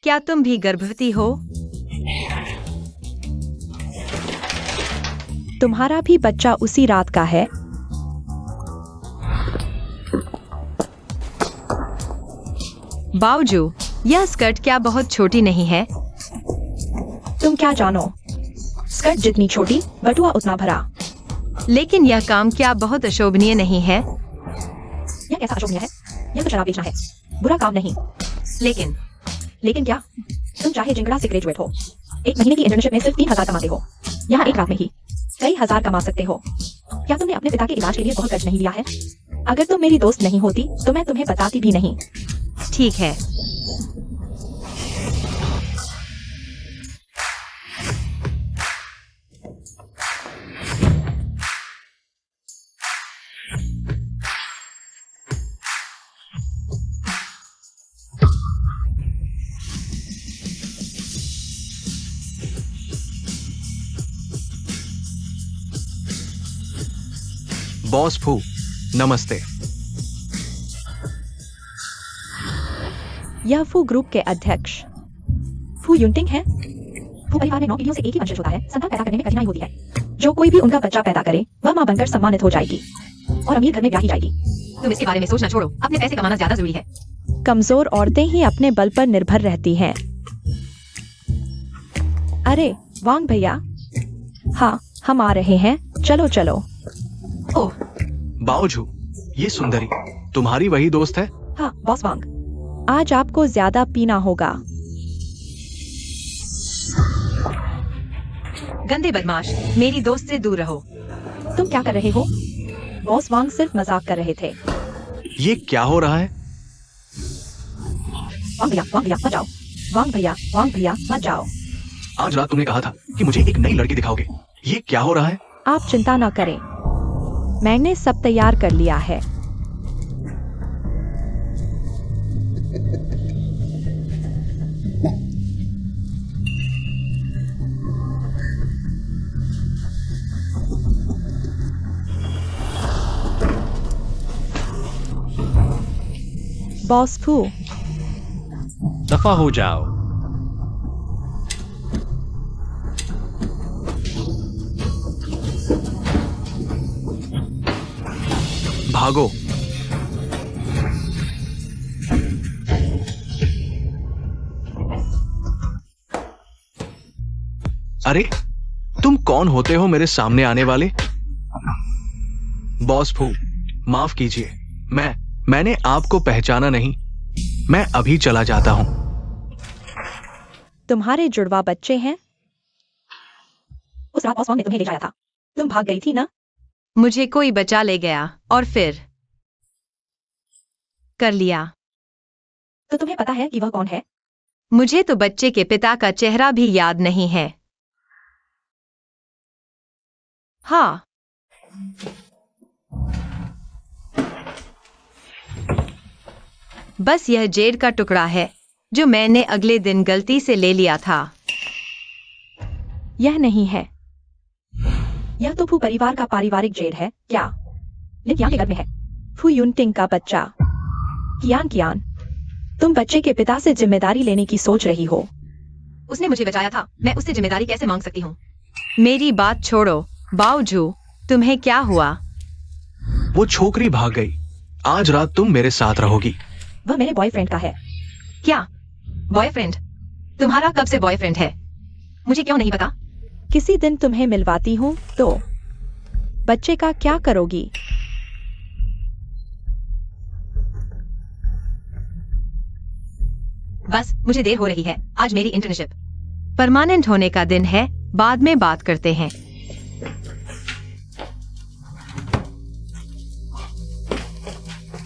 क्या तुम भी गर्भवती हो? तुम्हारा भी बच्चा उसी रात का है? बावजू, यह स्कर्ट क्या बहुत छोटी नहीं है? तुम क्या जानो? स्कर्ट जितनी छोटी, बटुआ उतना भरा। लेकिन यह काम क्या बहुत अशोभनीय नहीं है? यह कैसा अशोभनीय है? यह तो शराब बेचना है, बुरा काम नहीं। लेकिन क्या? तुम चाहे जिंगड़ा से ग्रेजुएट हो, एक महीने की इंटर्नशिप में सिर्फ 3,000 कमाते हो, यहाँ एक रात में ही कई हजार कमा सकते हो। क्या तुमने अपने पिता के इलाज के लिए बहुत कर्ज नहीं लिया है? अगर तुम मेरी दोस्त नहीं होती तो मैं तुम्हें बताती भी नहीं। ठीक है। बॉस फू, नमस्ते। यह फू ग्रुप के अध्यक्ष फू युनटिंग है। फू परिवार में 9 पीढ़ियों से एक ही वंशज होता है। संतान पैदा करने में कठिनाई होती है। जो कोई भी उनका बच्चा पैदा करे वह मां बनकर सम्मानित हो जाएगी और अमीर घर में ब्याही जाएगी। तुम इसके बारे में सोचना छोड़ो, अपने पैसे कमाना ज्यादा जरूरी है। कमजोर औरतें ही अपने बल पर निर्भर रहती हैं। अरे वांग भैया, हाँ हम आ रहे हैं, चलो चलो। ओह, बाओझू, ये सुंदरी तुम्हारी वही दोस्त है? हाँ बॉस वांग, आज आपको ज्यादा पीना होगा। गंदे बदमाश, मेरी दोस्त से दूर रहो। तुम क्या कर रहे हो? बॉस वांग सिर्फ मजाक कर रहे थे। ये क्या हो रहा है? वांग भैया मत जाओ। वांग भैया मत जाओ। आज रात तुमने कहा था कि मुझे एक नई लड़की दिखाओगे। ये क्या हो रहा है? आप चिंता न करें, मैंने सब तैयार कर लिया है। बॉस फू, दफा हो जाओ। भागो। अरे तुम कौन होते हो मेरे सामने आने वाले? बॉस फू, माफ कीजिए, मैंने आपको पहचाना नहीं। मैं अभी चला जाता हूं। तुम्हारे जुड़वा बच्चे हैं? उस रात बॉस वांग ने तुम्हें ले जाया था, तुम भाग गई थी ना? मुझे कोई बचा ले गया और फिर कर लिया। तो तुम्हें पता है कि वह कौन है? मुझे तो बच्चे के पिता का चेहरा भी याद नहीं है। हाँ, बस यह जेड का टुकड़ा है जो मैंने अगले दिन गलती से ले लिया था। यह नहीं है। यह तो फू परिवार का पारिवारिक जेड है क्या? लिन कियान के घर में है। फू युनटिंग का बच्चा। कियान, तुम बच्चे के पिता से जिम्मेदारी लेने की सोच रही हो। उसने मुझे बचाया था, मैं उससे जिम्मेदारी कैसे मांग सकती हूँ? मेरी बात छोड़ो, बावजू, तुम्हें क्या हुआ? वो छोकरी भाग गई। आज रात तुम मेरे साथ रहोगी। वह मेरे बॉयफ्रेंड का है। क्या बॉयफ्रेंड? तुम्हारा कब से बॉयफ्रेंड है? मुझे क्यों नहीं पता? किसी दिन तुम्हें मिलवाती हूँ तो बच्चे का क्या करोगी? बस मुझे देर हो रही है। आज मेरी इंटर्नशिप परमानेंट होने का दिन है, बाद में बात करते हैं।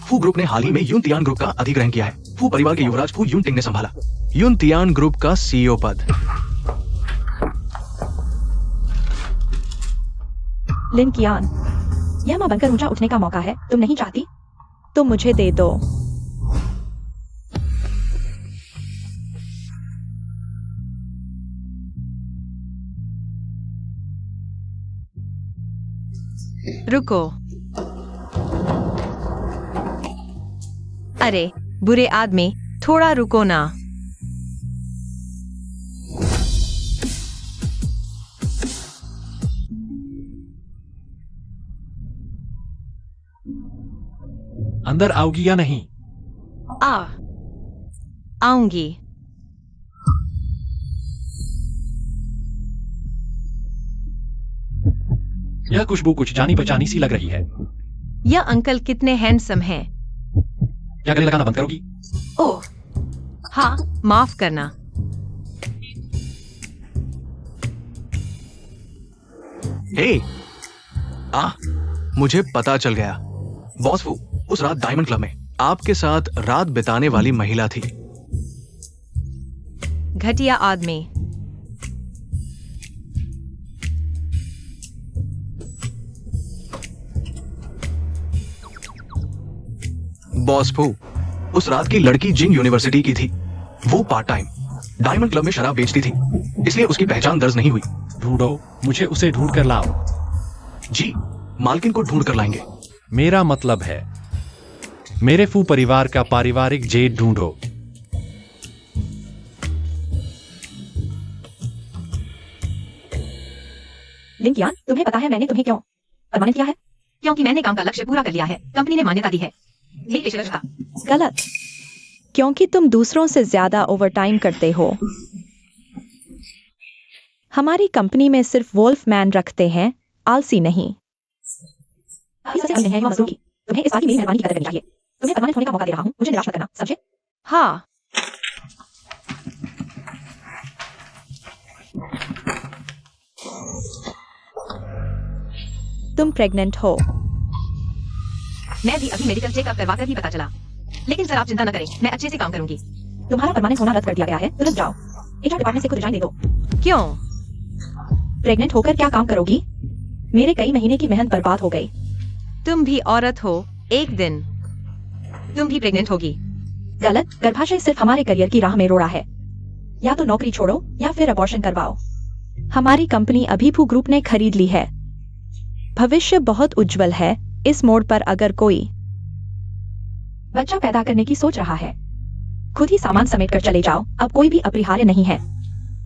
फू ग्रुप ने हाल ही में युनतियान ग्रुप का अधिग्रहण किया है। फू परिवार के युवराज फू युनटिंग ने संभाला युनतियान ग्रुप का सीईओ पद। लिन कियान, यह मां बनकर ऊंचा उठने का मौका है, तुम नहीं चाहती? तो मुझे दे दो। रुको। अरे बुरे आदमी, थोड़ा रुको ना। अंदर आओगी या नहीं? आऊंगी। यह खुशबू कुछ जानी पहचानी सी लग रही है। यह अंकल कितने हैंडसम हैं। क्या गले लगाना बंद करोगी? ओह हाँ, माफ करना। हे, मुझे पता चल गया। बॉस फू उस रात डायमंड क्लब में आपके साथ रात बिताने वाली महिला थी। घटिया आदमी। बॉस फू उस रात की लड़की जिंग यूनिवर्सिटी की थी। वो पार्ट टाइम डायमंड क्लब में शराब बेचती थी, इसलिए उसकी पहचान दर्ज नहीं हुई। ढूंढो, मुझे उसे ढूंढ कर लाओ। जी, मालकिन को ढूंढ कर लाएंगे। मेरा मतलब है मेरे फू परिवार का पारिवारिक जेड ढूंढो। लिंकियान, तुम्हें पता है मैंने तुम्हें क्यों परमानेंट किया है? क्योंकि मैंने काम का लक्ष्य पूरा कर लिया है। कंपनी ने मान्यता दी है। ये पेशेवर था। गलत, क्योंकि तुम दूसरों से ज्यादा ओवरटाइम करते हो। हमारी कंपनी में सिर्फ वोल्फ मैन रखते हैं, आलसी नहीं। अभी सबसे अन्य है मजदूर की। तुम्हें इस बात की मेरी मेहरबानी की कदर करनी चाहिए। तुम्हें परमानेंट होने का मौका दे रहा हूँ, मुझे निराश मत करना, समझे? हाँ, तुम प्रेग्नेंट हो। मैं भी अभी मेडिकल चेकअप करवा कर ही पता चला। लेकिन सर आप चिंता न करें, मैं अच्छे से काम करूंगी। तुम्हारा परमानेंट होना रद्द कर दिया गया है, तुरंत जाओ। एचआर डिपार्टमेंट से खुद रिजाइन दे दो। क्यों? प्रेग्नेंट होकर क्या काम करोगी? मेरे कई महीने की मेहनत बर्बाद हो गई। तुम भी औरत हो, एक दिन तुम भी प्रेग्नेंट होगी। गलत, गर्भाशय सिर्फ हमारे करियर की राह में रोड़ा है। या तो नौकरी छोड़ो या फिर अबॉर्शन करवाओ। हमारी कंपनी अभिभू ग्रुप ने खरीद ली है। भविष्य बहुत उज्जवल है। इस मोड़ पर अगर कोई बच्चा पैदा करने की सोच रहा है, खुद ही सामान समेट कर चले जाओ। अब कोई भी अपरिहार्य नहीं है।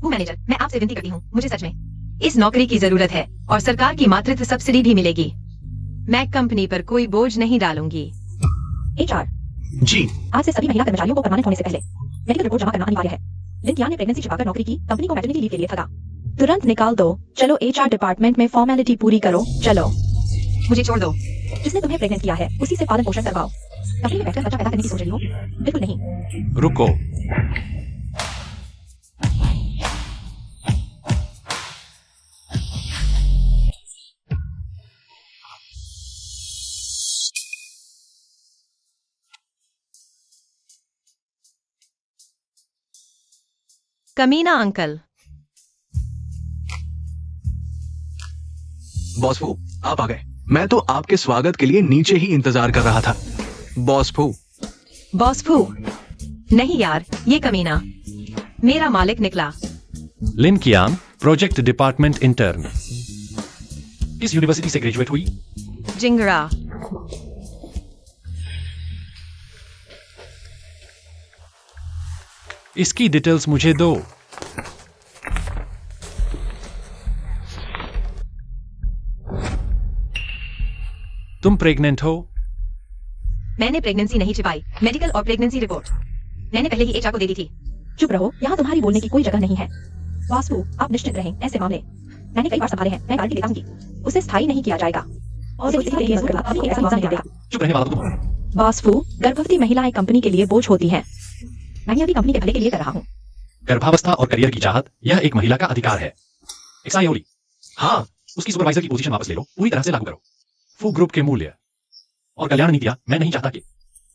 वो मैनेजर, मैं आपसे विनती करती हूँ, मुझे सच में इस नौकरी की जरूरत है और सरकार की मातृत्व सब्सिडी भी मिलेगी। मैं कंपनी पर कोई बोझ नहीं डालूंगी। एचआर, जी, आज से सभी महिला कर्मचारियों को परमानेंट होने से पहले मेडिकल रिपोर्ट जमा करना अनिवार्य है। लिंकियान ने प्रेगनेंसी छिपाकर नौकरी की, कंपनी को मैटरनिटी लीव के लिए ठगा। तुरंत निकाल दो। चलो एचआर डिपार्टमेंट में फॉर्मेलिटी पूरी करो। चलो। मुझे छोड़ दो। जिसने तुम्हें प्रेग्नेंट किया है उसी से पालन पोषण करवाओ। कंपनी में बैठकर बच्चा पैदा करने की सोच रही हो? बिल्कुल नहीं। रुको, कमीना अंकल। बॉस फू आप आ गए। मैं तो आपके स्वागत के लिए नीचे ही इंतजार कर रहा था। बॉस फू, बॉस फू नहीं यार, ये कमीना मेरा मालिक निकला। लिन कियाम, प्रोजेक्ट डिपार्टमेंट इंटर्न। किस यूनिवर्सिटी से ग्रेजुएट हुई? जिंगरा। इसकी डिटेल्स मुझे दो। तुम प्रेग्नेंट हो? मैंने प्रेगनेंसी नहीं छिपाई। मेडिकल और प्रेगनेंसी रिपोर्ट मैंने पहले ही एचआर को दे दी थी। चुप रहो, यहाँ तुम्हारी बोलने की कोई जगह नहीं है। वासु, आप निश्चित रहें, ऐसे मामले मैंने कई बार संभाले हैं। मैं गारंटी देता हूँ उसे स्थायी नहीं किया जाएगा। और सिर्फ इसलिए ये मसला अभी कोई ऐसा मौका नहीं देगा। चुप रहने वाला तो तुम हो। वासु, गर्भवती महिलाएं कंपनी के लिए बोझ होती हैं। मैं अभी कंपनी के भले के लिए कर रहा हूँ। गर्भावस्था और करियर की चाहत, यह एक महिला का अधिकार है। एक्सायोली, हाँ, उसकी सुपरवाइजर की पोजीशन वापस ले लो, पूरी तरह से लागू करो। फू ग्रुप के मूल्य और कल्याण नीतियां, मैं नहीं चाहता कि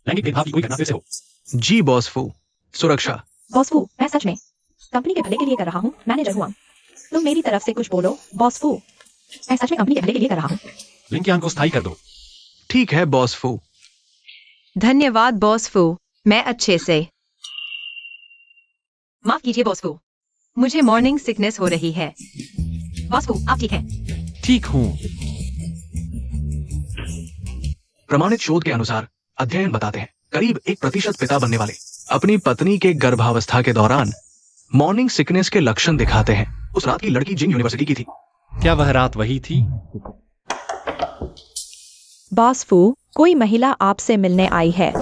लैंगिक भेदभाव की कोई घटना फिर से हो। जी बॉस फू, सुरक्षा। बॉस फू, मैं सच में कंपनी के भले के लिए कर रहा हूँ। मैनेजर हुआ, तुम मेरी तरफ से कुछ बोलो। बॉस फू, मैं सच में कंपनी के भले के लिए कर रहा हूँ। लिंकियान को स्थायी कर दो। ठीक है बॉस फू। धन्यवाद बॉस फू, मैं अच्छे से। माफ कीजिए बॉस फू, मुझे मॉर्निंग सिकनेस हो रही है। बॉस फू, आप ठीक हैं? ठीक हूँ। प्रमाणित शोध के अनुसार अध्ययन बताते हैं करीब 1% पिता बनने वाले अपनी पत्नी के गर्भावस्था के दौरान मॉर्निंग सिकनेस के लक्षण दिखाते हैं। उस रात की लड़की जिंग यूनिवर्सिटी की थी। क्या वह रात वही थी? बॉस फू, कोई महिला आपसे मिलने आई है।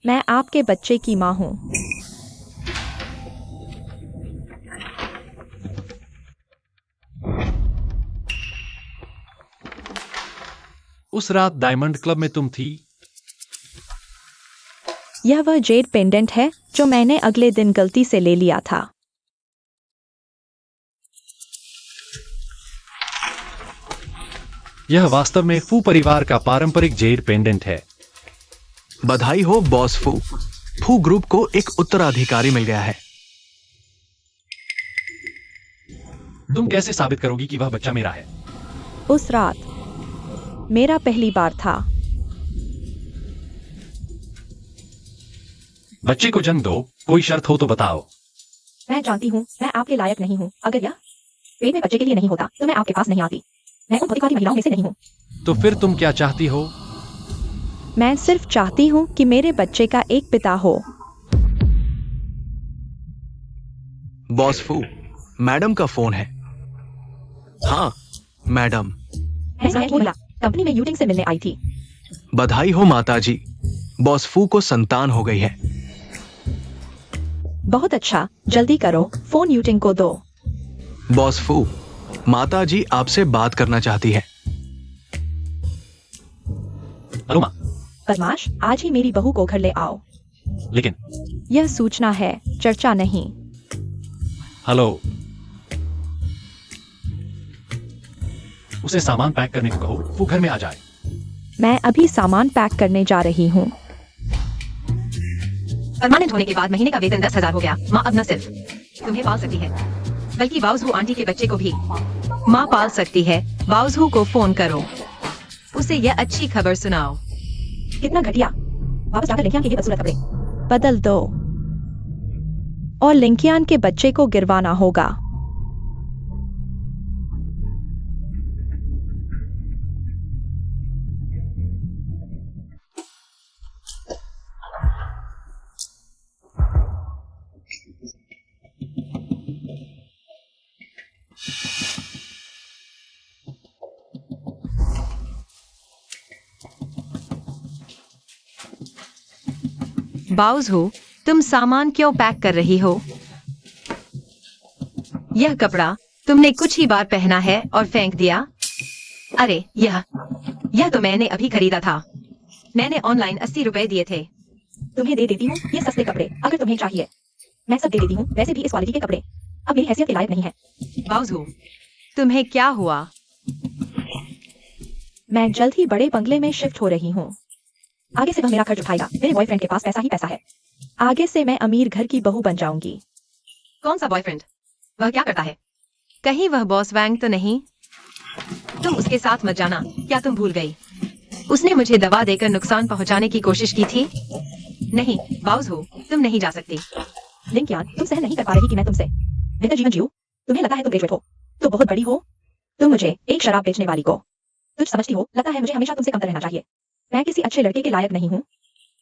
मैं आपके बच्चे की माँ हूँ। उस रात डायमंड क्लब में तुम थी। यह वह जेड पेंडेंट है जो मैंने अगले दिन गलती से ले लिया था। यह वास्तव में फू परिवार का पारंपरिक जेड पेंडेंट है। बधाई हो बॉस फू। फू ग्रुप को एक उत्तराधिकारी मिल गया है। तुम कैसे साबित करोगी कि वह बच्चा मेरा है? उस रात मेरा पहली बार था। बच्चे को जन्म दो, कोई शर्त हो तो बताओ। मैं जानती हूँ मैं आपके लायक नहीं हूँ। अगर यह पेट में बच्चे के लिए नहीं होता तो मैं आपके पास नहीं आती। मैं उन भौतिकवादी महिलाओं में से नहीं हूँ। तो फिर तुम क्या चाहती हो? मैं सिर्फ चाहती हूँ कि मेरे बच्चे का एक पिता हो। बॉस फू, मैडम का फोन है। हाँ मैडम। मैं इसराइल की महिला कंपनी में यूटिंग से मिलने आई थी। बधाई हो माताजी, बॉस फू को संतान हो गई है। बहुत अच्छा, जल्दी करो, फोन यूटिंग को दो। बॉस फू, माताजी आपसे बात करना चाहती है। हेलो माँ। बदमाश, आज ही मेरी बहू को घर ले आओ। लेकिन यह सूचना है, चर्चा नहीं। हेलो, उसे सामान पैक करने को कहो, वो घर में आ जाए। मैं अभी सामान पैक करने जा रही हूँ। परमानेंट होने के बाद महीने का वेतन 10,000 हो गया। माँ अब न सिर्फ तुम्हें पाल सकती है बल्कि बाउजू आंटी के बच्चे को भी माँ पाल सकती है। बाउजू को फोन करो, उसे यह अच्छी खबर सुनाओ। कितना घटिया। वापस जाकर लिंकियान के ये बदसूरत कपड़े बदल दो और लिंकियान के बच्चे को गिरवाना होगा। बाउजू, तुम सामान क्यों पैक कर रही हो? यह कपड़ा तुमने कुछ ही बार पहना है और फेंक दिया। अरे यह तो मैंने अभी खरीदा था। मैंने ऑनलाइन 80 रुपए दिए थे। तुम्हें दे देती हूँ ये सस्ते कपड़े अगर तुम्हें चाहिए। मैं सब दे देती हूँ, वैसे भी इस क्वालिटी के कपड़े अब मेरी हैसियत के लायक नहीं है। बाउजू, तुम्हें क्या हुआ? मैं जल्द ही बड़े बंगले में शिफ्ट हो रही हूँ। आगे से वह मेरा खर्च उठाएगा। मेरे बॉयफ्रेंड के पास पैसा ही पैसा है। आगे से मैं अमीर घर की बहू बन जाऊंगी। कौन सा बॉयफ्रेंड? वह क्या करता है? कहीं वह बॉस वैंग तो नहीं? तुम उसके साथ मत जाना। क्या तुम भूल गई? उसने मुझे दवा देकर नुकसान पहुंचाने की कोशिश की थी। नहीं बाउजू, तुम नहीं जा सकती। लिंकियान, तुम सहन नहीं कर पा रही कि मैं तुमसे बेहतर जीवन जीऊं? तुम्हें लगता है तुम ग्रेजुएट हो तो बहुत बड़ी हो। तुम मुझे एक शराब बेचने वाली को तुझ समझती हो। लगता है मुझे हमेशा तुमसे कमतर रहना चाहिए। मैं किसी अच्छे लड़के के लायक नहीं हूँ।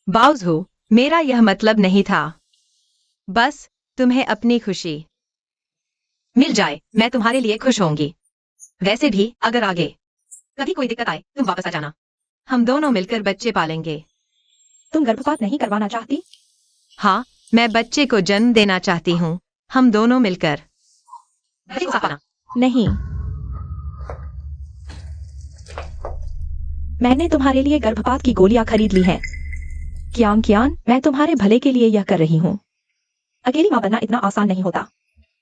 बाउजू, मेरा यह मतलब नहीं था। बस तुम्हें अपनी खुशी मिल जाए, मैं तुम्हारे लिए खुश होंगी। वैसे भी अगर आगे कभी कोई दिक्कत आए तुम वापस आ जाना। हम दोनों मिलकर बच्चे पालेंगे। तुम गर्भपात नहीं करवाना चाहती? हाँ, मैं बच्चे को जन्म देना चाहती हूँ। हम दोनों मिलकर बच्चे को साथ पाना। नहीं, मैंने तुम्हारे लिए गर्भपात की गोलियां खरीद ली हैं। कियान, मैं तुम्हारे भले के लिए यह कर रही हूँ। अकेली माँ बनना इतना आसान नहीं होता।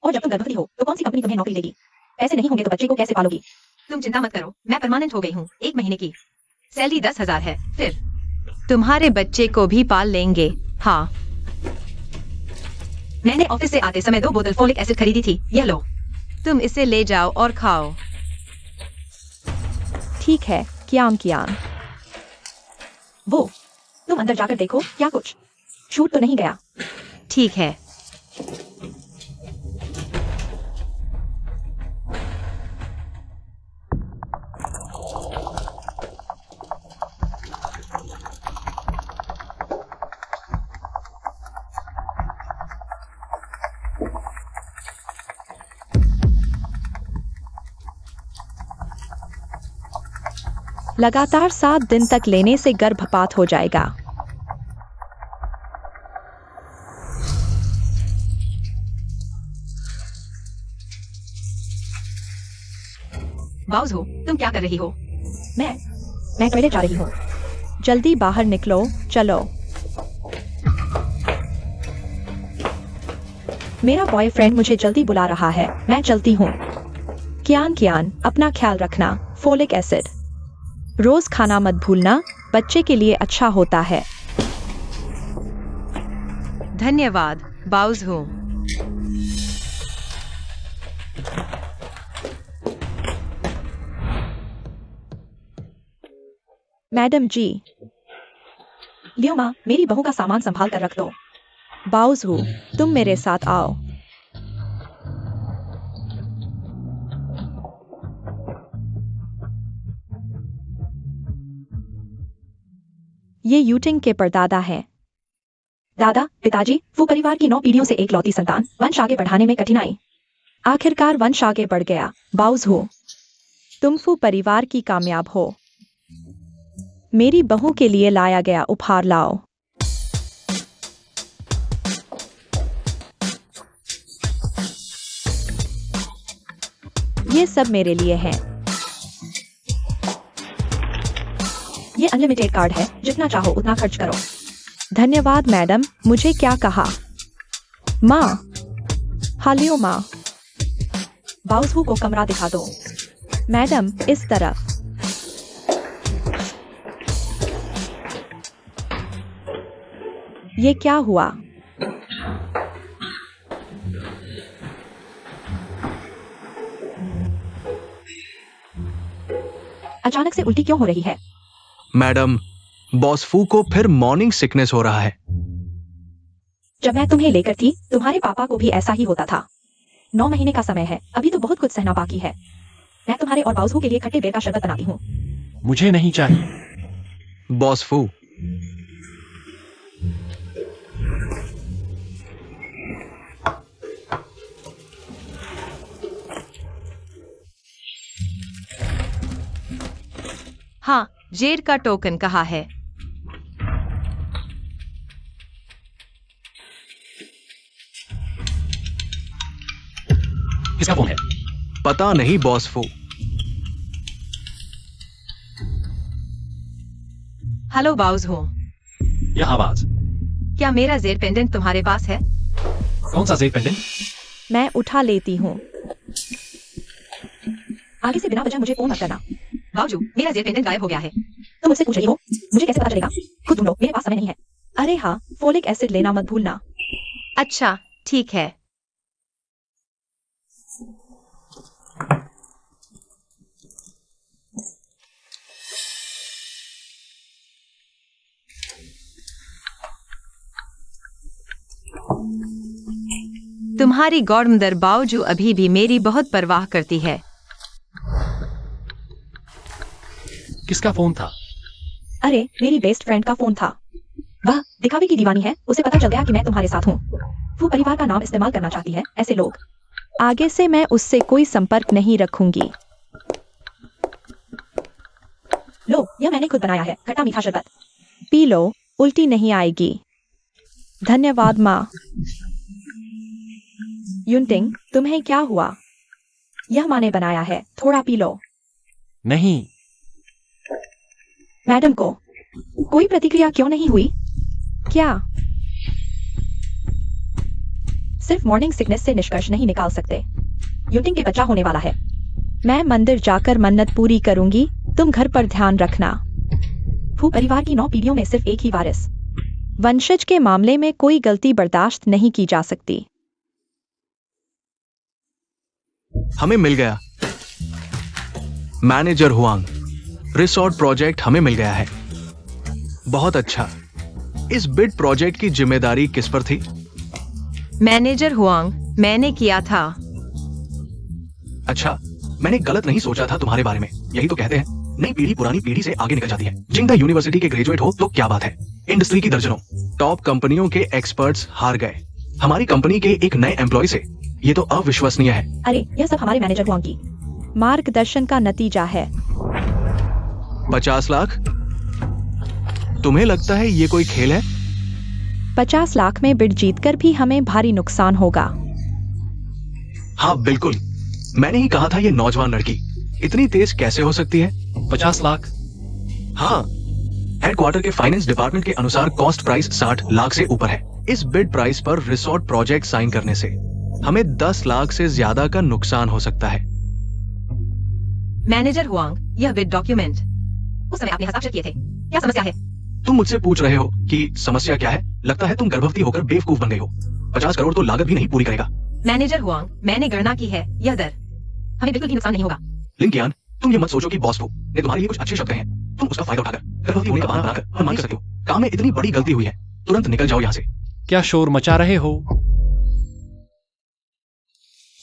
और जब तुम गर्भवती हो तो कौन सी कंपनी तुम्हें नौकरी देगी? पैसे नहीं होंगे तो बच्चे को कैसे पालोगी? तुम चिंता मत करो, मैं परमानेंट हो गई हूँ। 1 महीने की सैलरी 10,000 है। फिर तुम्हारे बच्चे को भी पाल लेंगे। हाँ, मैंने ऑफिस से आते समय 2 बोतल फोलिक एसिड खरीदी थी। यह लो, तुम इसे ले जाओ और खाओ। ठीक है कियान। वो तुम अंदर जाकर देखो क्या कुछ छूट तो नहीं गया। ठीक है। लगातार 7 दिन तक लेने से गर्भपात हो जाएगा। बाउज हो, तुम क्या कर रही हो? मैं टॉयलेट जा रही हूँ। जल्दी बाहर निकलो, चलो। मेरा बॉयफ्रेंड मुझे जल्दी बुला रहा है, मैं चलती हूँ। कियान, अपना ख्याल रखना। फोलिक एसिड रोज खाना मत भूलना, बच्चे के लिए अच्छा होता है। धन्यवाद, बाउज हो। मैडम जी। लियो माँ, मेरी बहू का सामान संभाल कर रख दो। बाउज हूँ, तुम मेरे साथ आओ। ये यूटिंग के परदादा है। दादा, पिताजी, वो परिवार की 9 पीढ़ियों से एक लौती संतान, वंश आगे बढ़ाने में कठिनाई। आखिरकार वंश आगे बढ़ गया। बाउज हो, तुम फू परिवार की कामयाब हो। मेरी बहू के लिए लाया गया उपहार लाओ। ये सब मेरे लिए है। ये अनलिमिटेड कार्ड है, जितना चाहो उतना खर्च करो। धन्यवाद मैडम। मुझे क्या कहा? माँ। हालियो माँ। बाउजू को कमरा दिखा दो। मैडम, इस तरफ। ये क्या हुआ? अचानक से उल्टी क्यों हो रही है? मैडम, बॉस फू को फिर मॉर्निंग सिकनेस हो रहा है। जब मैं तुम्हें लेकर थी, तुम्हारे पापा को भी ऐसा ही होता था। 9 महीने का समय है, अभी तो बहुत कुछ सहना बाकी है। मैं तुम्हारे और बाउजू के लिए खट्टे बेर का शरबत बनाती हूँ। मुझे नहीं चाहिए। बॉस फू, हाँ, जेर का टोकन कहाँ है? किसका फोन है? पता नहीं बॉस फू। हेलो बाउज हो, यह आवाज। क्या मेरा जेर पेंडेंट तुम्हारे पास है? कौन सा जेड पेंडेंट? मैं उठा लेती हूँ। आगे से बिना वजह मुझे फोन मत करना। बाउजू, मेरा जेर पेंडेंट गायब हो गया है। तुम मुझसे पूछ रही हो, मुझे कैसे पता चलेगा? खुद ढूंढो, मेरे पास समय नहीं है। अरे हाँ, फोलिक एसिड लेना मत भूलना। अच्छा, ठीक है। तुम्हारी गौरमदर बाउजू अभी भी मेरी बहुत परवाह करती है। किसका फोन था? अरे, मेरी बेस्ट फ्रेंड का फोन था। वह दिखावे की दीवानी है, उसे पता चल गया कि मैं तुम्हारे साथ हूँ। वो परिवार का नाम इस्तेमाल करना चाहती है, ऐसे लोग। आगे से मैं उससे कोई संपर्क नहीं रखूंगी। लो, यह मैंने खुद बनाया है, खट्टा मीठा शरबत। पी लो, उल्टी नहीं आएगी। धन्यवाद माँ। युनटिंग, तुम्हें क्या हुआ? यह माँ ने बनाया है, थोड़ा पी लो। नहीं। मैडम को कोई प्रतिक्रिया क्यों नहीं हुई? क्या सिर्फ मॉर्निंग सिकनेस से निष्कर्ष नहीं निकाल सकते? युटिंग के बच्चा होने वाला है। मैं मंदिर जाकर मन्नत पूरी करूंगी, तुम घर पर ध्यान रखना। फू परिवार की 9 पीढ़ियों में सिर्फ एक ही वारिस। वंशज के मामले में कोई गलती बर्दाश्त नहीं की जा सकती। हमें मिल गया। मैनेजर हुआंग, रिसोर्ट प्रोजेक्ट हमें मिल गया है। बहुत अच्छा। इस बिड प्रोजेक्ट की जिम्मेदारी किस पर थी? मैनेजर हुआंग, मैंने किया था। अच्छा, मैंने गलत नहीं सोचा था तुम्हारे बारे में। यही तो कहते हैं, नई पीढ़ी पुरानी पीढ़ी से आगे निकल जाती है। जिंदा यूनिवर्सिटी के ग्रेजुएट हो तो क्या बात है, इंडस्ट्री की दर्जनों टॉप कंपनियों के एक्सपर्ट्स हार गए हमारी कंपनी के एक नए एम्प्लॉय से। ये तो अविश्वसनीय है। अरे, यह सब हमारे मैनेजर हुआंग की मार्गदर्शन का नतीजा है। 50 लाख? तुम्हें लगता है ये कोई खेल है? 50 लाख में बिड जीतकर भी हमें भारी नुकसान होगा। हाँ बिल्कुल, मैंने ही कहा था ये नौजवान लड़की इतनी तेज कैसे हो सकती है। 50 लाख? हाँ, हेडक्वार्टर के फाइनेंस डिपार्टमेंट के अनुसार कॉस्ट प्राइस 60 लाख से ऊपर है। इस बिड प्राइस पर रिसोर्ट प्रोजेक्ट साइन करने से हमें 10 लाख से ज्यादा का नुकसान हो सकता है। मैनेजर हुआंग, यह बिड डॉक्यूमेंट उस समय आपने हस्ताक्षर किए थे। क्या समस्या है? तुम मुझसे पूछ रहे हो कि समस्या क्या है? लगता है तुम गर्भवती होकर बेवकूफ बन गई हो। 50 करोड़ तो लागत भी नहीं पूरी करेगा। मैनेजर हुआंग, मैंने गणना की है, यह दर हमें बिल्कुल भी नुकसान नहीं होगा। लिंकियान, तुम ये मत सोचो कि बॉस को ने तुम्हारे लिए कुछ अच्छे शब्द कहे हैं। तुम उसका फायदा उठाकर गर्भवती होने का बहाना बनाकर मनमानी कर सकते हो। काम में इतनी बड़ी गलती हुई है, तुरंत निकल जाओ यहाँ से। क्या शोर मचा रहे हो?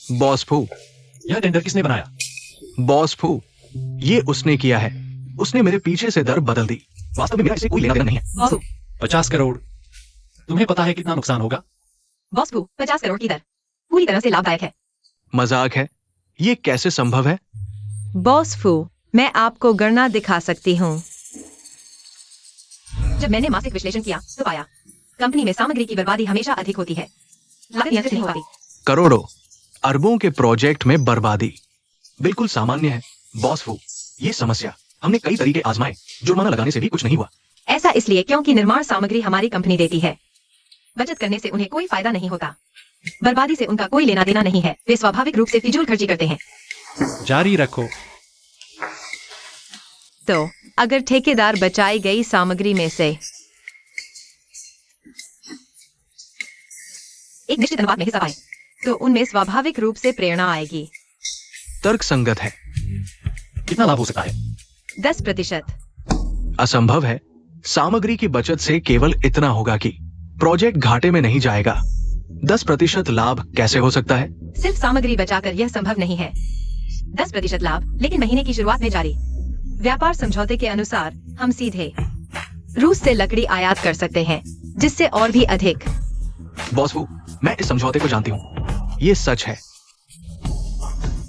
बॉस फू, यह टेंडर किसने बनाया? बॉस फू, ये उसने किया है। उसने मेरे पीछे से दर बदल दी। वास्तव में मेरा इससे कोई लेना देना नहीं है। बॉस फू, 50 करोड़। तुम्हें पता है कितना नुकसान होगा? बॉस फू, 50 करोड़ की दर पूरी तरह से लाभदायक है। मजाक है? ये कैसे संभव है? बॉस फू, मैं आपको गणना दिखा सकती हूँ। जब मैंने मासिक विश्लेषण किया तो पाया कंपनी में सामग्री की बर्बादी हमेशा अधिक होती है। लागत नियंत्रित नहीं होती। करोड़ों अरबों के प्रोजेक्ट में बर्बादी बिल्कुल सामान्य है। बॉस फू, ये समस्या हमने कई तरीके आजमाए, जुर्माना लगाने से भी कुछ नहीं हुआ। ऐसा इसलिए क्योंकि निर्माण सामग्री हमारी कंपनी देती है। बचत करने से उन्हें कोई फायदा नहीं होता। बर्बादी से उनका कोई लेना देना नहीं है। वे स्वाभाविक रूप से फिजूल खर्ची करते हैं। जारी रखो। तो अगर ठेकेदार बचाई गई सामग्री में से एक निश्चित अनुपात में हिस्सा पाए तो उनमें स्वाभाविक रूप से प्रेरणा आएगी। तर्क संगत है। कितना लाभ हो सकता है? 10%। असंभव है। सामग्री की बचत से केवल इतना होगा कि प्रोजेक्ट घाटे में नहीं जाएगा। 10% लाभ कैसे हो सकता है? सिर्फ सामग्री बचाकर यह संभव नहीं है। 10% लाभ, लेकिन महीने की शुरुआत में जारी व्यापार समझौते के अनुसार हम सीधे रूस से लकड़ी आयात कर सकते हैं, जिससे और भी अधिक। बॉस फू, मैं इस समझौते को जानती हूँ। ये सच है।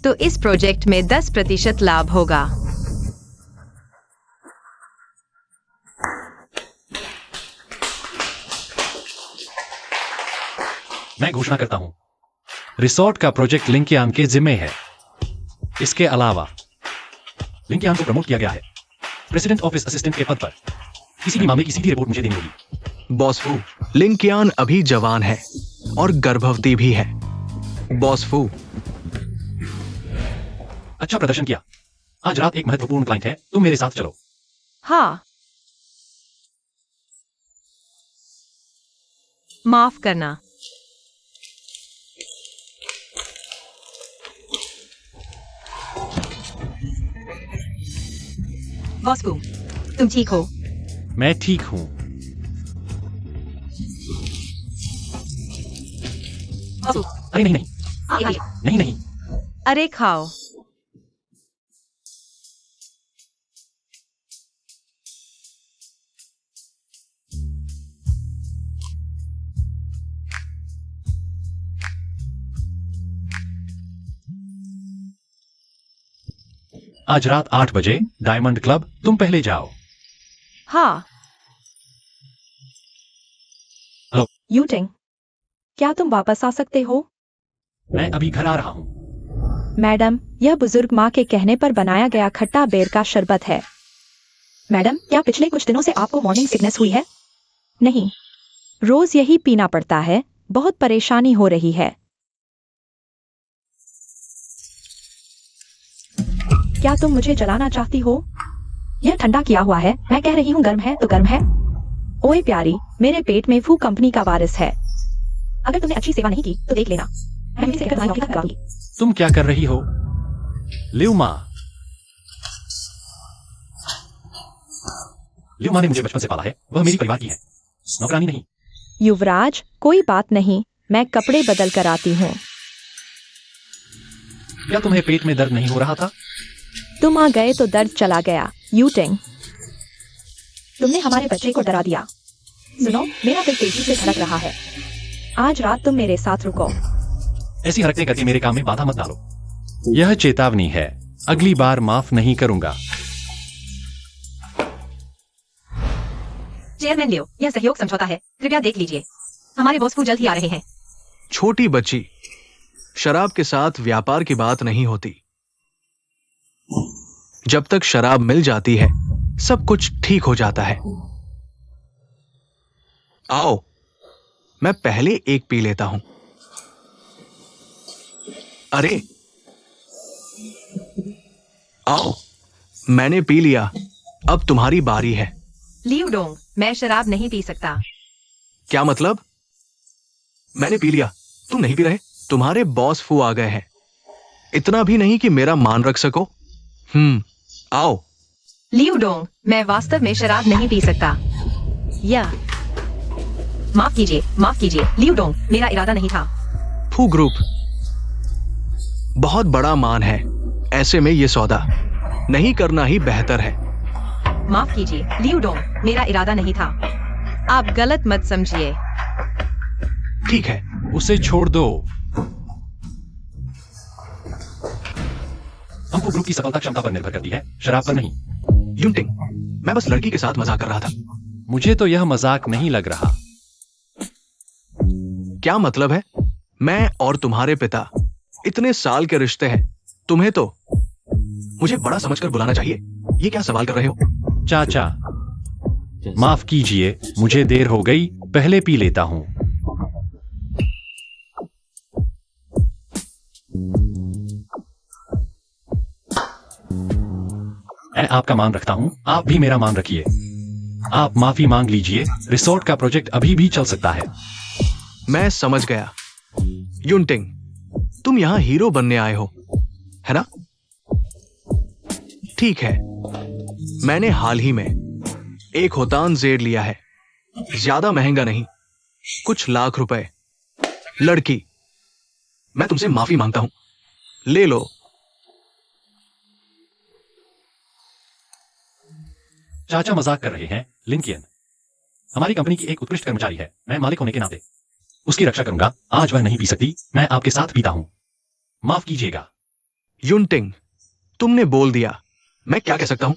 तो इस प्रोजेक्ट में 10% लाभ होगा। मैं घोषणा करता हूं, रिसोर्ट का प्रोजेक्ट लिंकियान के जिम्मे है। इसके अलावा लिंकियान को प्रमोट किया गया है प्रेसिडेंट ऑफिस असिस्टेंट के पद पर। किसी भी मामले की सीधी रिपोर्ट मुझे देनी होगी। बॉस फू, लिंकियान अभी जवान है और गर्भवती भी है। बॉस फू, अच्छा प्रदर्शन किया। आज रात एक महत्वपूर्ण क्लाइंट है, तुम मेरे साथ चलो। हाँ, माफ करना। बॉस फू, तुम ठीक हो? मैं ठीक हूं। बॉस फू, अरे नहीं नहीं आइए। नहीं नहीं। अरे खाओ। आज रात 8 बजे डायमंड क्लब, तुम पहले जाओ। हाँ। हेलो। यूटिंग, क्या तुम वापस आ सकते हो? मैं अभी घर आ रहा हूं। मैडम, यह बुजुर्ग माँ के कहने पर बनाया गया खट्टा बेर का शरबत है। मैडम, क्या पिछले कुछ दिनों से आपको मॉर्निंग सिकनेस हुई है? नहीं, रोज यही पीना पड़ता है। बहुत परेशानी हो रही है। क्या तुम मुझे जलाना चाहती हो? यह ठंडा किया हुआ है। मैं कह रही हूँ गर्म है तो गर्म है। ओए प्यारी, मेरे पेट में फू कंपनी का वायरस है। अगर तुमने अच्छी सेवा नहीं की तो देख लेना, मैं इसे तुम्हारी नौकरी खत्म करूंगी। तुम क्या कर रही हो? ल्यूमा, ल्यूमा ने मुझे बचपन से पाला है। वह मेरी परिवार की है, नौकरानी नहीं। युवराज, कोई बात नहीं, मैं कपड़े बदल कर आती हूँ। क्या तुम्हें पेट में दर्द नहीं हो रहा था? तुम आ गए तो दर्द चला गया। यूटिंग, तुमने हमारे बच्चे को डरा दिया। सुनो, मेरा दिल तेजी से धड़क रहा है। आज रात तुम मेरे साथ रुको। ऐसी हरकतें करके मेरे काम में बाधा मत डालो। यह चेतावनी है, अगली बार माफ नहीं करूंगा। चेयरमैन लियो, यह सहयोग समझौता है, कृपया देख लीजिए। हमारे बॉस फू जल्द ही आ रहे हैं। छोटी बच्ची, शराब के साथ व्यापार की बात नहीं होती। जब तक शराब मिल जाती है सब कुछ ठीक हो जाता है। आओ, मैं पहले एक पी लेता हूं। अरे आओ, मैंने पी लिया, अब तुम्हारी बारी है। लियो डोंग, मैं शराब नहीं पी सकता। क्या मतलब? मैंने पी लिया, तुम नहीं पी रहे? तुम्हारे बॉस फू आ गए हैं, इतना भी नहीं कि मेरा मान रख सको। आओ। लियो डोंग, मैं वास्तव में शराब नहीं पी सकता। या माफ कीजिए लियो डोंग, मेरा इरादा नहीं था। फू ग्रुप बहुत बड़ा मान है, ऐसे में ये सौदा नहीं करना ही बेहतर है। माफ कीजिए लियो डोंग, मेरा इरादा नहीं था। आप गलत मत समझिए। ठीक है, उसे छोड़ दो। हमको ग्रुप की सफलता क्षमता पर निर्भर करती है, शराब पर नहीं। युनटिंग, मैं बस लड़की के साथ मजाक कर रहा था। मुझे तो यह मजाक नहीं लग रहा। क्या मतलब है? मैं और तुम्हारे पिता इतने साल के रिश्ते हैं, तुम्हें तो मुझे बड़ा समझकर बुलाना चाहिए। ये क्या सवाल कर रहे हो? चाचा, माफ कीजिए, मुझे देर हो गई, पहले पी लेता हूं। मैं आपका मान रखता हूं, आप भी मेरा मान रखिए। आप माफी मांग लीजिए, रिसोर्ट का प्रोजेक्ट अभी भी चल सकता है। मैं समझ गया। युनटिंग, तुम यहां हीरो बनने आए हो, है ना? ठीक है, मैंने हाल ही में एक होतान जेड लिया है, ज्यादा महंगा नहीं, कुछ लाख रुपए। लड़की, मैं तुमसे माफी मांगता हूं, ले लो। चाचा मजाक कर रहे हैं। लिंकियन हमारी कंपनी की एक उत्कृष्ट कर्मचारी है, मैं मालिक होने के नाते उसकी रक्षा करूंगा। आज वह नहीं पी सकती, मैं आपके साथ पीता हूं, माफ कीजिएगा। युनटिंग, तुमने बोल दिया, मैं क्या कह सकता हूं?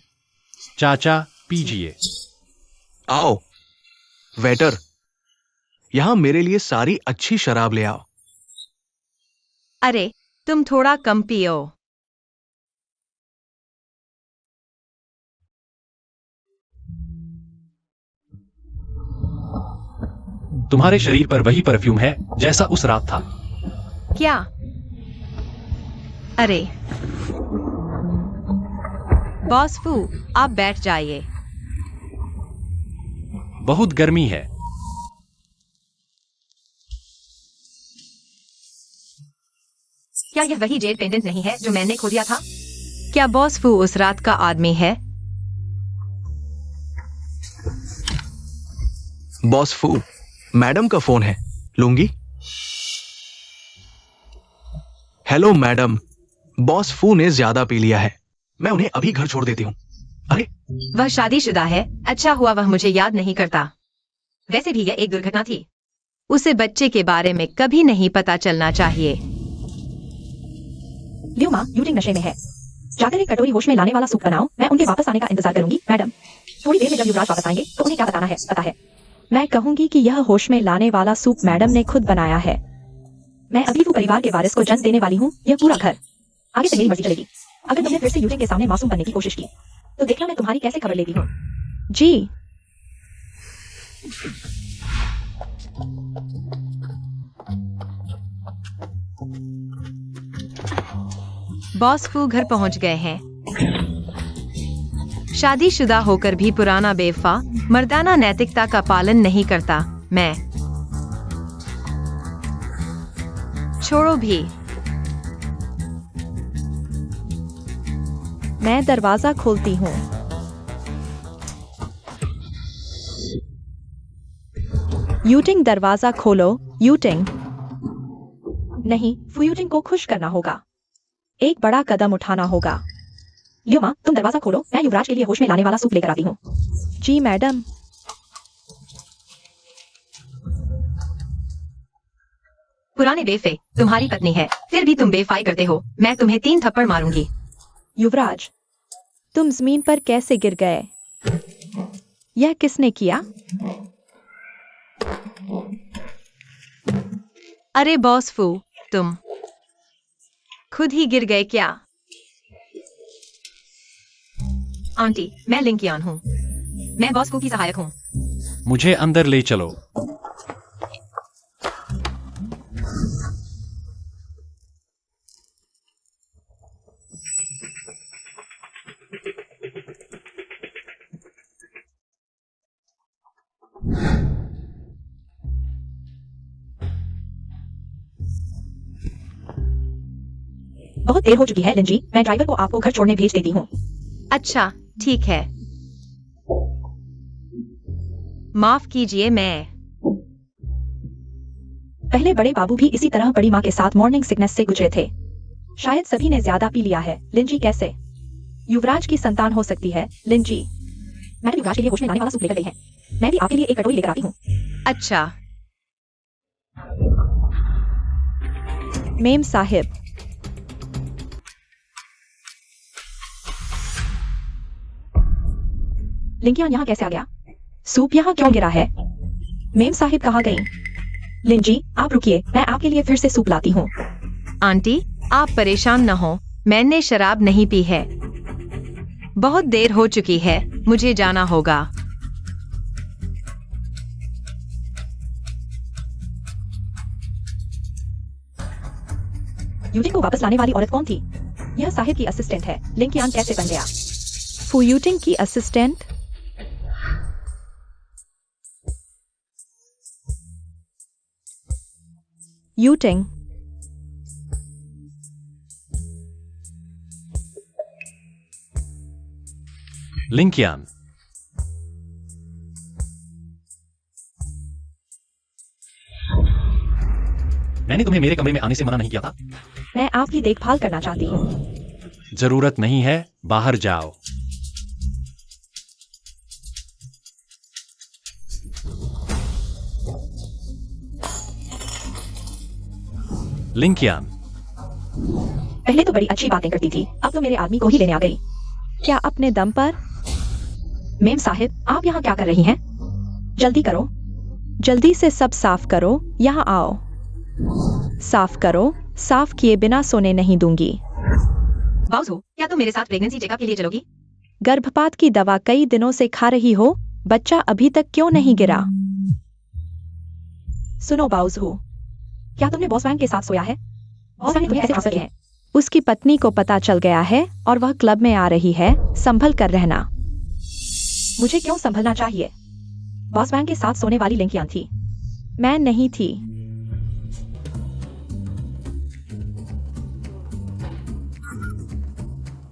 चाचा पीजिए। आओ वेटर, यहां मेरे लिए सारी अच्छी शराब ले आओ। अरे, तुम थोड़ा कम पियो। तुम्हारे शरीर पर वही परफ्यूम है जैसा उस रात था। क्या? अरे बॉस फू, आप बैठ जाइए। बहुत गर्मी है। क्या यह वही जेड पेंडेंट नहीं है जो मैंने खो दिया था? क्या बॉस फू उस रात का आदमी है? बॉस फू, मैडम का फोन है, लूंगी? हेलो मैडम, बॉस फू ने ज्यादा पी लिया है, मैं उन्हें अभी घर छोड़ देती हूँ। अरे वह शादीशुदा है, अच्छा हुआ वह मुझे याद नहीं करता। वैसे भी यह एक दुर्घटना थी। उसे बच्चे के बारे में कभी नहीं पता चलना चाहिए। लियो माँ यूटिंग नशे में है। जाकर एक कटोरी होश में लाने वाला सूप बनाओ, मैं उनके वापस आने का इंतजार करूंगी। मैडम, थोड़ी देर में जब युवराज वापस आएंगे तो उन्हें क्या बताना है पता है। मैं कहूंगी कि यह होश में लाने वाला सूप मैडम ने खुद बनाया है। मैं अभी वो परिवार के वारिस को जन्म देने वाली हूँ, यह पूरा घर। आगे से मेरी मर्जी चलेगी। अगर तुमने फिर से यूटिंग के सामने मासूम बनने की कोशिश की तो देखना मैं तुम्हारी कैसे खबर लेती हूँ। जी। बॉस फू घर पहुंच गए हैं। शादीशुदा होकर भी पुराना बेवफा मर्दाना नैतिकता का पालन नहीं करता। मैं छोड़ो भी। मैं दरवाजा खोलती हूँ। यूटिंग, दरवाजा खोलो। यूटिंग। नहीं, फुयूटिंग को खुश करना होगा। एक बड़ा कदम उठाना होगा। लियो माँ, तुम दरवाजा खोलो, मैं युवराज के लिए होश में लाने वाला सूप लेकर आती हूँ। जी मैडम। पुराने बेफे, तुम्हारी पत्नी है, फिर भी तुम बेफाई करते हो। मैं तुम्हें 3 थप्पड़ मारूंगी। युवराज, तुम जमीन पर कैसे गिर गए? यह किसने किया? अरे बॉस फू, तुम खुद ही गिर गए क्या? आंटी, मैं लिंकियान हूँ। मैं बॉस फू की सहायक हूँ। मुझे अंदर ले चलो। बहुत देर हो चुकी है लिंजी, मैं ड्राइवर को आपको घर छोड़ने भेज देती हूँ। अच्छा, ठीक है। माफ कीजिए, मैं पहले बड़े बाबू भी इसी तरह बड़ी माँ के साथ मॉर्निंग सिकनेस से गुजरे थे। शायद सभी ने ज्यादा पी लिया है। लिंजी कैसे युवराज की संतान हो सकती है? लिंजी, मैडम युवराज के लिए होश में लाने वाला सूप लेकर गई है। मैं भी आपके लिए एक कटोरी लेकर आती हूँ। अच्छा। मेम साहिब, लिंकियान यहाँ कैसे आ गया? सूप यहाँ क्यों गिरा है? मेम साहिब कहाँ गई? लिंजी, आप रुकिए, मैं आपके लिए फिर से सूप लाती हूँ। आंटी, आप परेशान न हो, मैंने शराब नहीं पी है। बहुत देर हो चुकी है, मुझे जाना होगा। यूटिंग को वापस लाने वाली औरत कौन थी? यह साहिब की असिस्टेंट है। लिंकियान कैसे बन गया? फू यूटिंग की असिस्टेंट? यूटिंग लिंकियान, मैंने तुम्हें मेरे कमरे में आने से मना नहीं किया था। मैं आपकी देखभाल करना चाहती हूँ। जरूरत नहीं है, बाहर जाओ। लिंकियान, पहले तो बड़ी अच्छी बातें करती थी, अब तो मेरे आदमी को ही लेने आ गई। क्या अपने दम पर? मेम साहिब, आप यहाँ क्या कर रही हैं? जल्दी करो, जल्दी से सब साफ करो। यहाँ आओ, साफ करो। साफ किए बिना सोने नहीं दूंगी। बाउसू, क्या तुम मेरे साथ प्रेगनेंसी चेकअप के लिए चलोगी? गर्भपात की दवा कई दिनों से खा रही हो, बच्चा अभी तक क्यों नहीं गिरा? सुनो बाउसू, क्या तुमने बॉस वैंग के साथ सोया है? बॉस वैंग ने तुम्हें ऐसे ट्रांसफर किया है? उसकी पत्नी को पता चल गया है और वह क्लब में आ रही है। संभल कर रहना। मुझे क्यों संभलना चाहिए? बॉस वैंग के साथ सोने वाली लिंकियान थी, मैं नहीं थी।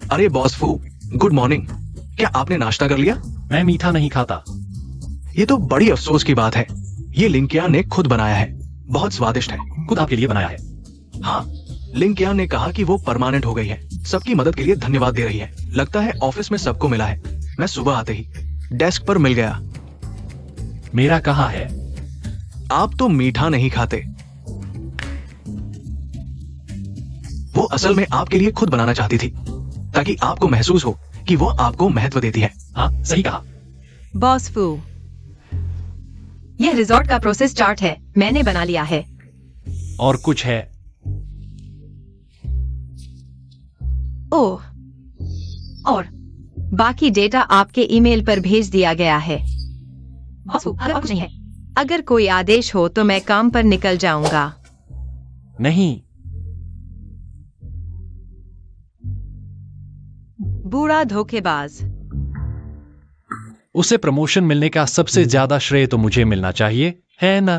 अरे बॉस फू, गुड मॉर्निंग। क्या आपने नाश्ता कर लिया? मैं मीठा नहीं खाता। ये तो बड़ी अफसोस की बात है। ये लिंकिया ने खुद बनाया है, बहुत स्वादिष्ट है। खुद आपके लिए बनाया है। हाँ, लिंकिया ने कहा कि वो परमानेंट हो गई है। सबकी मदद के लिए धन्यवाद दे रही है। लगता है ऑफिस में सबको मिला है। मैं सुबह आते ही डेस्क पर मिल गया। मेरा कहाँ है? आप तो मीठा नहीं खाते। वो असल में आपके लिए खुद बनाना चाहती थी, ताकि आपको महसूस हो कि वो आपको महत्व देती है। हाँ, सही कहा। बॉस फू, यह रिजॉर्ट का प्रोसेस चार्ट है, मैंने बना लिया है। और कुछ है? ओह, और बाकी डेटा आपके ईमेल पर भेज दिया गया है। बॉस फू, अगर और कुछ नहीं है? अगर कोई आदेश हो तो मैं काम पर निकल जाऊंगा। नहीं। बूढ़ा धोखेबाज। उसे प्रमोशन मिलने का सबसे ज्यादा श्रेय तो मुझे मिलना चाहिए, है ना?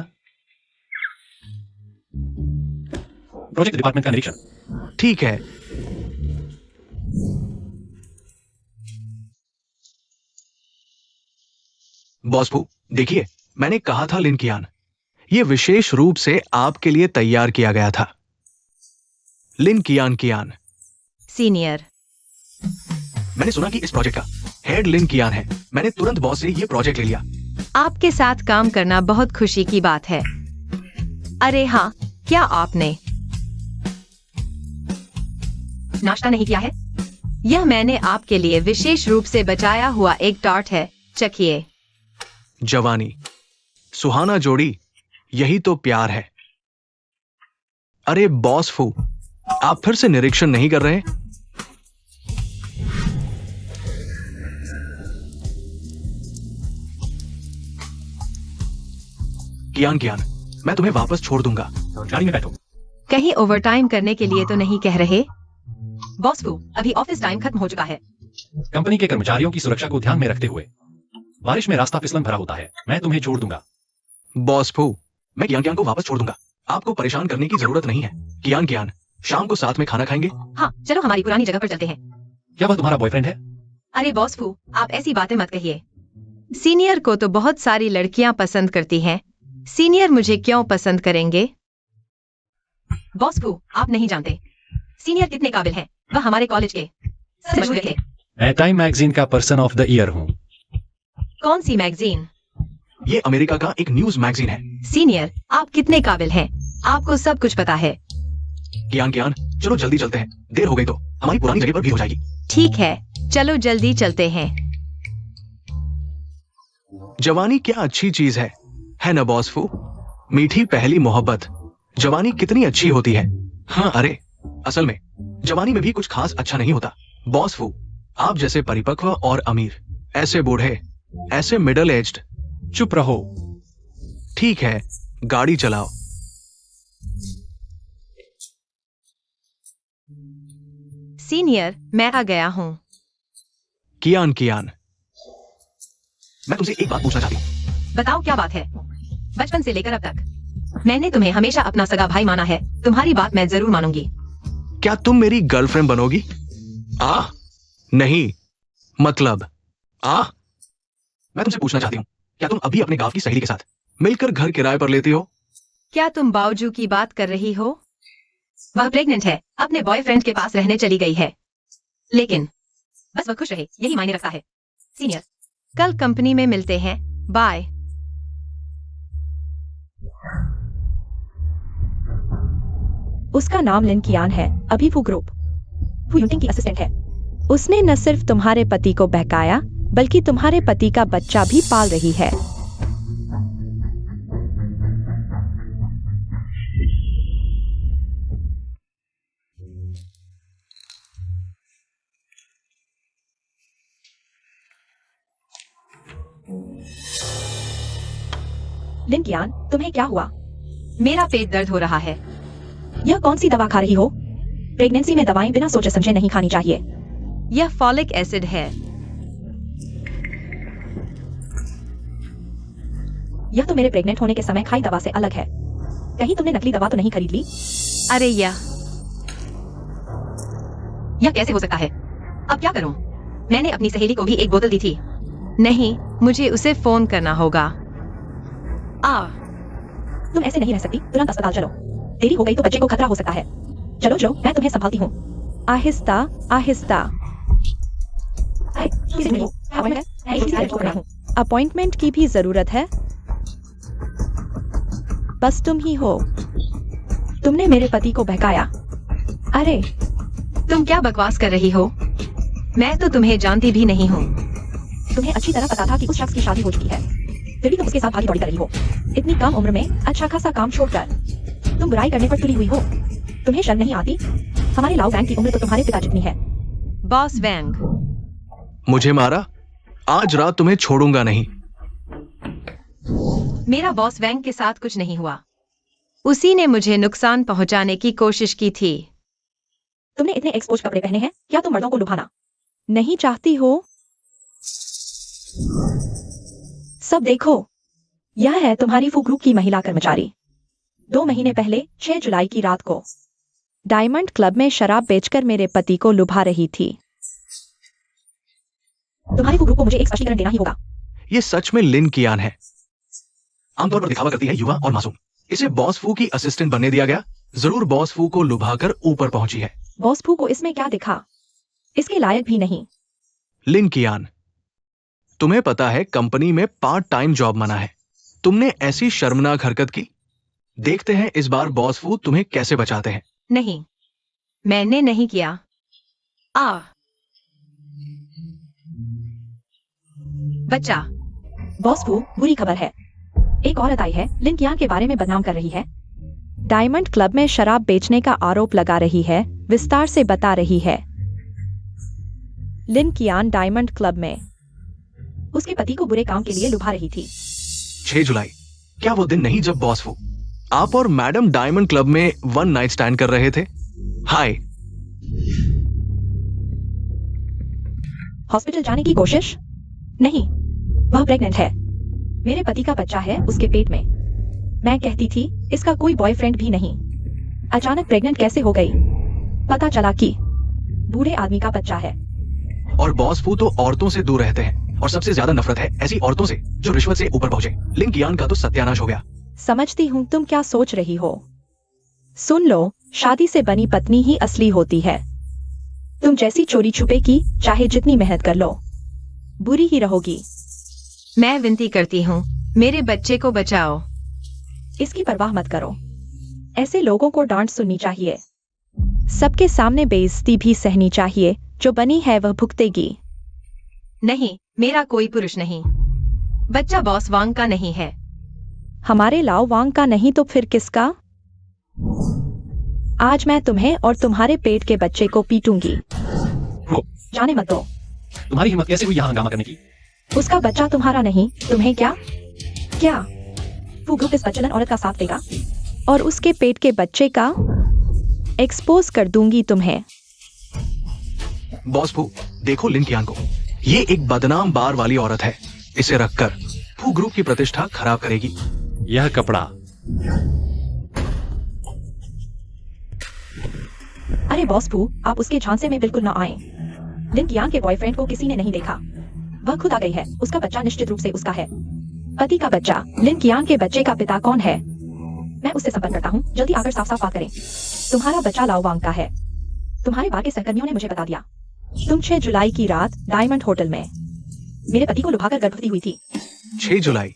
प्रोजेक्ट डिपार्टमेंट का निरीक्षण। ठीक है। बॉस फू, देखिए, मैंने कहा था लिंकियान, ये विशेष रूप से आपके लिए तैयार किया गया था। लिंकियान कियान। सीनियर। मैंने सुना कि इस प्रोजेक्ट का हेड लिंकियान है। मैंने तुरंत बॉस से ये प्रोजेक्ट ले लिया। आपके साथ काम करना बहुत खुशी की बात है। अरे हाँ, क्या आपने नाश्ता नहीं किया है? यह मैंने आपके लिए विशेष रूप से बचाया हुआ एक टार्ट है, चखिए। जवानी, सुहाना जोड़ी, यही तो प्यार है। अरे बॉस फू, आप फिर से निरीक्षण नहीं कर रहे? कियान कियान, मैं तुम्हें वापस छोड़ दूंगा। गाड़ी में बैठो। कहीं ओवरटाइम करने के लिए तो नहीं कह रहे? बॉस फू, अभी ऑफिस टाइम खत्म हो चुका है। कंपनी के कर्मचारियों की सुरक्षा को ध्यान में रखते हुए बारिश में रास्ता फिसलन भरा होता है। मैं तुम्हें छोड़ दूंगा। बॉस फू, मैं कियान कियान को वापस छोड़ दूंगा। आपको परेशान करने की जरूरत नहीं है। कियान कियान, शाम को साथ में खाना खाएंगे? हाँ, चलो हमारी पुरानी जगह पर चलते हैं। क्या वह तुम्हारा बॉयफ्रेंड है? अरे बॉस फू, आप ऐसी बातें मत कहिए। सीनियर को तो बहुत सारी लड़कियां पसंद करती हैं। सीनियर मुझे क्यों पसंद करेंगे? बॉस फू, आप नहीं जानते सीनियर कितने काबिल हैं। वह हमारे कॉलेज के सबसे मशहूर थे। मैं टाइम मैगजीन का पर्सन ऑफ द ईयर हूँ। कौन सी मैगजीन? ये अमेरिका का एक न्यूज मैगजीन है। सीनियर, आप कितने काबिल हैं? आपको सब कुछ पता है। कियान कियान, चलो जल्दी चलते हैं। देर हो गई तो हमारी पुरानी जगह पर भी हो जाएगी। ठीक है, चलो जल्दी चलते हैं। जवानी क्या अच्छी चीज है ना बॉस फू? मीठी पहली मोहब्बत, जवानी कितनी अच्छी होती है। हाँ, अरे असल में जवानी में भी कुछ खास अच्छा नहीं होता। बॉस फू, आप जैसे परिपक्व और अमीर, ऐसे बूढ़े, ऐसे मिडल एज्ड। चुप रहो। ठीक है, गाड़ी चलाओ। सीनियर, मैं आ गया हूँ। कियान कियान, मैं तुमसे एक बात पूछना चाहती हूँ। बताओ क्या बात है? बचपन से लेकर अब तक मैंने तुम्हें हमेशा अपना सगा भाई माना है। तुम्हारी बात मैं जरूर मानूंगी। क्या तुम मेरी गर्लफ्रेंड बनोगी? नहीं, मतलब मैं तुमसे पूछना चाहती हूँ, क्या तुम अभी अपने गांव की सहेली के साथ मिलकर घर किराए पर लेती हो? क्या तुम बावजू की बात कर रही हो? वह प्रेग्नेंट है, अपने बॉयफ्रेंड के पास रहने चली गई है। लेकिन बस वह खुश रहे, यही मायने रखता है। सीनियर, कल कंपनी में मिलते हैं। बाय। उसका नाम लिन कियान है, अभी वो ग्रुप वो यूटिंग की असिस्टेंट है। उसने न सिर्फ तुम्हारे पति को बहकाया, बल्कि तुम्हारे पति का बच्चा भी पाल रही है। लिन कियान, तुम्हें क्या हुआ? मेरा पेट दर्द हो रहा है। यह कौन सी दवा खा रही हो? प्रेगनेंसी में दवाएं बिना सोचे समझे नहीं खानी चाहिए। यह फॉलिक एसिड है। यह तो मेरे प्रेग्नेंट होने के समय खाई दवा से अलग है। कहीं तुमने नकली दवा तो नहीं खरीद ली? अरे यह कैसे हो सकता है? अब क्या करूं? मैंने अपनी सहेली को भी एक बोतल दी थी। नहीं, मुझे उसे फोन करना होगा। तुम ऐसे नहीं रह सकती, तुरंत अस्पताल चलो। देरी हो गई तो बच्चे को खतरा हो सकता है। चलो चलो, मैं तुम्हें संभालती हूँ। आहिस्ता आहिस्ता। अपॉइंटमेंट की भी जरूरत है? बस तुम ही हो। तुमने मेरे पति को बहकाया। अरे, तुम क्या बकवास कर रही हो? मैं तो तुम्हें जानती भी नहीं हूँ। तुम्हें अच्छी तरह पता था कि उस शख्स की शादी हो चुकी है, फिर भी तुम उसके साथ भागी दौड़ी कर रही हो। इतनी कम उम्र में अच्छा खासा काम छोड़कर तुम बुराई करने पर तुली हुई हो। तुम्हें शर्म नहीं आती? हमारे लाओ वैंग की उम्र तो तुम्हारे पिता जितनी है। बॉस वैंग, मुझे मारा? आज रात तुम्हें छोड़ूंगा नहीं। मेरा बॉस वैंग के साथ कुछ नहीं हुआ। उसी ने मुझे नुकसान पहुंचाने की कोशिश की थी। तुमने इतने एक्सपोज कपड़े पहने हैं, क्या तुम मर्दों को लुभाना नहीं चाहती हो? सब देखो, यह है तुम्हारी फुग्रू की महिला कर्मचारी। 2 महीने पहले 6 जुलाई की रात को डायमंड क्लब में शराब बेचकर मेरे पति को लुभा रही थी। तुम्हारी फुग्रू को मुझे एक स्पष्टीकरण देना ही होगा। ये सच में लिन कियान है। आमतौर पर दिखावा करती है, युवा और मासूम। इसे बॉस फू की असिस्टेंट बनने दिया गया। जरूर बॉस फू को लुभाकर ऊपर पहुंची है। बॉस फू को इसमें क्या दिखा? इसके लायक भी नहीं। लिन कियान, तुम्हें पता है कंपनी में पार्ट टाइम जॉब मना है। तुमने ऐसी शर्मनाक हरकत की। देखते हैं इस बार बॉस फू तुम्हें कैसे बचाते हैं। नहीं, मैंने नहीं किया। बच्चा, बॉस फू, बुरी खबर है। एक औरत आई है, लिन कियान के बारे में बदनाम कर रही है। डायमंड क्लब में शराब बेचने का आरोप लगा रही है, विस्तार से बता रही है। लिन कियान डायमंड क्लब में उसके पति को बुरे काम के लिए लुभा रही थी। 6 जुलाई, क्या वो दिन नहीं जब बॉस फू आप और मैडम डायमंड क्लब में वन नाइट स्टैंड कर रहे थे? हाय। हॉस्पिटल जाने की कोशिश? नहीं, वह प्रेग्नेंट है। मेरे पति का बच्चा है उसके पेट में। मैं कहती थी इसका कोई बॉयफ्रेंड भी नहीं। अचानक प्रेग्नेंट कैसे हो गई? पता चला कि बूढ़े आदमी का बच्चा है। और बॉस फू तो औरतों से दूर रहते हैं और सबसे ज्यादा नफरत है ऐसी औरतों से जो रिश्वत से ऊपर पहुंचे। लिन कियान का तो सत्यानाश हो गया। समझती हूँ तुम क्या सोच रही हो। सुन लो, शादी से बनी पत्नी ही असली होती है। तुम जैसी चोरी छुपे की चाहे जितनी मेहनत कर लो, बुरी ही रहोगी। मैं विनती करती हूँ, मेरे बच्चे को बचाओ। इसकी परवाह मत करो। ऐसे लोगों को डांट सुननी चाहिए। सबके सामने बेइज्जती भी सहनी चाहिए। जो बनी है वह भुगतेगी। नहीं, मेरा कोई पुरुष नहीं। बच्चा बॉस वांग का नहीं है। हमारे लाओ वांग का नहीं तो फिर किसका? आज मैं तुम्हें और तुम्हारे पेट के बच्चे को पीटूंगी। जाने मत दो। तुम्हारी हिम्मत कैसे हुई यहाँ हंगामा करने की? उसका बच्चा तुम्हारा नहीं, तुम्हें क्या? क्या वो ग्रुप इस बच्चलन औरत का साथ देगा? और उसके पेट के बच्चे का एक्सपोज कर दूंगी तुम्हें। बॉस फू, देखो लिन कियान को। ये एक बदनाम बार वाली औरत है। इसे रखकर फू ग्रुप की प्रतिष्ठा खराब करेगी। यह कपड़ा। अरे बॉस फू, आप उसके झांसे में बिल्कुल ना आए। लिन कियान के बॉयफ्रेंड को किसी ने नहीं देखा। वह खुद आ गई है। उसका बच्चा निश्चित रूप से उसका है। पति का बच्चा। लिन कियान के बच्चे का पिता कौन है? मैं उससे संपर्क करता हूँ। जल्दी आकर साफ साफ बात करें। तुम्हारा बच्चा लाओ वांग का है। तुम्हारे बार के सहकर्मियों ने मुझे बता दिया। तुम 6 जुलाई की रात डायमंड होटल में मेरे पति को लुभाकर गर्भवती हुई थी। 6 जुलाई,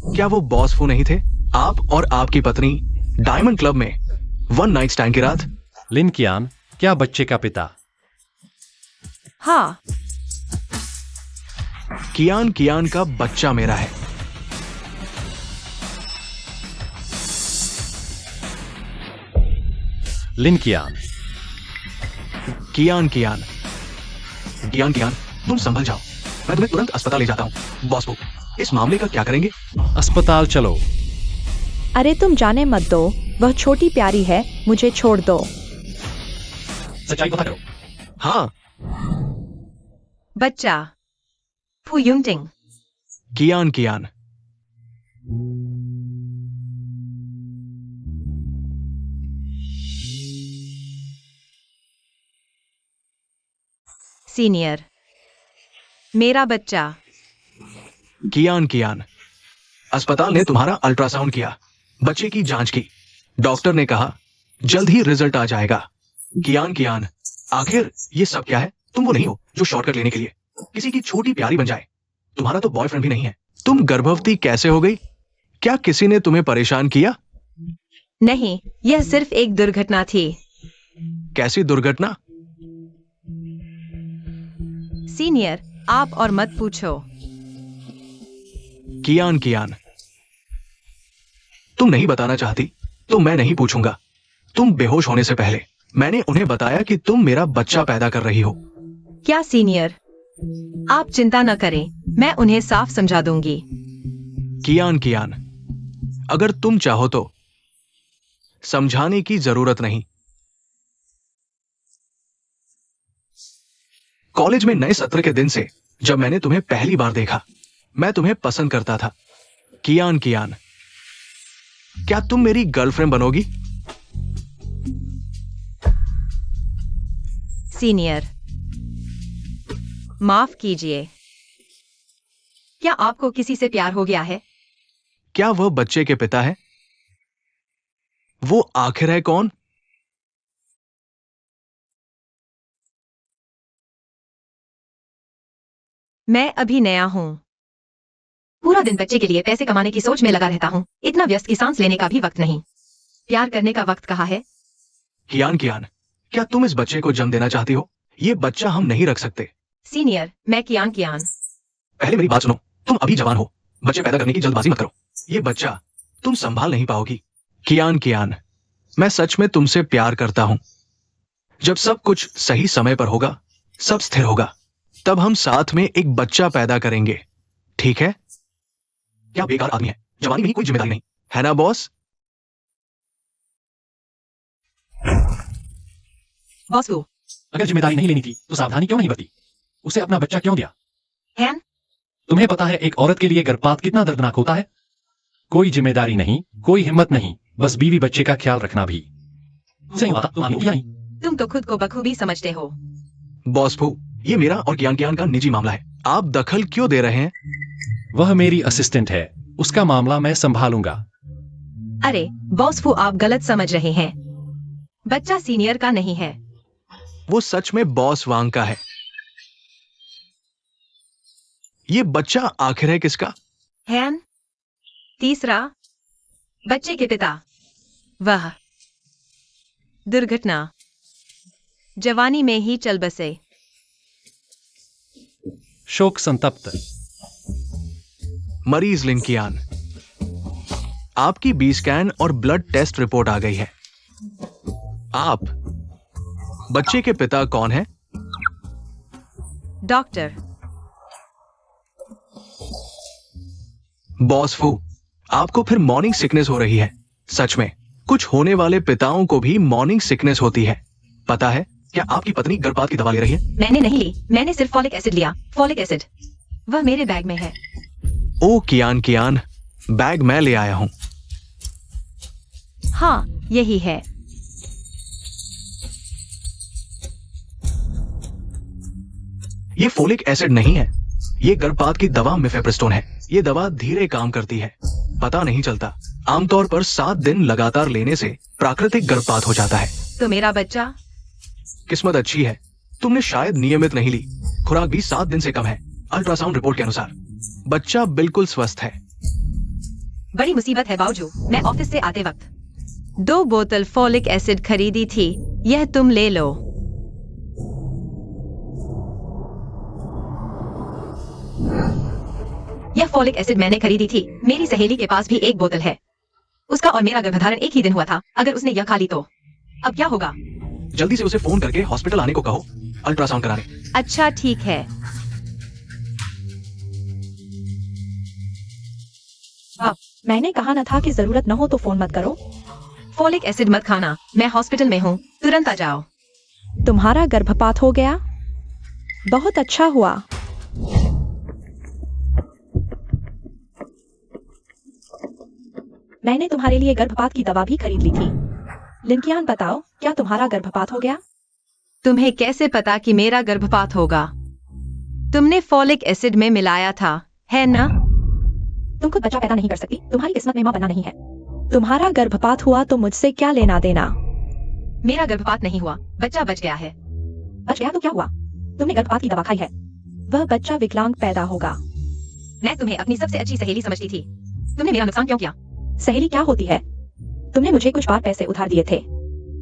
क्या वो बॉस फू नहीं थे? आप और आपकी पत्नी डायमंड क्लब में वन नाइट स्टैंड की रात? लिन कियान, क्या बच्चे का पिता? हाँ, कियान कियान का बच्चा मेरा है। लिन कियान। कियान कियान कियान कियान, तुम संभल जाओ। मैं तुम्हें तुरंत अस्पताल ले जाता हूँ। बॉस फू, इस मामले का क्या करेंगे? अस्पताल चलो। अरे तुम जाने मत दो। वह छोटी प्यारी है, मुझे छोड़ दो। सच्चाई पता करो। हाँ, बच्चा फू युंगटिंग। कियान कियान। सीनियर, मेरा बच्चा। कियान कियान, अस्पताल ने तुम्हारा अल्ट्रासाउंड किया, बच्चे की जांच की। डॉक्टर ने कहा जल्द ही रिजल्ट आ जाएगा। कियान कियान, आखिर ये सब क्या है? तुम वो नहीं हो जो शॉर्टकट लेने के लिए किसी की छोटी प्यारी बन जाए। तुम्हारा तो बॉयफ्रेंड भी नहीं है। तुम गर्भवती कैसे हो गई? क्या किसी ने तुम्हें परेशान किया? नहीं, यह सिर्फ एक दुर्घटना थी। कैसी दुर्घटना? सीनियर, आप और मत पूछो। कियान कियान, तुम नहीं बताना चाहती तो मैं नहीं पूछूंगा। तुम बेहोश होने से पहले मैंने उन्हें बताया कि तुम मेरा बच्चा पैदा कर रही हो। क्या सीनियर? आप चिंता न करें, मैं उन्हें साफ समझा दूंगी। कियान कियान, अगर तुम चाहो तो समझाने की जरूरत नहीं। कॉलेज में नए सत्र के दिन से जब मैंने तुम्हें पहली बार देखा, मैं तुम्हें पसंद करता था। कियान कियान, क्या तुम मेरी गर्लफ्रेंड बनोगी? सीनियर, माफ कीजिए। क्या आपको किसी से प्यार हो गया है? क्या वह बच्चे के पिता है? वो आखिर है कौन? मैं अभी नया हूँ। पूरा दिन बच्चे के लिए पैसे कमाने की सोच में लगा रहता हूँ। इतना व्यस्त कि सांस लेने का भी वक्त नहीं। प्यार करने का वक्त कहाँ है? कियान कियान, क्या तुम इस बच्चे को जन्म देना चाहती हो? ये बच्चा हम नहीं रख सकते। सीनियर, मैं कियान कियान। पहले मेरी बात सुनो। तुम अभी जवान हो, बच्चे पैदा करने की जल्दबाजी मत करो। ये बच्चा तुम संभाल नहीं पाओगी। कियान, कियान, मैं सच में तुमसे प्यार करता हूं। जब सब कुछ सही समय पर होगा, सब स्थिर होगा, तब हम साथ में एक बच्चा पैदा करेंगे, ठीक है? क्या बेकार आदमी है, जवानी में ही कोई जिम्मेदारी नहीं है ना बॉस? बॉस वो अगर जिम्मेदारी नहीं लेनी थी तो सावधानी क्यों नहीं बरती? उसे अपना बच्चा क्यों दिया? हैन, तुम्हें पता है एक औरत के लिए गर्भपात कितना दर्दनाक होता है? कोई जिम्मेदारी नहीं, कोई हिम्मत नहीं, बस बीवी बच्चे का ख्याल रखना भी। सही बात, तुम मानोगी या नहीं? तुम तो खुद को बखूबी समझते हो। बॉस फू, ये मेरा और कियान कियान का निजी मामला है, आप दखल क्यों दे रहे हैं? वह मेरी असिस्टेंट है, उसका मामला मैं संभालूंगा। अरे बॉस फू, आप गलत समझ रहे हैं। बच्चा सीनियर का नहीं है। वो सच में बॉस वांग का है। ये बच्चा आखिर है किसका? हैन, तीसरा, बच्चे के पिता। वह दुर्घटना जवानी में ही चल बसे। शोक संतप्त। मरीज लिंकियान, आपकी बी स्कैन और ब्लड टेस्ट रिपोर्ट आ गई है। आप बच्चे के पिता कौन है? डॉक्टर। बॉस फू, आपको फिर मॉर्निंग सिकनेस हो रही है। सच में कुछ होने वाले पिताओं को भी मॉर्निंग सिकनेस होती है, पता है? क्या आपकी पत्नी गर्भपात की दवा ले रही है? मैंने नहीं ली, मैंने सिर्फ फॉलिक एसिड लिया। फॉलिक एसिड वह मेरे बैग में है। ओ कियान कियान, बैग मैं ले आया हूं। हाँ, यही है। ये फोलिक एसिड नहीं है, ये गर्भपात की दवा मिफेप्रिस्टोन है। ये दवा धीरे काम करती है, पता नहीं चलता। आमतौर पर 7 दिन लगातार लेने से प्राकृतिक गर्भपात हो जाता है। तो मेरा बच्चा? किस्मत अच्छी है, तुमने शायद नियमित नहीं ली। खुराक भी 7 दिन से कम है। अल्ट्रासाउंड रिपोर्ट के अनुसार बच्चा बिल्कुल स्वस्थ है। बड़ी मुसीबत है बावजू, मैं ऑफिस से आते वक्त 2 बोतल फॉलिक एसिड खरीदी थी। यह तुम ले लो। यह फॉलिक एसिड मैंने खरीदी थी। मेरी सहेली के पास भी 1 बोतल है। उसका और मेरा गर्भधारण एक ही दिन हुआ था। अगर उसने यह खा ली तो अब क्या होगा? जल्दी से उसे फोन करके हॉस्पिटल आने को कहो, अल्ट्रासाउंड कराने। अच्छा ठीक है। मैंने कहा न था कि जरूरत न हो तो फोन मत करो। फॉलिक एसिड मत खाना, मैं हॉस्पिटल में हूँ, तुरंत आ जाओ। तुम्हारा गर्भपात हो गया? बहुत अच्छा हुआ। मैंने तुम्हारे लिए गर्भपात की दवा भी खरीद ली थी। लिंकियान, बताओ, क्या तुम्हारा गर्भपात हो गया? तुम्हें कैसे पता कि मेरा गर्भपात होगा? तुमने फॉलिक एसिड में मिलाया था, है ना? तुम खुद बच्चा पैदा नहीं कर सकती, तुम्हारी किस्मत में मां बनना नहीं है। तुम्हारा गर्भपात हुआ तो मुझसे क्या लेना देना? मेरा गर्भपात नहीं हुआ, बच्चा बच गया है। बच गया तो क्या हुआ? तुमने गर्भपात की दवा खाई है। वह बच्चा विकलांग पैदा होगा। मैं तुम्हें अपनी सबसे अच्छी सहेली समझती थी। तुमने मेरा नुकसान क्यों किया? सहेली क्या होती है? तुमने मुझे कुछ बार पैसे उधार दिए थे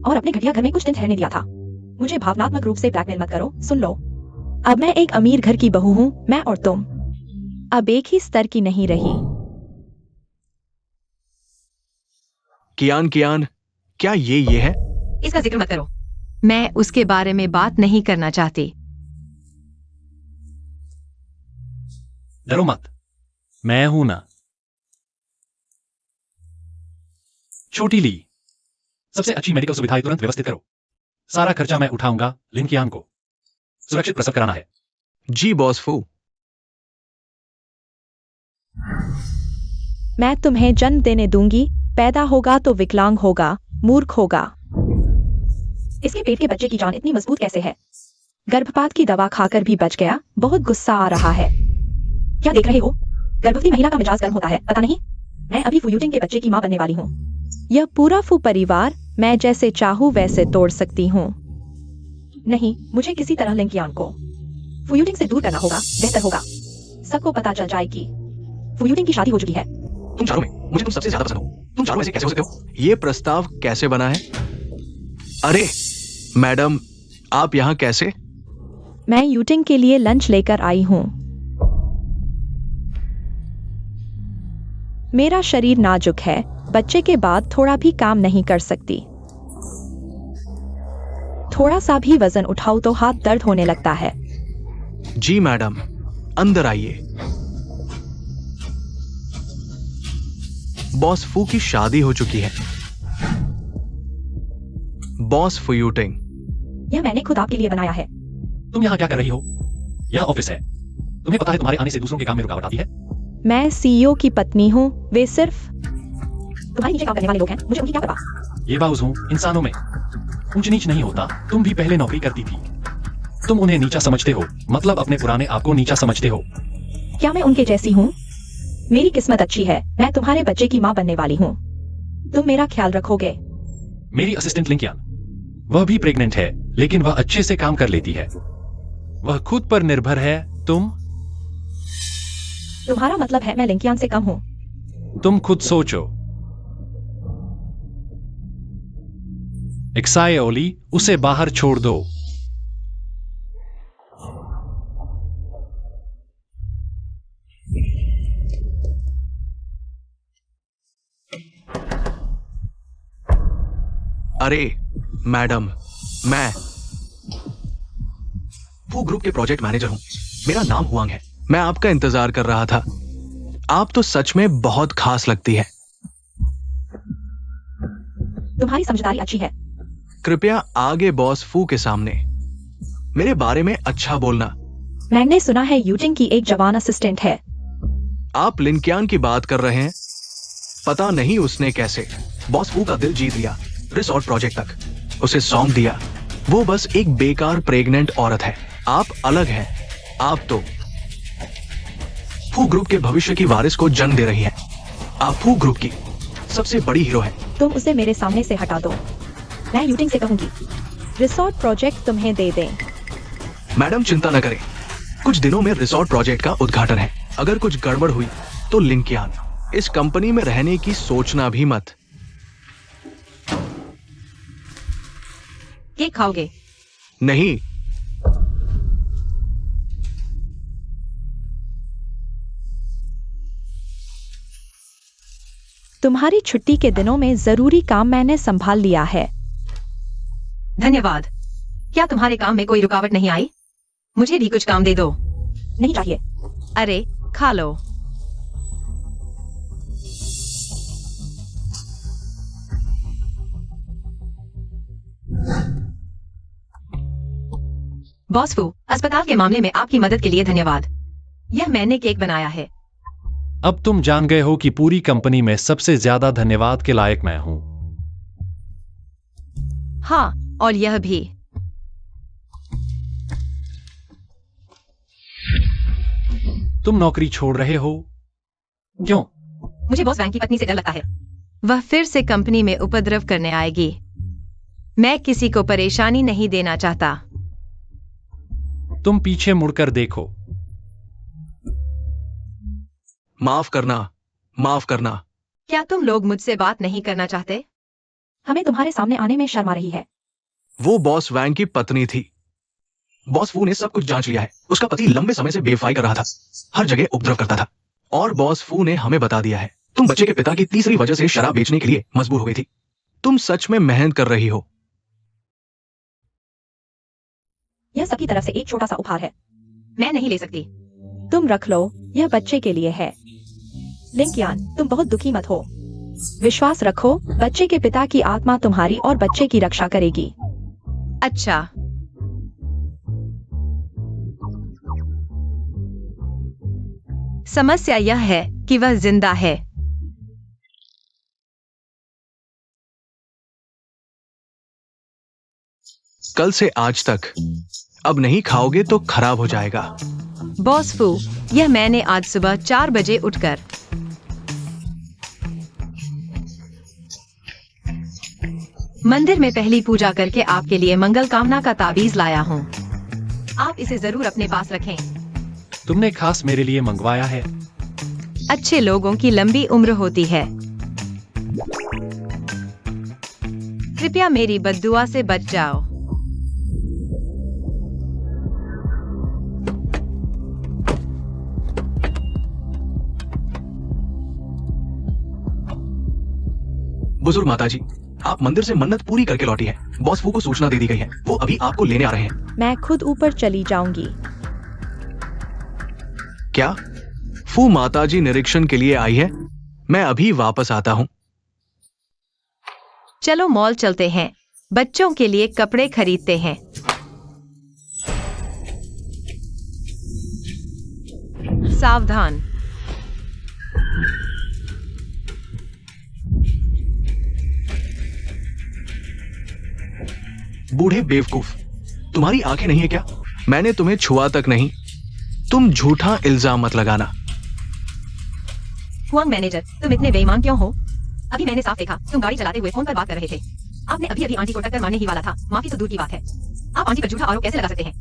और अपने घटिया घर में कुछ दिन ठहरने दिया था। मुझे भावनात्मक रूप से ब्लैकमेल मत करो। सुन लो, अब मैं एक अमीर घर की बहू हूँ। मैं और तुम अब एक ही स्तर की नहीं रही। कियान कियान, क्या ये है? इसका जिक्र मत करो, मैं उसके बारे में बात नहीं करना चाहती। डरो मत, मैं हूं ना। छोटी ली, सबसे अच्छी मेडिकल सुविधाएं तुरंत व्यवस्थित करो। सारा खर्चा मैं उठाऊंगा। लिंकियान को सुरक्षित प्रसव कराना है। जी बॉस फू। मैं तुम्हें जन्म देने दूंगी। पैदा होगा तो विकलांग होगा, मूर्ख होगा। इसके पेट के बच्चे की जान इतनी मजबूत कैसे है? गर्भपात की दवा खाकर भी बच गया। बहुत गुस्सा आ रहा है। क्या देख रहे हो? गर्भवती महिला का मिजाज गर्म होता है, पता नहीं? मैं अभी फुयूटिंग के बच्चे की मां बनने वाली हूँ। यह पूरा फू परिवार मैं जैसे चाहूं वैसे तोड़ सकती हूँ। नहीं, मुझे किसी तरह लिंकियान को फुयूटिंग से दूर करना होगा। बेहतर होगा सबको पता चल जाए कि फुयूटिंग की शादी हो चुकी है। तुम चारों में मुझे तुम सबसे ज्यादा पसंद हो। तुम चारों ऐसे कैसे हो सकते हो? ये प्रस्ताव कैसे बना है? अरे मैडम, आप यहाँ कैसे? मैं यूटिंग के लिए लंच लेकर आई हूँ। मेरा शरीर नाजुक है, बच्चे के बाद थोड़ा भी काम नहीं कर सकती। थोड़ा सा भी वजन उठाओ तो हाथ दर्द होने लगता है। जी मैडम, अंदर आइए। बॉस फू की शादी हो चुकी है। बॉस फुयूटिंग। यह मैंने खुद आपके लिए बनाया है। तुम यहाँ क्या कर रही हो? यह ऑफिस है। तुम्हें पता है तुम्हारे आने से दूसरों के काम में रुकावट आती है। मैं सीईओ की पत्नी हूँ, वे सिर्फ तुम्हारे नीचे काम करने वाले लोग हैं, मुझे उनकी क्या पता। ये बाउस हूँ, इंसानों में ऊंच नीच नहीं होता। तुम भी पहले नौकरी करती थी। तुम उन्हें नीचा समझते हो, मतलब अपने पुराने आप को नीचा समझते हो। क्या मैं उनके जैसी हूँ? मेरी किस्मत अच्छी है, मैं तुम्हारे बच्चे की माँ बनने वाली हूँ। तुम मेरा ख्याल रखोगे? मेरी असिस्टेंट लिंकियान, वह भी प्रेग्नेंट है, लेकिन वह अच्छे से काम कर लेती है। वह खुद पर निर्भर है। तुम्हारा मतलब है मैं लिंकियान से कम हूँ? तुम खुद सोचो। एक्साई ओली, उसे बाहर छोड़ दो। अरे मैडम, मैं फू ग्रुप के प्रोजेक्ट मैनेजर हूं। मेरा नाम हुआंग है। मैं आपका इंतजार कर रहा था। आप तो सच में बहुत खास लगती है। तुम्हारी समझदारी अच्छी है। कृपया आगे बॉस फू के सामने मेरे बारे में अच्छा बोलना। मैंने सुना है यूजिंग की एक जवान असिस्टेंट है। आप लिनक्यान की बात कर रहे हैं? पता नहीं उसने कैसे बॉस फू का दिल जीत लिया। रिसोर्ट प्रोजेक्ट तक उसे सौंप दिया। वो बस एक बेकार प्रेग्नेंट औरत है। आप अलग हैं। आप तो फू ग्रुप के भविष्य की वारिस को जन्म दे रही हैं। आप फू ग्रुप की सबसे बड़ी हीरो हैं। तुम उसे मेरे सामने से हटा दो। मैं यूटिंग से कहूंगी रिसोर्ट प्रोजेक्ट तुम्हें दे दें। मैडम चिंता न करें, कुछ दिनों में रिसोर्ट प्रोजेक्ट का उद्घाटन है। अगर कुछ गड़बड़ हुई तो लिंकियान इस कंपनी में रहने की सोचना भी मत। केक खाओगे? नहीं। तुम्हारी छुट्टी के दिनों में जरूरी काम मैंने संभाल लिया है। धन्यवाद। क्या तुम्हारे काम में कोई रुकावट नहीं आई? मुझे भी कुछ काम दे दो। नहीं चाहिए। अरे खा लो। बॉस फू, अस्पताल के मामले में आपकी मदद के लिए धन्यवाद। यह मैंने केक बनाया है। अब तुम जान गए हो कि पूरी कंपनी में सबसे ज्यादा धन्यवाद के लायक मैं हूं। हाँ, और यह भी। तुम नौकरी छोड़ रहे हो? क्यों? मुझे बॉस वैंग की पत्नी से डर लगता है। वह फिर से कंपनी में उपद्रव करने आएगी। मैं किसी को परेशानी नहीं देना चाहता। तुम पीछे मुड़कर देखो। माफ करना, माफ करना। क्या तुम लोग मुझसे बात नहीं करना चाहते? हमें तुम्हारे सामने आने में शर्म आ रही है। वो बॉस वैंग की पत्नी थी। बॉस फू ने सब कुछ जांच लिया है। उसका पति लंबे समय से बेवफाई कर रहा था, हर जगह उपद्रव करता था। और बॉस फू ने हमें बता दिया है तुम बच्चे के पिता की तीसरी वजह से शराब बेचने के लिए मजबूर हो गई थी। तुम सच में मेहनत कर रही हो। यह सबकी तरफ से एक छोटा सा उपहार है। मैं नहीं ले सकती। तुम रख लो, यह बच्चे के लिए है। लिंकियान, तुम बहुत दुखी मत हो। विश्वास रखो, बच्चे के पिता की आत्मा तुम्हारी और बच्चे की रक्षा करेगी। अच्छा। समस्या यह है कि वह जिंदा है। कल से आज तक अब नहीं खाओगे तो खराब हो जाएगा। बॉस फू, यह मैंने आज सुबह 4 बजे उठकर मंदिर में पहली पूजा करके आपके लिए मंगल कामना का ताबीज लाया हूँ। आप इसे जरूर अपने पास रखें। तुमने खास मेरे लिए मंगवाया है। अच्छे लोगों की लंबी उम्र होती है। कृपया मेरी बद्दुआ से बच जाओ। बुजुर्ग माताजी, आप मंदिर से मन्नत पूरी करके लौटी है। बॉस फू को सूचना दे दी गई है, वो अभी आपको लेने आ रहे हैं। मैं खुद ऊपर चली जाऊंगी। क्या फू माताजी निरीक्षण के लिए आई है? मैं अभी वापस आता हूँ। चलो मॉल चलते हैं, बच्चों के लिए कपड़े खरीदते हैं। सावधान। बूढ़े बेवकूफ, तुम्हारी आंखें नहीं है क्या? मैंने तुम्हें छुआ तक नहीं। तुम झूठा इल्जाम मत लगाना। हुआंग मैनेजर, तुम इतने बेईमान क्यों हो? अभी मैंने साफ देखा, तुम गाड़ी चलाते हुए फोन पर बात कर रहे थे। आपने अभी अभी आंटी को टक्कर मारने ही वाला था। माफी तो दूर की बात है, आप आंटी पर झूठा आरोप कैसे लगा सकते हैं?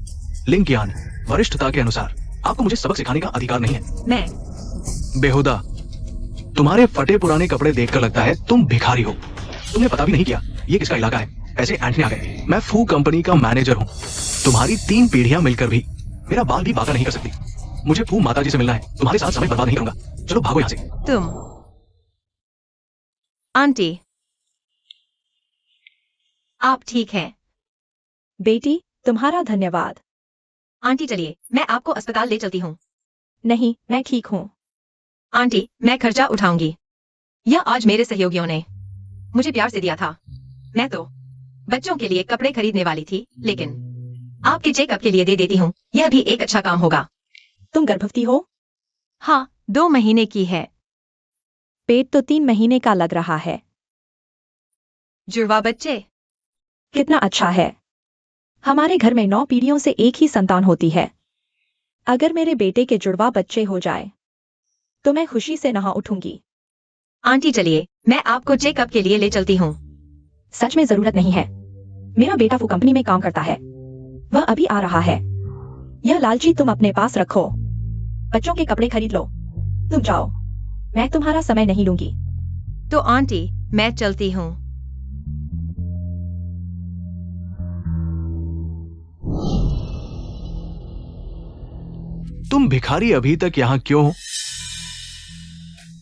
लिंग यान, वरिष्ठता के अनुसार आपको मुझे सबक सिखाने का अधिकार नहीं है। मैं बेहुदा, तुम्हारे फटे पुराने कपड़े देखकर लगता है तुम भिखारी हो। तुमने पता भी नहीं किया ये किसका इलाका है। ऐसे एंटनी आ गए। मैं फू कंपनी का मैनेजर हूँ। तुम्हारी 3 पीढ़ियां मिलकर भी मेरा बाल भी बाका नहीं कर सकती। मुझे फू माताजी से मिलना है। तुम्हारे साथ समय बर्बाद नहीं करूंगा। चलो भागो यहाँ से। तुम आंटी, आप ठीक हैं? बेटी, तुम्हारा धन्यवाद। आंटी चलिए, मैं आपको अस्पताल ले चलती हूँ। नहीं, मैं ठीक हूँ। आंटी, मैं खर्चा उठाऊंगी। यह आज मेरे सहयोगियों ने मुझे प्यार से दिया था। मैं तो बच्चों के लिए कपड़े खरीदने वाली थी, लेकिन आपके चेकअप के लिए दे देती हूँ। यह भी एक अच्छा काम होगा। तुम गर्भवती हो? हाँ, 2 महीने की है। पेट तो 3 महीने का लग रहा है। जुड़वा बच्चे। कितना अच्छा है। हमारे घर में 9 पीढ़ियों से एक ही संतान होती है। अगर मेरे बेटे के जुड़वा बच्चे हो जाए तो मैं खुशी से नहा उठूंगी। आंटी चलिए, मैं आपको चेकअप के लिए ले चलती हूँ। सच में जरूरत नहीं है। मेरा बेटा फू कंपनी में काम करता है, वह अभी आ रहा है। यह लालची तुम अपने पास रखो। बच्चों के कपड़े खरीद लो। तुम जाओ, मैं तुम्हारा समय नहीं लूंगी। तो आंटी, मैं चलती हूँ। तुम भिखारी अभी तक यहाँ क्यों हो?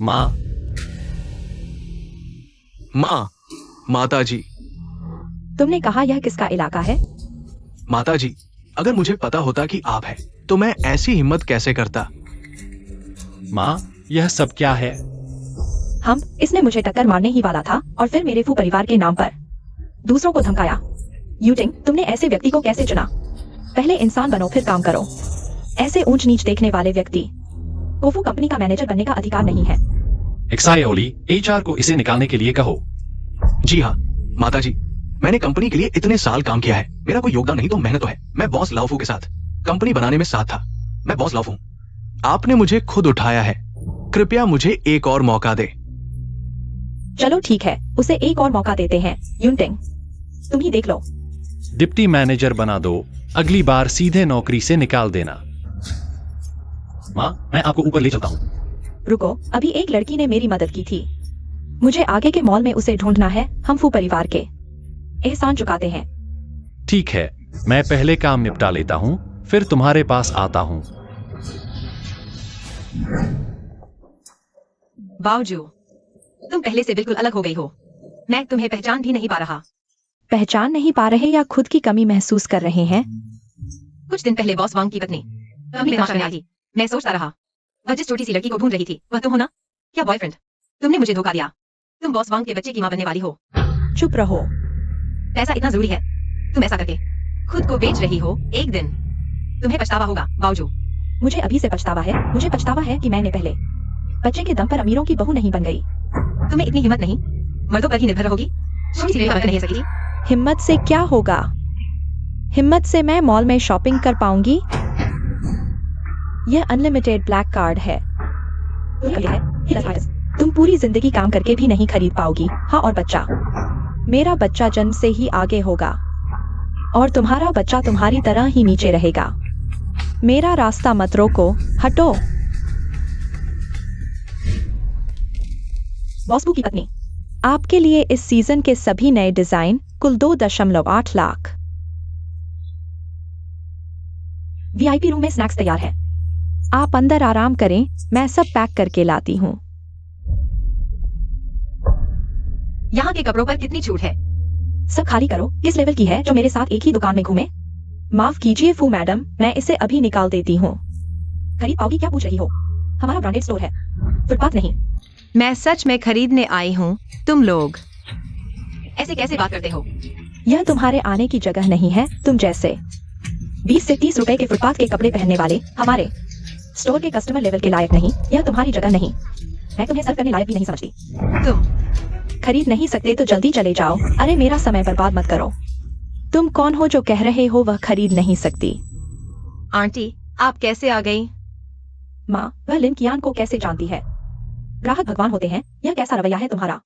माँ, माँ, माताजी। तुमने कहा यह किसका इलाका है? माताजी, अगर मुझे पता होता कि आप हैं, तो मैं ऐसी हिम्मत कैसे करता? माँ, यह सब क्या है? इसने मुझे टक्कर मारने ही वाला था और फिर मेरे फू परिवार के नाम पर दूसरों को धमकाया। यूटिंग, तुमने ऐसे व्यक्ति को कैसे चुना? पहले इंसान बनो फिर काम करो। ऐसे ऊंच नीच देखने वाले व्यक्ति को फू कंपनी का मैनेजर बनने का अधिकार नहीं है। एक्साइओली, एचआर को इसे निकालने के लिए कहो। जी हाँ माताजी, मैंने कंपनी के लिए इतने साल काम किया है। मेरा कोई योगदान नहीं तो मेहनत तो है। मैं बॉस लाओफू के साथ कंपनी बनाने में साथ था। मैं बॉस लाओफू। आपने मुझे खुद उठाया है। कृपया मुझे एक और मौका दे। चलो ठीक है, उसे एक और मौका देते हैं। यूटिंग, तुम ही देख लो। डिप्टी मैनेजर बना दो, अगली बार सीधे नौकरी से निकाल देना। माँ, मैं आपको ऊपर ले चलता हूँ। रुको, अभी एक लड़की ने मेरी मदद की थी। मुझे आगे के मॉल में उसे ढूंढना है। हम फू परिवार के एहसान चुकाते हैं। ठीक है, मैं पहले काम निपटा लेता हूँ, फिर तुम्हारे पास आता हूँ। बावजू, तुम पहले से बिल्कुल अलग हो गई हो। मैं तुम्हें पहचान भी नहीं पा रहा। पहचान नहीं पा रहे या खुद की कमी महसूस कर रहे हैं? कुछ दिन पहले बॉस वांग की पत्नी कंपनी में काम करने आई थी। मैं सोचता रहा, वह जिस छोटी सी लड़की को ढूंढ रही थी वह तुम हो ना? क्या बॉयफ्रेंड? तुमने मुझे धोखा दिया। तुम बॉस वांग के बच्चे की मां बनने वाली हो। चुप रहो। पैसा इतना जरूरी है? तुम ऐसा करके खुद को बेच रही हो। एक दिन तुम्हें पछतावा होगा बावजू। मुझे अभी से पछतावा है। मुझे पछतावा है कि मैंने पहले बच्चे के दम पर अमीरों की बहू नहीं बन गई। तुम्हें इतनी हिम्मत नहीं, मर्दों पर ही निर्भर रहोगी। छोटी सी लड़की नहीं सकी। हिम्मत से क्या होगा? हिम्मत से मैं मॉल में शॉपिंग कर पाऊंगी? यह अनलिमिटेड ब्लैक कार्ड है। तुम पूरी जिंदगी काम करके भी नहीं खरीद पाओगी। हाँ, और बच्चा, मेरा बच्चा जन्म से ही आगे होगा और तुम्हारा बच्चा तुम्हारी तरह ही नीचे रहेगा। मेरा रास्ता मत रोको, हटो। बॉसबू की पत्नी, आपके लिए इस सीजन के सभी नए डिजाइन कुल 2.8 लाख। वीआईपी रूम में स्नैक्स तैयार है। आप अंदर आराम करें, मैं सब पैक करके लाती हूँ। यहाँ के कपड़ों पर कितनी छूट है? सब खाली करो। किस लेवल की है जो मेरे साथ एक ही दुकान में घूमे? माफ कीजिए फू मैडम, मैं इसे अभी निकाल देती हूँ। खरीद पाओगी क्या पूछ रही हो? हमारा ब्रांडेड स्टोर है, फुटपाथ नहीं। मैं सच में खरीदने आई हूँ। तुम लोग ऐसे कैसे बात करते हो? यह तुम्हारे आने की जगह नहीं है। तुम जैसे 20 से 30 रुपए के फुटपाथ के कपड़े पहनने वाले हमारे स्टोर के कस्टमर लेवल के लायक नहीं। यह तुम्हारी जगह नहीं। मैं तुम्हें सर्व करने लायक भी नहीं समझती। तुम खरीद नहीं सकते तो जल्दी चले जाओ। अरे मेरा समय बर्बाद मत करो। तुम कौन हो जो कह रहे हो वह खरीद नहीं सकती? आंटी, आप कैसे आ गई? माँ, वह लिन कियान को कैसे जानती है? ग्राहक भगवान होते हैं। यह कैसा रवैया है तुम्हारा?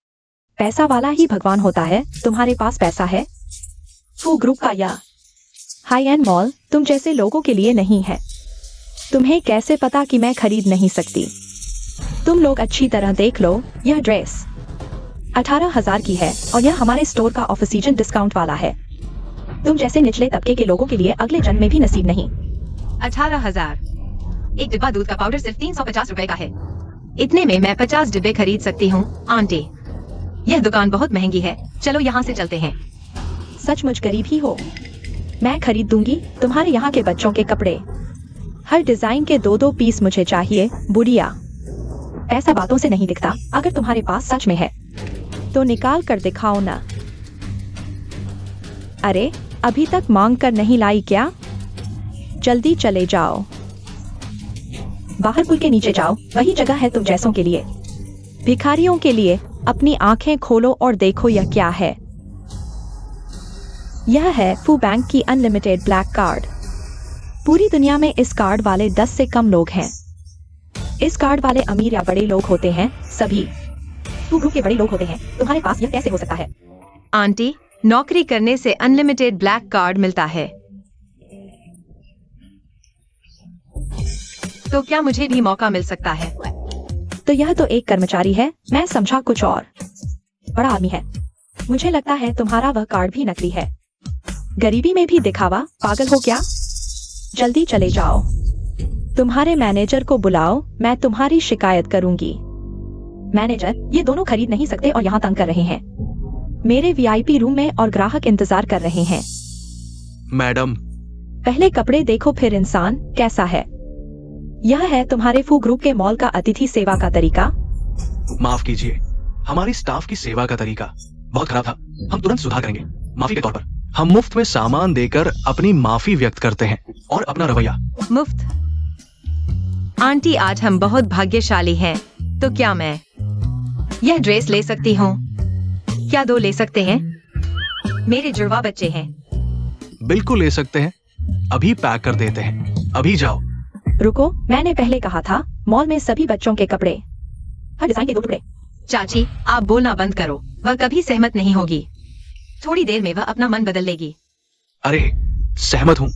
पैसा वाला ही भगवान होता है। तुम्हारे पास पैसा है? फू ग्रुप का यह हाई एंड मॉल तुम जैसे लोगों के लिए नहीं है। तुम्हें कैसे पता कि मैं खरीद नहीं सकती? तुम लोग अच्छी तरह देख लो। यह ड्रेस 18,000 की है और यह हमारे स्टोर का ऑफ सीजन डिस्काउंट वाला है। तुम जैसे निचले तबके के लोगों के लिए अगले जन्म में भी नसीब नहीं। 18,000? एक डिब्बा दूध का पाउडर सिर्फ 350 रुपए का है। इतने में मैं 50 डिब्बे खरीद सकती हूँ। आंटी, यह दुकान बहुत महंगी है। चलो यहाँ से चलते हैं। सचमुच गरीब ही हो। मैं खरीद दूंगी तुम्हारे यहाँ के बच्चों के कपड़े। हर डिजाइन के 2-2 पीस मुझे चाहिए। बुढ़िया, ऐसा बातों से नहीं दिखता। अगर तुम्हारे पास सच में है तो निकाल कर दिखाओ ना। अरे, अभी तक मांग कर नहीं लाई क्या? जल्दी चले जाओ। बाहर पुल के नीचे जाओ। वही जगह है तुम जैसों के लिए, भिखारियों के लिए। अपनी आंखें खोलो और देखो यह क्या है। यह है फू बैंक की अनलिमिटेड ब्लैक कार्ड। पूरी दुनिया में इस कार्ड वाले 10 से कम लोग हैं। इस कार्ड वाले अमीर या बड़े लोग होते हैं। सभी फू ग्रुप के बड़े लोग होते हैं। तुम्हारे पास यह कैसे हो सकता है? आंटी, नौकरी करने से अनलिमिटेड ब्लैक कार्ड मिलता है। तो क्या मुझे भी मौका मिल सकता है? तो यह तो एक कर्मचारी है। मैं समझा कुछ और। बड़ा आदमी है। मुझे लगता है तुम्हारा वह कार्ड भी नकली है। गरीबी में भी दिखावा। पागल हो क्या? जल्दी चले जाओ। तुम्हारे मैनेजर को बुलाओ। मैं तुम्हारी शिकायत करूंगी। मैनेजर, ये दोनों खरीद नहीं सकते और यहाँ तंग कर रहे हैं। मेरे वीआईपी रूम में और ग्राहक इंतजार कर रहे हैं। मैडम, पहले कपड़े देखो फिर इंसान कैसा है। यह है तुम्हारे फू ग्रुप के मॉल का अतिथि सेवा का तरीका। माफ कीजिए, हमारी स्टाफ की सेवा का तरीका बहुत खराब था। हम तुरंत सुधार करेंगे। माफी के तौर पर हम मुफ्त में सामान देकर अपनी माफी व्यक्त करते हैं। और अपना रवैया मुफ्त? आंटी, आज हम बहुत भाग्यशाली हैं। तो क्या मैं यह ड्रेस ले सकती हूँ? क्या 2 ले सकते हैं? मेरे जुड़वा बच्चे हैं। बिल्कुल ले सकते हैं। अभी पैक कर देते हैं। अभी जाओ। रुको, मैंने पहले कहा था मॉल में सभी बच्चों के कपड़े, हर डिजाइन के 2 टुकड़े। चाची, आप बोलना बंद करो। वह कभी सहमत नहीं होगी। थोड़ी देर में वह अपना मन बदल लेगी। अरे, सहमत हूँ।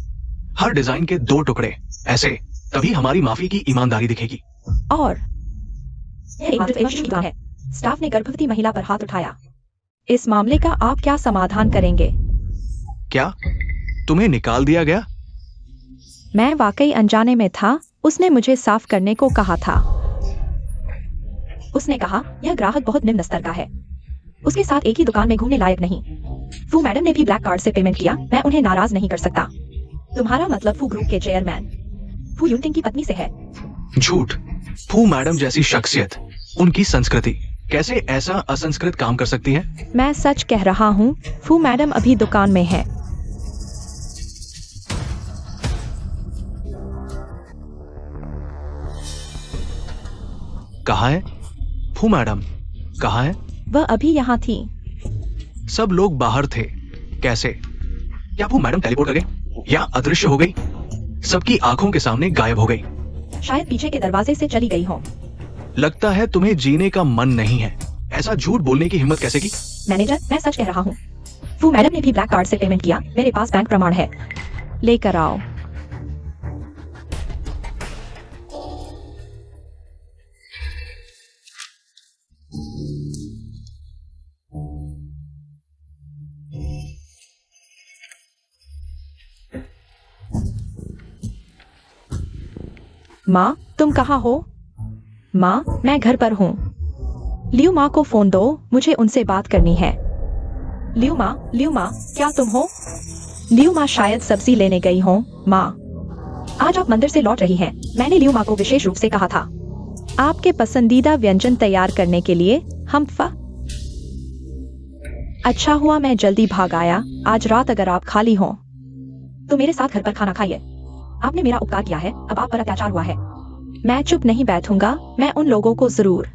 हर डिजाइन के 2 टुकड़े। ऐसे तभी हमारी माफी की ईमानदारी दिखेगी। और यह एक मात्र की दुकान है। स्टाफ ने गर्भवती महिला पर हाथ उठाया। इस मामले का आप क्या समाधान करेंगे? क्या तुम्हें निकाल दिया गया? मैं वाकई अनजाने में था। उसने मुझे साफ करने को कहा था। उसने कहा यह ग्राहक बहुत निम्न स्तर का है। उसके साथ एक ही दुकान में घूमने लायक नहीं। फू मैडम ने भी ब्लैक कार्ड से पेमेंट किया। मैं उन्हें नाराज नहीं कर सकता। तुम्हारा मतलब फू ग्रुप के चेयरमैन फू यूनटिंग की पत्नी से है? झूठ। फू मैडम जैसी शख्सियत, उनकी संस्कृति कैसे ऐसा असंस्कृत काम कर सकती है? मैं सच कह रहा हूँ। फू मैडम अभी दुकान में है। कहाँ है फू मैडम? कहाँ है? वह अभी यहाँ थी। सब लोग बाहर थे। कैसे? क्या फू मैडम टेलीपोर्ट कर गई या अदृश्य हो गई? सबकी आंखों के सामने गायब हो गई। शायद पीछे के दरवाजे से चली गई हो। लगता है तुम्हें जीने का मन नहीं है। ऐसा झूठ बोलने की हिम्मत कैसे की? मैनेजर, मैं सच कह रहा हूँ। फू मैडम ने भी ब्लैक कार्ड से पेमेंट किया। मेरे पास बैंक प्रमाण है। लेकर आओ। माँ, तुम कहाँ हो? माँ, मैं घर पर हूँ। लियू माँ को फोन दो, मुझे उनसे बात करनी है। लियू माँ, क्या तुम हो? लियू माँ शायद सब्जी लेने गई हो। माँ, आज आप मंदिर से लौट रही हैं। मैंने लियू माँ को विशेष रूप से कहा था आपके पसंदीदा व्यंजन तैयार करने के लिए। अच्छा हुआ मैं जल्दी भाग आया। आज रात अगर आप खाली हो तो मेरे साथ घर पर खाना खाइए। आपने मेरा उपकार किया है, अब आप पर अत्याचार हुआ है। मैं चुप नहीं बैठूंगा, मैं उन लोगों को जरूर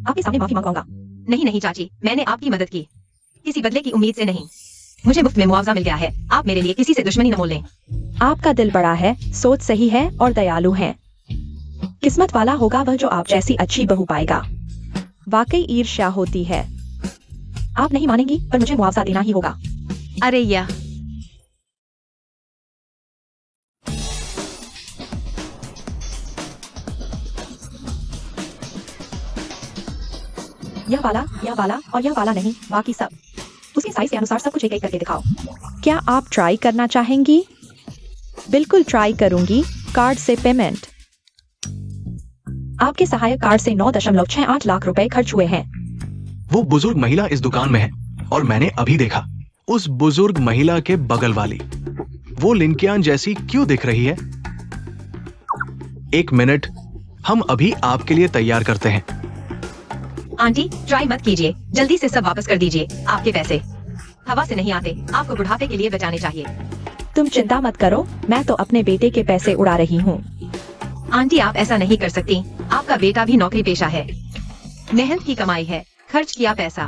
आपके सामने माफी मांगूंगा। नहीं नहीं चाची, मैंने आपकी मदद की, किसी बदले की उम्मीद से नहीं। मुझे मुफ्त में मुआवजा मिल गया है। आप मेरे लिए किसी से दुश्मनी न मोल लें। आपका दिल बड़ा है, सोच सही है और दयालु है। किस्मत वाला होगा वह जो आप जैसी अच्छी बहू पाएगा। वाकई ईर्ष्या होती है। आप नहीं मानेंगी, पर मुझे मुआवजा देना ही होगा। अरे यह यह वाला और यह वाला नहीं, बाकी सब उसके साइज के अनुसार सब कुछ एक एक करके दिखाओ। क्या आप ट्राई करना चाहेंगी? बिल्कुल ट्राई करूंगी। कार्ड से पेमेंट। आपके सहायक कार्ड से 9.68 लाख रुपए खर्च हुए हैं। वो बुजुर्ग महिला इस दुकान में है और मैंने अभी देखा। उस बुजुर्ग महिला के बगल वाली वो लिंकियान जैसी क्यों दिख रही है? एक मिनट, हम अभी आपके लिए तैयार करते हैं। आंटी ट्राई मत कीजिए, जल्दी से सब वापस कर दीजिए। आपके पैसे हवा से नहीं आते, आपको बुढ़ापे के लिए बचाने चाहिए। तुम चिंता मत करो, मैं तो अपने बेटे के पैसे उड़ा रही हूँ। आंटी आप ऐसा नहीं कर सकती, आपका बेटा भी नौकरी पेशा है, मेहनत की कमाई है, खर्च किया पैसा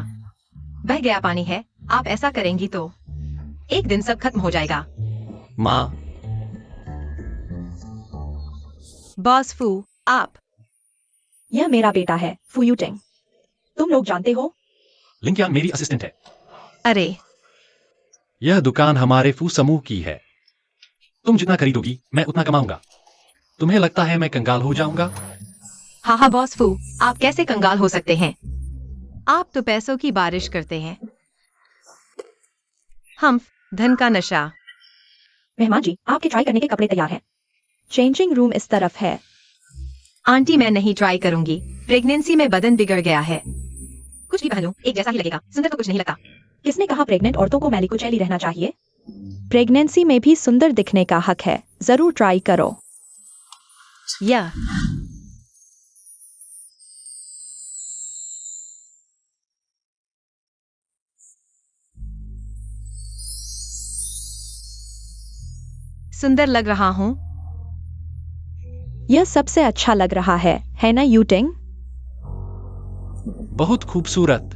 बह गया पानी है। आप ऐसा करेंगी तो एक दिन सब खत्म हो जाएगा। माँ, बॉस फू, आप यह मेरा बेटा है, फू यूटिंग। तुम लोग जानते हो? लिंकियान मेरी असिस्टेंट है। अरे यह दुकान हमारे फू समूह की है। तुम जितना खरीदोगी मैं उतना कमाऊंगा। तुम्हें लगता है मैं कंगाल हो जाऊंगा? हाँ बॉस फू, आप कैसे कंगाल हो सकते हैं? आप तो पैसों की बारिश करते हैं। हम धन का नशा। मेहमान जी, आपके ट्राई करने के कपड़े तैयार हैं। चेंजिंग रूम इस तरफ है। आंटी मैं नहीं ट्राई करूंगी, प्रेगनेंसी में बदन बिगड़ गया है। कुछ भी पहनूं एक जैसा ही लगेगा, सुंदर तो कुछ नहीं लगता। किसने कहा प्रेग्नेंट औरतों को मैलिकुचैली रहना चाहिए? प्रेगनेंसी में भी सुंदर दिखने का हक है, जरूर ट्राई करो। या सुंदर लग रहा हूँ। यह सबसे अच्छा लग रहा है ना यूटिंग? बहुत खूबसूरत।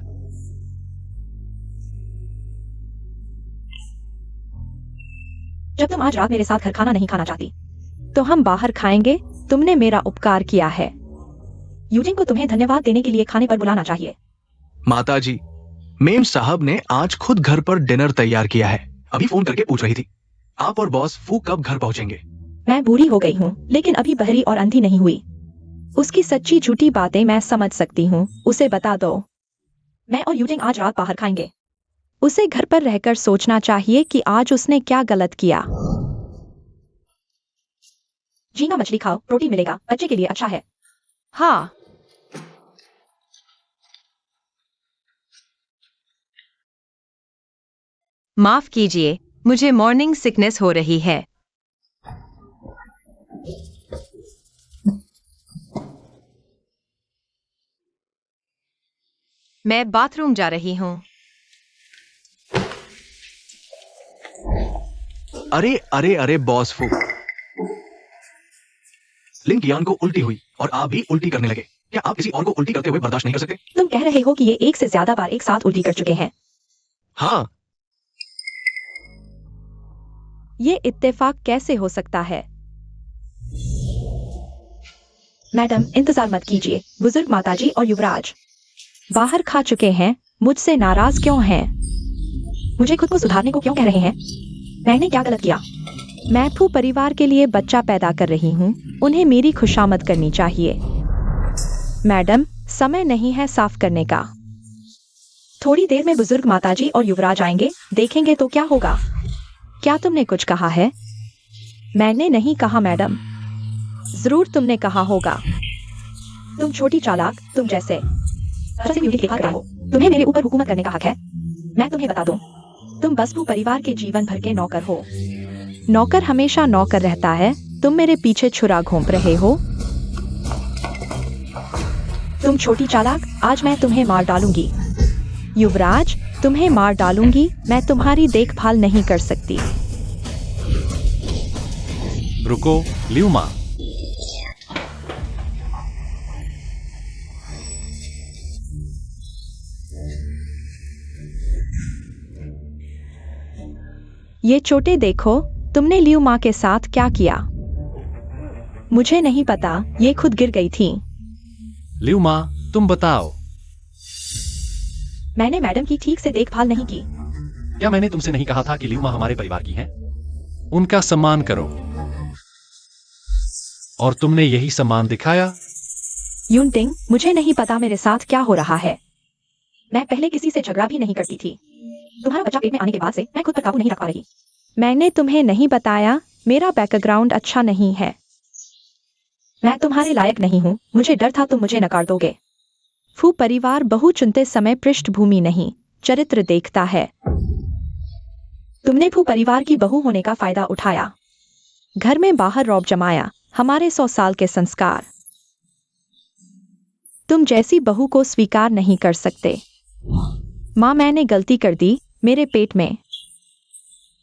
जब तुम आज रात मेरे साथ घर खाना नहीं खाना चाहती तो हम बाहर खाएंगे। तुमने मेरा उपकार किया है। यूटिंग को तुम्हें धन्यवाद देने के लिए खाने पर बुलाना चाहिए। माताजी, मेम साहब ने आज खुद घर पर डिनर तैयार किया है। अभी फोन करके पूछ रही थी आप और बॉस फू कब घर पहुंचेंगे। मैं बूढ़ी हो गई हूँ, लेकिन अभी बहरी और अंधी नहीं हुई। उसकी सच्ची झूठी बातें मैं समझ सकती हूँ। उसे बता दो मैं और यूटिंग आज रात बाहर खाएंगे। उसे घर पर रहकर सोचना चाहिए कि आज उसने क्या गलत किया। झींगा मछली खाओ, प्रोटीन मिलेगा, बच्चे के लिए अच्छा है। हाँ माफ कीजिए, मुझे मॉर्निंग सिकनेस हो रही है। मैं बाथरूम जा रही हूँ। अरे अरे अरे बॉस फू, लिंकियान को उल्टी हुई और आप भी उल्टी करने लगे। क्या आप किसी और को उल्टी करते हुए बर्दाश्त नहीं कर सकते? तुम कह रहे हो कि ये एक से ज्यादा बार एक साथ उल्टी कर चुके हैं। हाँ, ये इत्तेफाक कैसे हो सकता है? मैडम इंतजार मत कीजिए। बुजुर्ग माताजी और युवराज बाहर खा चुके हैं, मुझसे नाराज क्यों हैं? मुझे खुद को सुधारने को क्यों कह रहे हैं? मैंने क्या गलत किया? मैं फू परिवार के लिए बच्चा पैदा कर रही हूँ, उन्हें मेरी खुशामद करनी चाहिए। मैडम समय नहीं है साफ करने का। थोड़ी देर में बुजुर्ग माताजी और युवराज आएंगे, देखेंगे तो क्या होगा। क्या तुमने कुछ कहा है? मैंने नहीं कहा मैडम। जरूर तुमने कहा होगा। तुम छोटी चालाक, तुम जैसे। अच्छा से म्यूजिक लिखा हो, तुम्हें मेरे ऊपर हुकूमत करने का हक है। मैं तुम्हें बता दूं, तुम बसपू परिवार के जीवन भर के नौकर हो। नौकर हमेशा नौकर रहता है। तुम मेरे पीछे छुरा घोंप रहे हो। तुम छोटी चालाक, आज मैं तुम्हें मार डालूंगी। युवराज, तुम्हें मार डालूंगी। मैं तुम्हारी देखभाल नहीं कर सकती। रुको, ल्यूमा। ये चोटें देखो, तुमने लियू माँ के साथ क्या किया? मुझे नहीं पता, ये खुद गिर गई थी। ल्यूमा, तुम बताओ। मैंने मैडम की ठीक से देखभाल नहीं की। क्या मैंने तुमसे नहीं कहा था कि ल्यूमा हमारे परिवार की हैं? उनका सम्मान करो। और तुमने यही सम्मान दिखाया। यूनटिंग, मुझे नहीं पता मेरे साथ क्या हो रहा है। मैं पहले किसी से झगड़ा भी नहीं करती थी। तुम्हारा बच्चा पेट में आने के बाद से मैं खुद पर काबू नहीं रख पा रही। मैंने तुम्हें नहीं बताया, मेरा बैकग्राउंड अच्छा नहीं है। मैं तुम्हारे लायक नहीं हूँ, मुझे डर था तुम मुझे नकार दोगे। फू परिवार बहु चुनते समय पृष्ठभूमि नहीं, चरित्र देखता है। तुमने फू परिवार की बहू होने का फायदा उठाया। घर में बाहर रौब जमाया, हमारे 100 साल के संस्कार। तुम जैसी बहू को स्वीकार नहीं कर सकते। माँ, मैंने गलती कर दी, मेरे पेट में।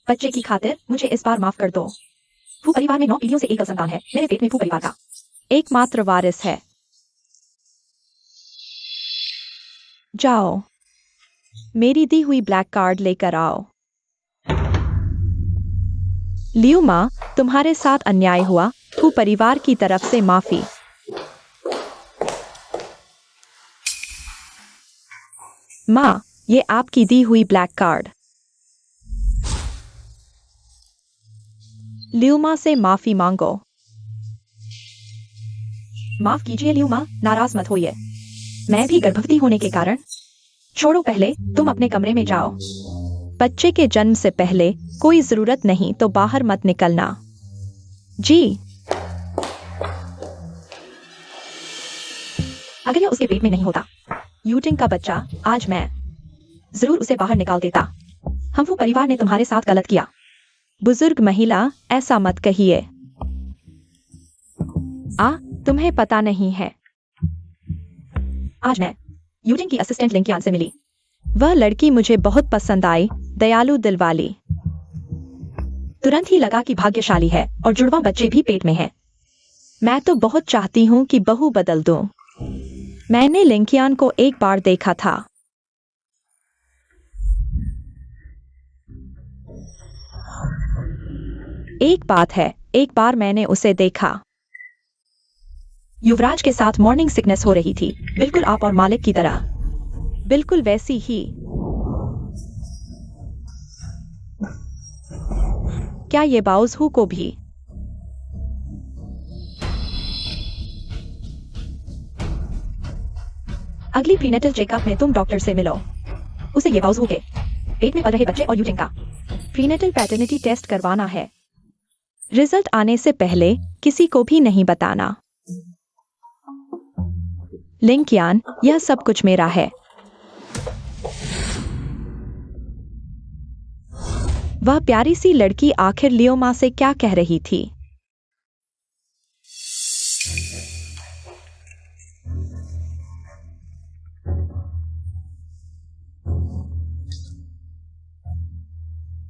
बच्चे की खातिर मुझे इस बार माफ कर दो। फू परिवार में 9 पीढ़ियों से एक संतान है, मेरे पेट में फू परिवार का एकमात्र वारिस है। जाओ, मेरी दी हुई ब्लैक कार्ड लेकर आओ। लियू माँ, तुम्हारे साथ अन्याय हुआ, फू परिवार की तरफ से माफी। माँ, ये आपकी दी हुई ब्लैक कार्ड। लियू माँ से माफी मांगो। माफ कीजिए लियू माँ, नाराज मत होइए। मैं भी गर्भवती होने के कारण। छोड़ो, पहले तुम अपने कमरे में जाओ। बच्चे के जन्म से पहले कोई जरूरत नहीं तो बाहर मत निकलना। जी। अगर यह उसके पेट में नहीं होता, यूटिंग का बच्चा, आज मैं जरूर उसे बाहर निकाल देता। हम फू परिवार ने तुम्हारे साथ गलत किया। बुजुर्ग महिला, ऐसा मत कहिए। तुम्हें पता नहीं है। आज मैं यूटिंग की असिस्टेंट लिंकियान से मिली। वह लड़की मुझे बहुत पसंद आई, दयालु दिल वाली। तुरंत ही लगा कि भाग्यशाली है और जुड़वा बच्चे भी पेट में है। मैं तो बहुत चाहती हूँ कि बहू बदल दूं। मैंने लिंकियान को एक बार देखा था। एक बात है, एक बार मैंने उसे देखा। युवराज के साथ मॉर्निंग सिकनेस हो रही थी, बिल्कुल आप और मालिक की तरह। बिल्कुल वैसी ही। क्या ये बाउजहू को भी? अगली प्रीनेटल चेकअप में तुम डॉक्टर से मिलो। उसे ये बाउजहू के पेट में पल रहे बच्चे और यूटिंग का प्रीनेटल पैटर्निटी टेस्ट करवाना है। रिजल्ट आने से पहले किसी को भी नहीं बताना। लिंकियान, यह सब कुछ मेरा है। वह प्यारी सी लड़की आखिर लियो माँ से क्या कह रही थी?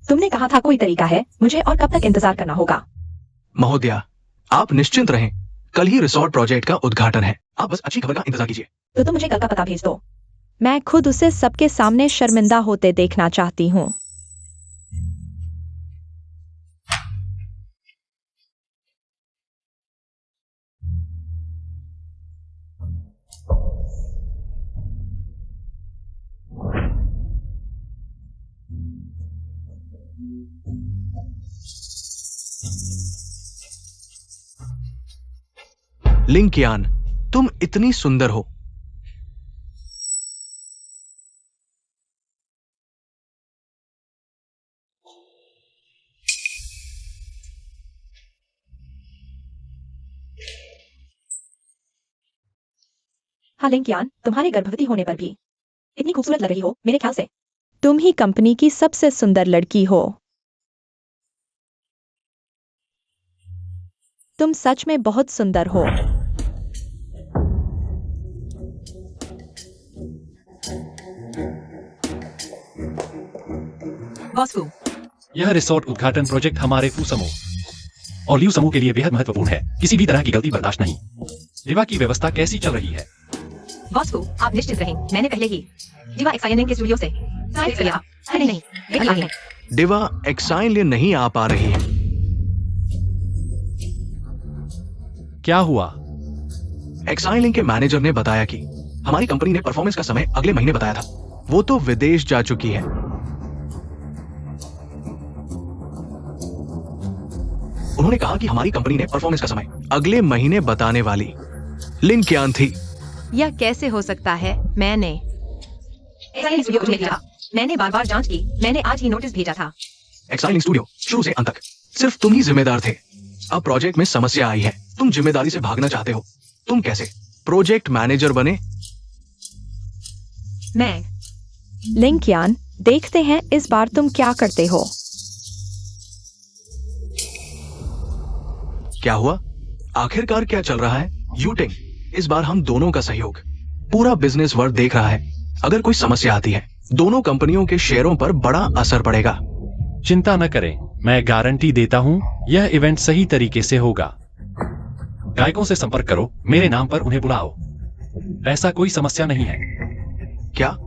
तुमने कहा था कोई तरीका है, मुझे और कब तक इंतजार करना होगा? महोदया, आप निश्चिंत रहें, कल ही रिसोर्ट प्रोजेक्ट का उद्घाटन है। आप बस अच्छी खबर का इंतजार कीजिए। तो तुम मुझे कल का पता भेज दो। मैं खुद उसे सबके सामने शर्मिंदा होते देखना चाहती हूँ। लिंकियान, तुम इतनी सुंदर हो। हाँ लिंकियान, तुम्हारे गर्भवती होने पर भी इतनी खूबसूरत लग रही हो मेरे ख्याल से। तुम ही कंपनी की सबसे सुंदर लड़की हो। तुम सच में बहुत सुंदर हो। बॉस फू, यह रिसोर्ट उद्घाटन प्रोजेक्ट हमारे फू समूह और ल्यू समूह के लिए बेहद महत्वपूर्ण है। किसी भी तरह की गलती बर्दाश्त नहीं। दिवा की व्यवस्था कैसी चल रही है? बॉस फू, आप निश्चिंत रहें, मैंने पहले ही दिवा एक्साइनिंग के स्टूडियो से साइट किया। नहीं, वे आए हैं। डिवा एक्साइन लिए नहीं आ पा रही है। क्या हुआ? एक्साइन लिंक के मैनेजर ने बताया कि हमारी कंपनी ने परफॉर्मेंस का समय अगले महीने बताया था। वो तो विदेश जा चुकी है। उन्होंने कहा कि हमारी कंपनी ने परफॉर्मेंस का समय अगले महीने बताने वाली लिंकियान थी। यह कैसे हो सकता है? मैंने एक्साइनिंग स्टूडियो में भेजा। मैंने बार-बार जांच की। मैंने आज ही नोटिस भेजा था। एक्साइन स्टूडियो शुरू से अंत तक सिर्फ तुम ही जिम्मेदार थे। अब प्रोजेक्ट में समस्या आई है। तुम जिम्मेदारी से भागना चाहते हो। तुम कैसे प्रोजेक्ट मैनेजर बने? मैं लिंकियान, देखते हैं इस बार तुम क्या करते हो। क्या हुआ? आखिरकार क्या चल रहा है? यूटिंग, इस बार हम दोनों का सहयोग पूरा बिजनेस वर्ल्ड देख रहा है। अगर कोई समस्या आती है, दोनों कंपनियों के शेयरों पर बड़ा असर पड़ेगा। चिंता न करें, मैं गारंटी देता हूं यह इवेंट सही तरीके से होगा। गायकों से संपर्क करो, मेरे नाम पर उन्हें बुलाओ। ऐसा कोई समस्या नहीं है। क्या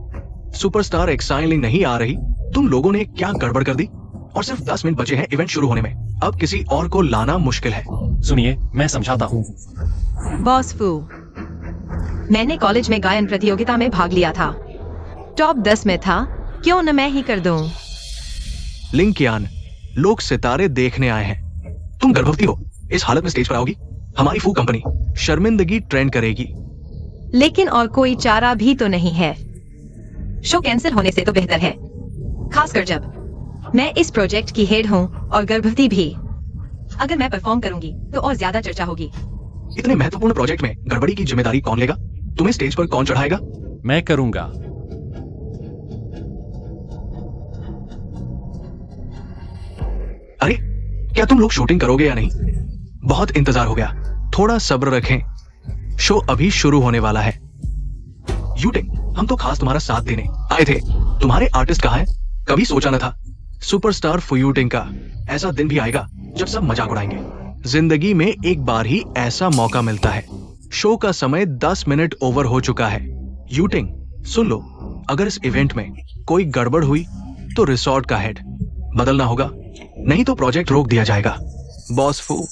सुपरस्टार एक्साइन लिंक नहीं आ रही? तुम लोगों ने क्या गड़बड़ कर दी? और सिर्फ 10 मिनट बचे हैं इवेंट शुरू होने में। अब किसी और को लाना मुश्किल है। सुनिए, मैं समझाता हूं। बॉस फू, मैंने कॉलेज में गायन प्रतियोगिता में भाग लिया था। टॉप 10 में था। क्यों न मैं ही कर दूं? लिंकियान, लोग सितारे देखने आए हैं। तुम गर्भवती हो, इस हालत में स्टेज पर आओगी? हमारी फू कंपनी शर्मिंदगी ट्रेंड करेगी। लेकिन और कोई चारा भी तो नहीं है। शो कैंसिल होने से तो बेहतर है, खासकर जब मैं इस प्रोजेक्ट की हेड हूँ और गर्भवती भी। अगर मैं परफॉर्म करूंगी तो और ज्यादा चर्चा होगी। इतने महत्वपूर्ण प्रोजेक्ट में गड़बड़ी की जिम्मेदारी कौन लेगा? तुम्हें स्टेज पर कौन चढ़ाएगा? मैं करूंगा। अरे, क्या तुम लोग शूटिंग करोगे या नहीं? बहुत इंतजार हो गया। थोड़ा सब्र रखें, शो अभी शुरू होने वाला है। यूटिंग, हम तो खास तुम्हारा साथ देने आए थे। तुम्हारे आर्टिस्ट कहाँ हैं? कभी सोचा न था सुपरस्टार फूयूटिंग का ऐसा दिन भी आएगा जब सब मजाक उड़ाएंगे। जिंदगी में एक बार ही ऐसा मौका मिलता है। शो का समय 10 मिनट ओवर हो चुका है। यूटिंग, सुन लो, अगर इस इवेंट में कोई गड़बड़ हुई तो रिसोर्ट का हेड बदलना होगा, नहीं तो प्रोजेक्ट रोक दिया जाएगा। बॉस फू,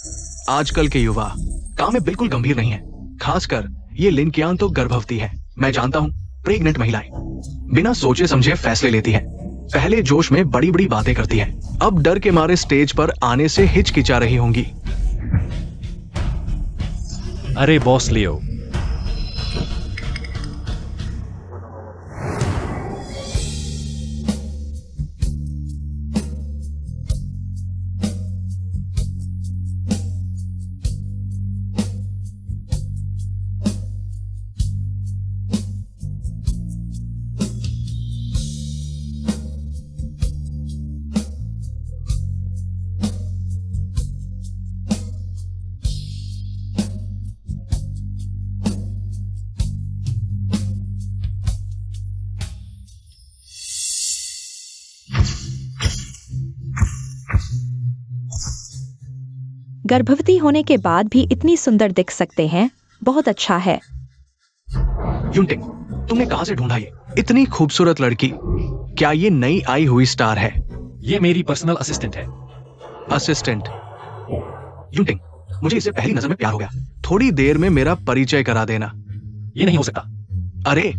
आजकल के युवा काम में बिल्कुल गंभीर नहीं है। खासकर ये लिंकियान तो गर्भवती है। मैं जानता हूँ प्रेग्नेंट महिलाएं बिना सोचे समझे फैसले लेती है। पहले जोश में बड़ी बड़ी बातें करती है, अब डर के मारे स्टेज पर आने से हिचकिचा रही होंगी। अरे बॉस लियो, गर्भवती होने के बाद भी इतनी सुंदर दिख सकते हैं, बहुत अच्छा है। यूटिंग, तुमने कहां से ढूंढा ये इतनी खूबसूरत लड़की? क्या ये नई आई हुई स्टार है? ये मेरी पर्सनल असिस्टेंट है। असिस्टेंट? यूटिंग, मुझे इससे पहली नजर में प्यार हो गया। थोड़ी देर में मेरा परिचय करा देना। ये नहीं हो सकता। अरे,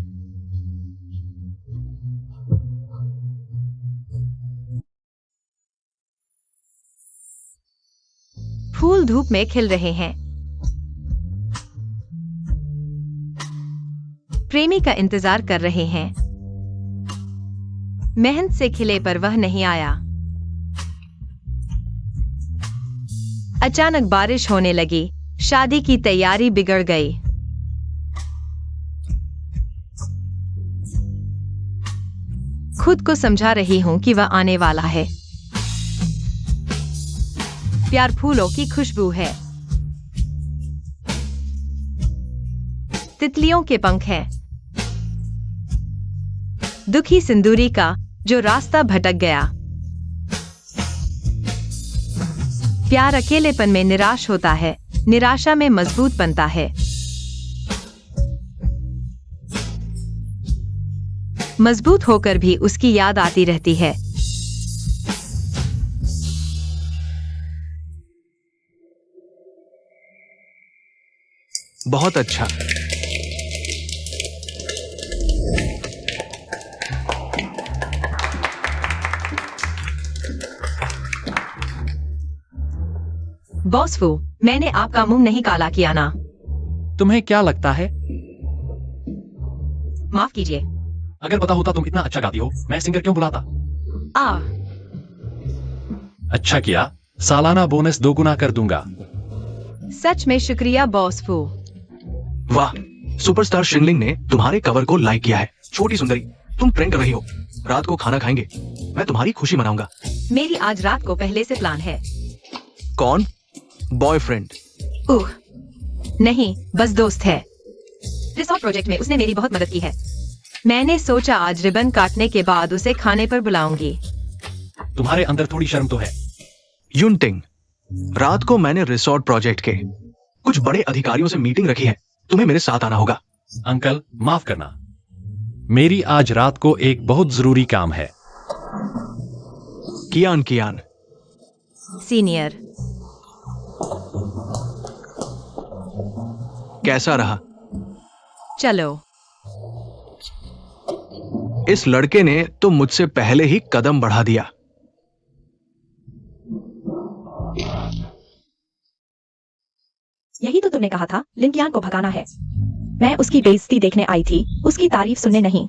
फूल धूप में खिल रहे हैं। प्रेमी का इंतजार कर रहे हैं। मेहनत से खिले पर वह नहीं आया। अचानक बारिश होने लगी। शादी की तैयारी बिगड़ गई। खुद को समझा रही हूँ कि वह आने वाला है। प्यार फूलों की खुशबू है। तितलियों के पंख हैं। दुखी सिंदूरी का जो रास्ता भटक गया। प्यार अकेलेपन में निराश होता है, निराशा में मजबूत बनता है। मजबूत होकर भी उसकी याद आती रहती है। बहुत अच्छा। बॉस फू, मैंने आपका मुंह नहीं काला किया ना। तुम्हें क्या लगता है? माफ कीजिए। अगर पता होता तुम इतना अच्छा गाती हो, मैं सिंगर क्यों बुलाता? आ अच्छा किया, सालाना बोनस 2 गुना कर दूंगा। सच में शुक्रिया बॉस फू। वाह, सुपरस्टार शिनलिंग ने तुम्हारे कवर को लाइक किया है। छोटी सुंदरी, तुम ट्रेंड कर रही हो। रात को खाना खाएंगे, मैं तुम्हारी खुशी मनाऊंगा। मेरी आज रात को पहले से प्लान है। कौन? बॉयफ्रेंड? नहीं, बस दोस्त है। रिसोर्ट प्रोजेक्ट में उसने मेरी बहुत मदद की है। मैंने सोचा आज रिबन काटने के बाद उसे खाने पर बुलाऊंगी। तुम्हारे अंदर थोड़ी शर्म तो है। यूनटिंग, रात को मैंने रिसोर्ट प्रोजेक्ट के कुछ बड़े अधिकारियों से मीटिंग रखी है। तुम्हें मेरे साथ आना होगा। अंकल, माफ करना, मेरी आज रात को एक बहुत जरूरी काम है। कियान कियान, सीनियर। कैसा रहा? चलो। इस लड़के ने तो मुझसे पहले ही कदम बढ़ा दिया। यही तो तुमने कहा था, लिंकियान को भगाना है। मैं उसकी बेइज्जती देखने आई थी, उसकी तारीफ सुनने नहीं।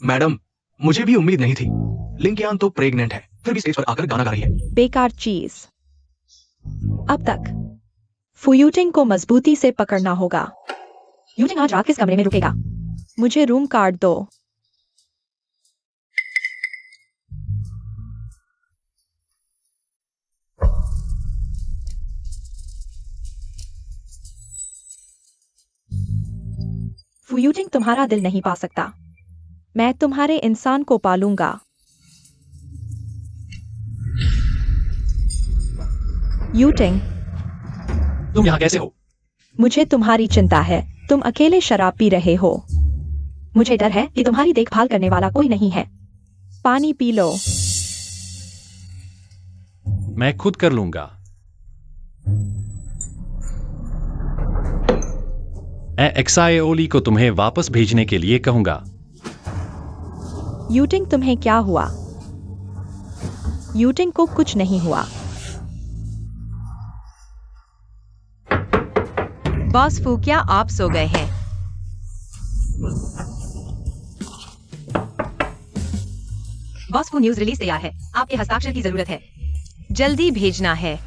मैडम, मुझे भी उम्मीद नहीं थी। लिंकियान तो प्रेग्नेंट है, फिर भी स्टेज पर आकर गाना गा रही है। बेकार चीज। अब तक फुयूटिंग को मजबूती से पकड़ना होगा। यूटिंग आज रात किस कमरे में रुकेगा? मुझे रूम कार्ड दो। फुयूटिंग तुम्हारा दिल नहीं पा सकता। मैं तुम्हारे इंसान को पालूंगा। यूटिंग, तुम यहाँ कैसे हो? मुझे तुम्हारी चिंता है। तुम अकेले शराब पी रहे हो। मुझे डर है कि तुम्हारी देखभाल करने वाला कोई नहीं है। पानी पी लो। मैं खुद कर लूंगा। एक्साएओली को तुम्हें वापस भेजने के लिए कहूंगा। यूटिंग, तुम्हें क्या हुआ? यूटिंग को कुछ नहीं हुआ। बॉस फू, क्या आप सो गए हैं? बॉस फू, न्यूज रिलीज तैयार है। आपके हस्ताक्षर की जरूरत है। जल्दी भेजना है।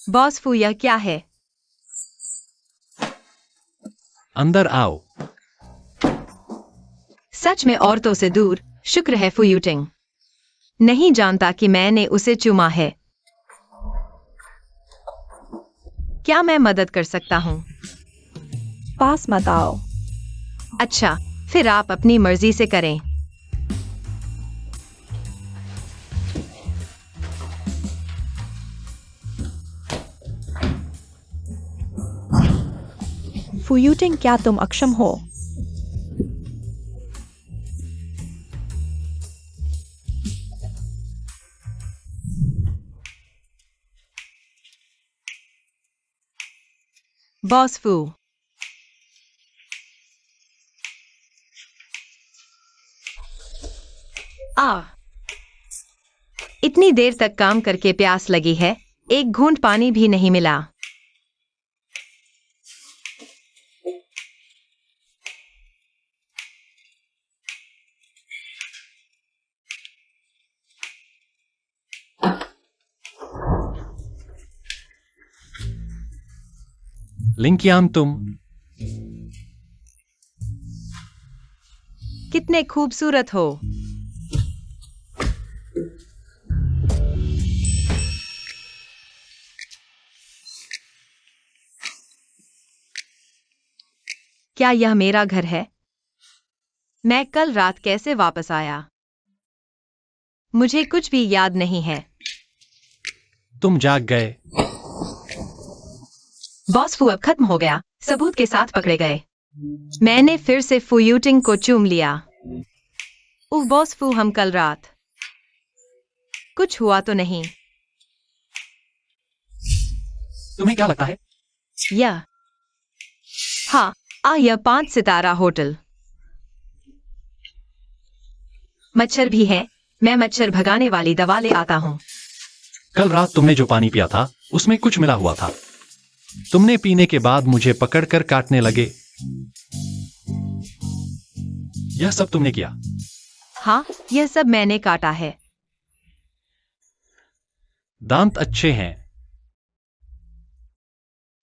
बॉस फू, यह क्या है? अंदर आओ। सच में औरतों से दूर। शुक्र है फुयूटिंग नहीं जानता कि मैंने उसे चुमा है। क्या मैं मदद कर सकता हूँ? पास मत आओ। अच्छा, फिर आप अपनी मर्जी से करें। फुयूटिंग, क्या तुम अक्षम हो? बॉस फू, इतनी देर तक काम करके प्यास लगी है, एक घूंट पानी भी नहीं मिला। लिंकियान, तुम कितने खूबसूरत हो। क्या यह मेरा घर है? मैं कल रात कैसे वापस आया? मुझे कुछ भी याद नहीं है। तुम जाग गए। बॉस फू अब खत्म हो गया, सबूत के साथ पकड़े गए। मैंने फिर से फू यूटिंग को चूम लिया। उह बॉस फू, हम कल रात कुछ हुआ तो नहीं? तुम्हें क्या लगता है? यह हाँ, यह 5 सितारा होटल। मच्छर भी है। मैं मच्छर भगाने वाली दवा ले आता हूँ। कल रात तुमने जो पानी पिया था उसमें कुछ मिला हुआ था। तुमने पीने के बाद मुझे पकड़कर काटने लगे। यह सब तुमने किया? हाँ, यह सब मैंने काटा है। दांत अच्छे हैं।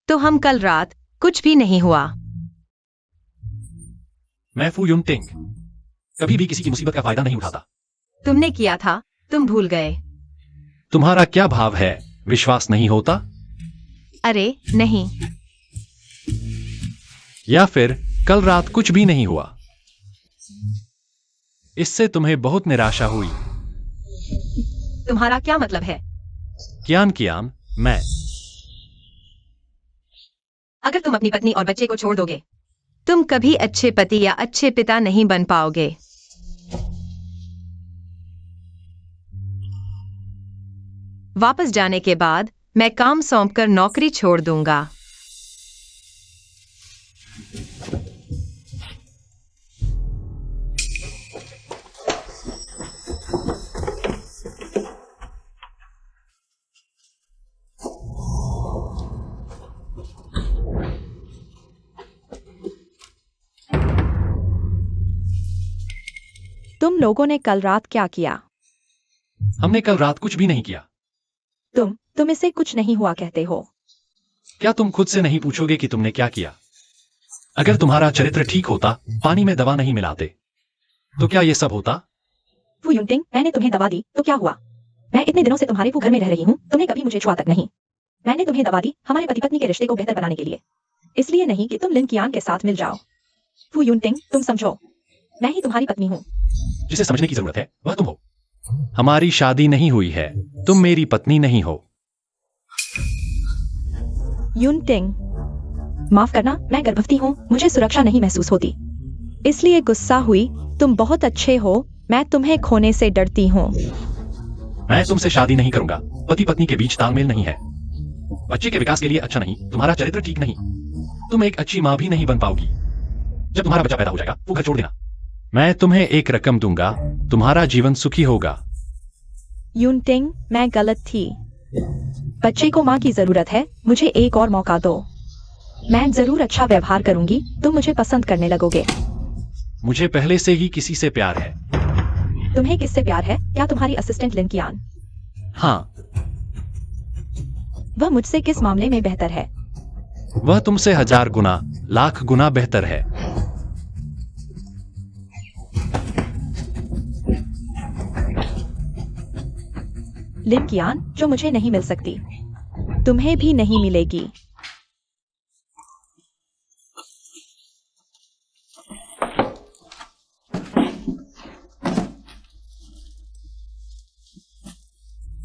तो हम कल रात कुछ भी नहीं हुआ। मैं फू युनटिंग कभी भी किसी की मुसीबत का फायदा नहीं उठाता। तुमने किया था, तुम भूल गए। तुम्हारा क्या भाव है? विश्वास नहीं होता? अरे नहीं। या फिर कल रात कुछ भी नहीं हुआ? इससे तुम्हें बहुत निराशा हुई। तुम्हारा क्या मतलब है? कियान, मैं। अगर तुम अपनी पत्नी और बच्चे को छोड़ दोगे, तुम कभी अच्छे पति या अच्छे पिता नहीं बन पाओगे। वापस जाने के बाद मैं काम सौंपकर नौकरी छोड़ दूंगा। तुम लोगों ने कल रात क्या किया? हमने कल रात कुछ भी नहीं किया। तुम इसे कुछ नहीं हुआ कहते हो? क्या तुम खुद से नहीं पूछोगे कि तुमने क्या किया? अगर तुम्हारा चरित्र ठीक होता, पानी में दवा नहीं मिलाते, तो क्या ये सब होता? फू यूनटिंग, मैंने तुम्हें दवा दी तो क्या हुआ? मैं इतने दिनों से तुम्हारे फू घर में रह रही हूँ, तुमने कभी मुझे छुआ तक नहीं। मैंने तुम्हें दवा दी हमारे पति पत्नी के रिश्ते को बेहतर बनाने के लिए, इसलिए नहीं कि तुम लिन कियान के साथ मिल जाओ। फू यूनटिंग, तुम समझो, मैं ही तुम्हारी पत्नी हूँ। जिसे समझने की जरूरत है वह तुम हो। हमारी शादी नहीं हुई है, तुम मेरी पत्नी नहीं हो। यूनटिंग, माफ करना, मैं गर्भवती हूँ, मुझे सुरक्षा नहीं महसूस होती। इसलिए गुस्सा हुई। तुम बहुत अच्छे हो, मैं तुम्हें खोने से डरती हूँ। मैं तुमसे शादी नहीं करूंगा। पति पत्नी के बीच तालमेल नहीं है। बच्चे के विकास के लिए अच्छा नहीं, तुम्हारा चरित्र ठीक नहीं, तुम एक अच्छी मां भी नहीं बन पाओगी। जब तुम्हारा बच्चा पैदा हो जाएगा वो घर छोड़ देना। मैं तुम्हें एक रकम दूंगा, तुम्हारा जीवन सुखी होगा। यूनटिंग, मैं गलत थी। बच्चे को माँ की जरूरत है, मुझे एक और मौका दो। मैं जरूर अच्छा व्यवहार करूंगी, तुम मुझे पसंद करने लगोगे। मुझे पहले से ही किसी से प्यार है। तुम्हें किससे प्यार है? क्या तुम्हारी असिस्टेंट लिन कियान? हाँ, वह मुझसे किस मामले में बेहतर है? वह तुमसे 1000 गुना, लाख गुना बेहतर है। लिन कियान, जो मुझे नहीं मिल सकती, तुम्हें भी नहीं मिलेगी।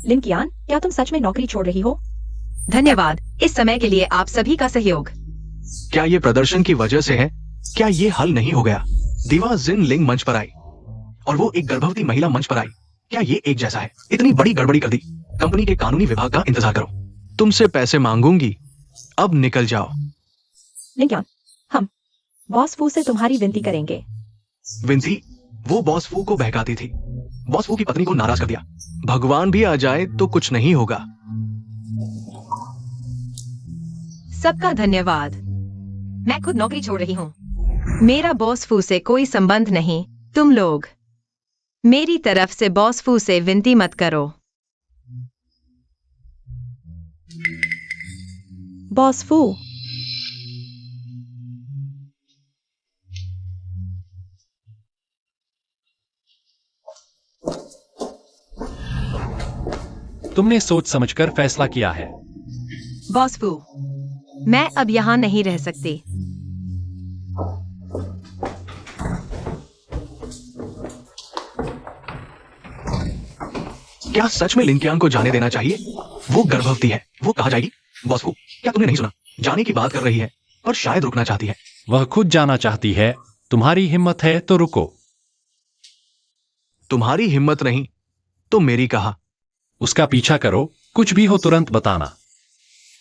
लिन कियान, क्या तुम सच में नौकरी छोड़ रही हो? धन्यवाद इस समय के लिए आप सभी का सहयोग। क्या ये प्रदर्शन की वजह से है? क्या ये हल नहीं हो गया? दीवा जिन लिंग मंच पर आई और वो एक गर्भवती महिला मंच पर आई। क्या ये एक जैसा है? इतनी बड़ी गड़बड़ी कर दी। कंपनी के कानूनी विभाग का इंतजार करो। तुमसे पैसे मांगूंगी, अब निकल जाओ। लिन कियान, हम बॉस फू से तुम्हारी विनती करेंगे। विंसी, वो बॉस फू को बहकाती थी। बॉस फू की पत्नी को नाराज कर दिया। भगवान भी आ जाए तो कुछ नहीं होगा। सबका धन्यवाद। मैं खुद नौकरी छोड़ रही हूँ। मेरा बॉस फू से कोई संबंध नहीं। तुम लोग मेरी तरफ से बॉस फू से विनती मत करो। बॉस फू, तुमने सोच समझकर फैसला किया है। बॉस फू, मैं अब यहाँ नहीं रह सकती। क्या सच में लिंकियान को जाने देना चाहिए? वो गर्भवती है, वो कहाँ जाएगी? बॉस फू, क्या तुमने नहीं सुना? जाने की बात कर रही है, पर शायद रुकना चाहती है। वह खुद जाना चाहती है। तुम्हारी हिम्मत है तो रुको। तुम्हारी हिम्मत नहीं तो मेरी कहा। उसका पीछा करो, कुछ भी हो तुरंत बताना।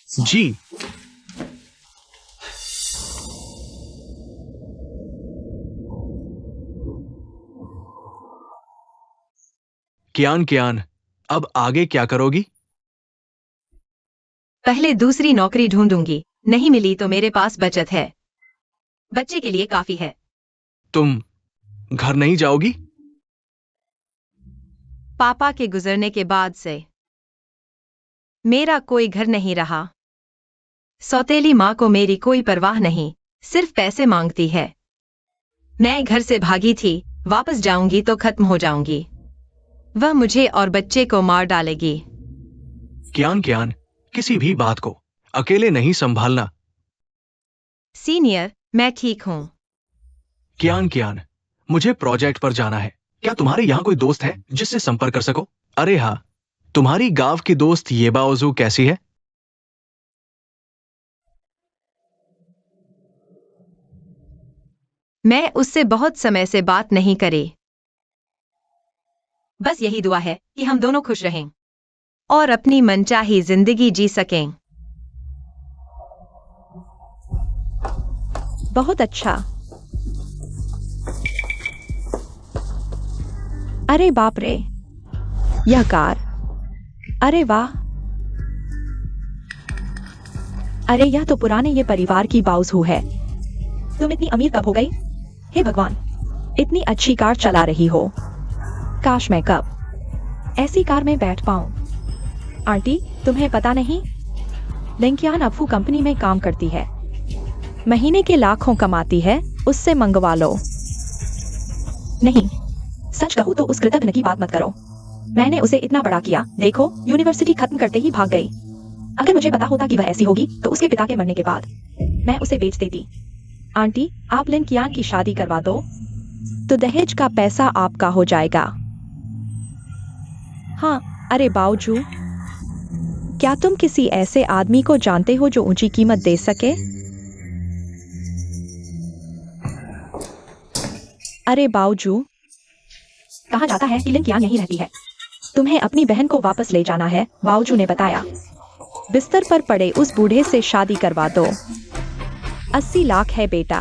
जी। कियान, अब आगे क्या करोगी? पहले दूसरी नौकरी ढूंढूंगी, नहीं मिली तो मेरे पास बचत है, बच्चे के लिए काफी है। तुम घर नहीं जाओगी? पापा के गुजरने के बाद से मेरा कोई घर नहीं रहा। सौतेली माँ को मेरी कोई परवाह नहीं, सिर्फ पैसे मांगती है। मैं घर से भागी थी, वापस जाऊंगी तो खत्म हो जाऊंगी। वह मुझे और बच्चे को मार डालेगी। कियान, किसी भी बात को अकेले नहीं संभालना। सीनियर, मैं ठीक हूँ। कियान, मुझे प्रोजेक्ट पर जाना है। क्या तुम्हारे यहाँ कोई दोस्त है जिससे संपर्क कर सको? अरे हाँ, तुम्हारी गांव की दोस्त येबाओजू कैसी है? मैं उससे बहुत समय से बात नहीं करी। बस यही दुआ है कि हम दोनों खुश रहें और अपनी मनचाही जिंदगी जी सकें। बहुत अच्छा। अरे बाप रे, यह कार, अरे वाह। अरे यह तो पुराने ये परिवार की बाउजू है। तुम इतनी अमीर कब हो गई? हे भगवान, इतनी अच्छी कार चला रही हो। काश मैं कब ऐसी कार में बैठ पाऊं। आंटी, तुम्हें पता नहीं, लिंकियान अफू कंपनी में काम करती है, महीने के लाखों कमाती है, उससे मंगवा लो। नहीं, सच कहूं तो उस कृतज्ञ की बात मत करो। मैंने उसे इतना बड़ा किया, देखो यूनिवर्सिटी खत्म करते ही भाग गई। अगर मुझे पता होता कि वह ऐसी होगी तो उसके पिता के मरने के बाद मैं उसे बेच देती। आंटी, आप लिंकियान की शादी करवा दो तो दहेज का पैसा आपका हो जाएगा। हाँ, अरे बाऊजू, क्या तुम किसी ऐसे आदमी को जानते हो जो ऊंची कीमत दे सके? अरे बाऊजू, कहा जाता है कि लिंकियान यहीं रहती है। तुम्हें अपनी बहन को वापस ले जाना है, बाऊजू ने बताया। बिस्तर पर पड़े उस बूढ़े से शादी करवा दो। 80 लाख है बेटा,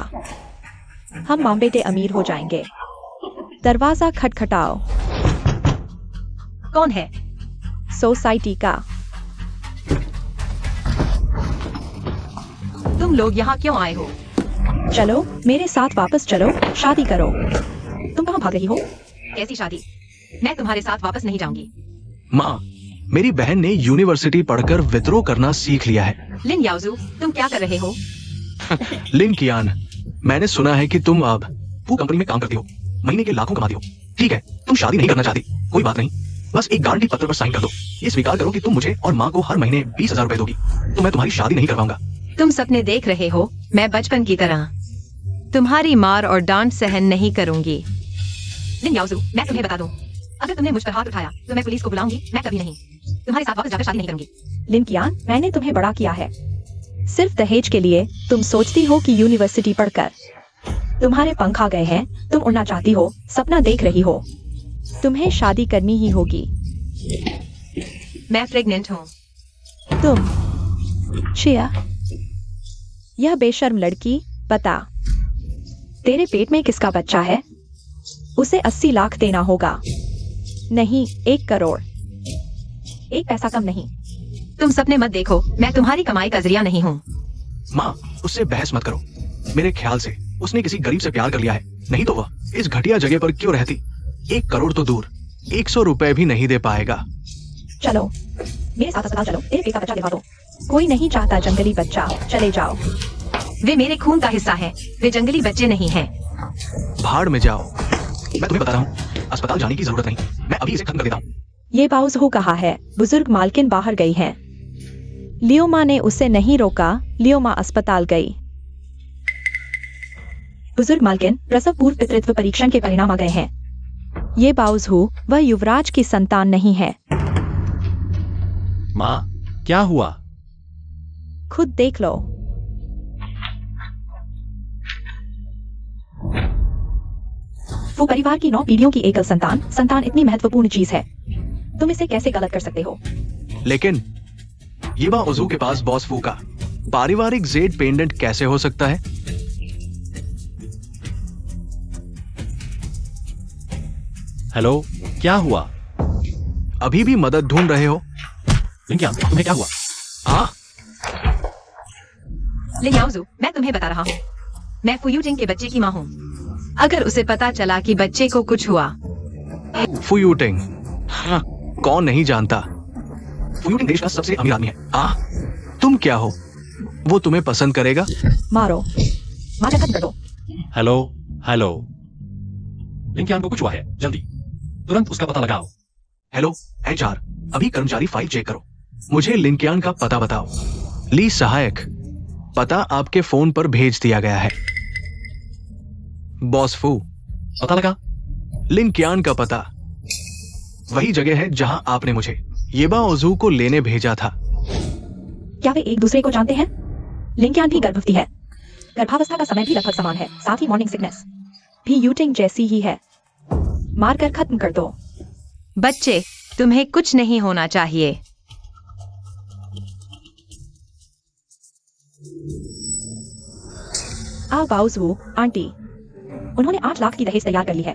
हम माँ बेटे अमीर हो जाएंगे। दरवाजा खटखटाओ। कौन है? सोसाइटी का। तुम लोग यहाँ क्यों आए हो? चलो मेरे साथ वापस चलो, शादी करो। तुम कहाँ भाग रही हो? कैसी शादी? मैं तुम्हारे साथ वापस नहीं जाऊंगी। माँ, मेरी बहन ने यूनिवर्सिटी पढ़कर विद्रोह करना सीख लिया है। लिन याओजू, तुम क्या कर रहे हो? लिंकियान, मैंने सुना है कि तुम अब पू कंपनी में काम करती हो, महीने के लाखों कमाती हो। ठीक है, तुम शादी नहीं करना चाहती, कोई बात नहीं, बस एक गारंटी पत्र पर साइन कर दो। ये स्वीकार करो कि तुम मुझे और माँ को हर महीने 20,000 रुपए दोगी, तो मैं तुम्हारी शादी नहीं करवाऊंगा। तुम सपने देख रहे हो, मैं बचपन की तरह तुम्हारी मार और डांट सहन नहीं करूंगी। लिन याओजू, मैं तुम्हें बता दूं, अगर तुमने मुझ पर हाथ उठाया तो मैं पुलिस को बुलाऊंगी। मैं कभी नहीं तुम्हारे साथ वापस जाकर शादी नहीं करूंगी। लिंकियान, मैंने तुम्हें बड़ा किया है। सिर्फ दहेज के लिए तुम सोचती हो कि यूनिवर्सिटी पढ़कर तुम्हारे पंख आ गए हैं, तुम उड़ना चाहती हो, सपना देख रही हो। तुम्हें शादी करनी ही होगी। मैं प्रेग्नेंट हूँ। तुम शिया, यह बेशर्म लड़की, बता, तेरे पेट में किसका बच्चा है? उसे 80 लाख देना होगा। नहीं, 1 करोड़। एक पैसा कम नहीं। तुम सपने मत देखो, मैं तुम्हारी कमाई का जरिया नहीं हूँ। माँ, उससे बहस मत करो। मेरे ख्याल से उसने किसी गरीब से प्यार कर लिया है, नहीं तो वह इस घटिया जगह पर क्यों रहती। 1 करोड़ तो दूर, 100 रुपए भी नहीं दे पाएगा। चलो मेरे साथ अस्पताल चलो, तेरे पेट का बच्चा दिलवा दो। कोई नहीं चाहता जंगली बच्चा, चले जाओ। वे मेरे खून का हिस्सा है, वे जंगली बच्चे नहीं हैं। भाड़ में जाओ। मैं तुम्हें बता रहा हूँ, अस्पताल जाने की जरूरत नहीं, मैं अभी इसे खत्म कर देता हूँ। ये बाउस हो कहा है। बुजुर्ग मालकिन बाहर गई है। लियोमा ने उसे नहीं रोका। लियोमा अस्पताल गई। बुजुर्ग मालकिन, प्रसव पूर्व पितृत्व परीक्षण के परिणाम आ गए हैं। ये बाउस हो, वह युवराज की संतान नहीं है। माँ, क्या हुआ? खुद देख लो। वो परिवार की 9 पीढ़ियों की एकल संतान इतनी महत्वपूर्ण चीज है। तुम इसे कैसे गलत कर सकते हो? लेकिन यीबा ओजू के पास बॉस फू का पारिवारिक जेड पेंडेंट कैसे हो सकता है? हेलो, क्या हुआ? अभी भी मदद ढूंढ रहे हो? लिंकियान, तुम्हें क्या हुआ? हाँ, लियाओजू, मैं तुम्हें बता रहा हूँ। मैं फुयूटिंग के बच्चे की माँ हूँ। अगर उसे पता चला कि बच्चे को कुछ हुआ, फुयूटिंग, हाँ, कौन नहीं जानता। फुयूटिंग देश का सबसे अमीर आदमी है। तुम क्या हो? वो तुम्हें पसंद करेगा? मारो, मारकर खत्म कर दो। Hello, hello. लिंकियान को कुछ हुआ है, जल्दी, तुरंत उसका पता लगाओ। हेलो एचआर, अभी कर्मचारी फाइल चेक करो। मुझे लिंकियान का पता बताओ। ली सहायक, पता आपके फोन पर भेज दिया गया है। बॉस फू, पता लगा? लिंकियान का पता वही जगह है जहां आपने मुझे येबा ओजू को लेने भेजा था। क्या वे एक दूसरे को जानते हैं? लिंकियान भी गर्भवती है। गर्भावस्था का समय भी लगभग समान है, साथ ही मॉर्निंग सिकनेस भी यूटिंग जैसी ही है। मारकर खत्म कर दो। बच्चे, तुम्हें कुछ नहीं होना चाहिए। बाउस वो आंटी, उन्होंने 8 लाख की दहेज तैयार कर ली है।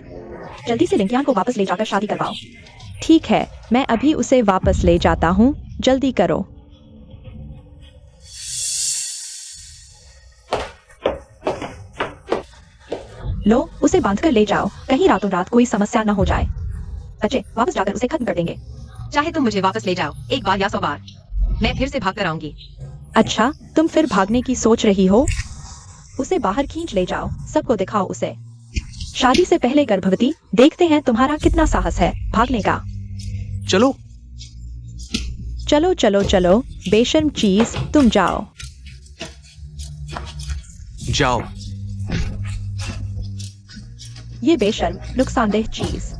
जल्दी से लिंकियान को वापस ले जाकर शादी करवाओ। ठीक है, मैं अभी उसे वापस ले जाता हूँ। जल्दी करो। लो, उसे बांधकर ले जाओ, कहीं रातों रात कोई समस्या न हो जाए। बच्चे, वापस जाकर उसे खत्म कर देंगे। चाहे तुम मुझे वापस ले जाओ, 1 बार या 100 बार, मैं फिर से भाग कर आऊंगी। अच्छा, तुम फिर भागने की सोच रही हो? उसे बाहर खींच ले जाओ, सबको दिखाओ उसे। शादी से पहले गर्भवती, देखते हैं तुम्हारा कितना साहस है भागने का। चलो चलो चलो चलो, बेशर्म चीज, तुम जाओ। जाओ। ये बेशर्म, नुकसानदेह चीज।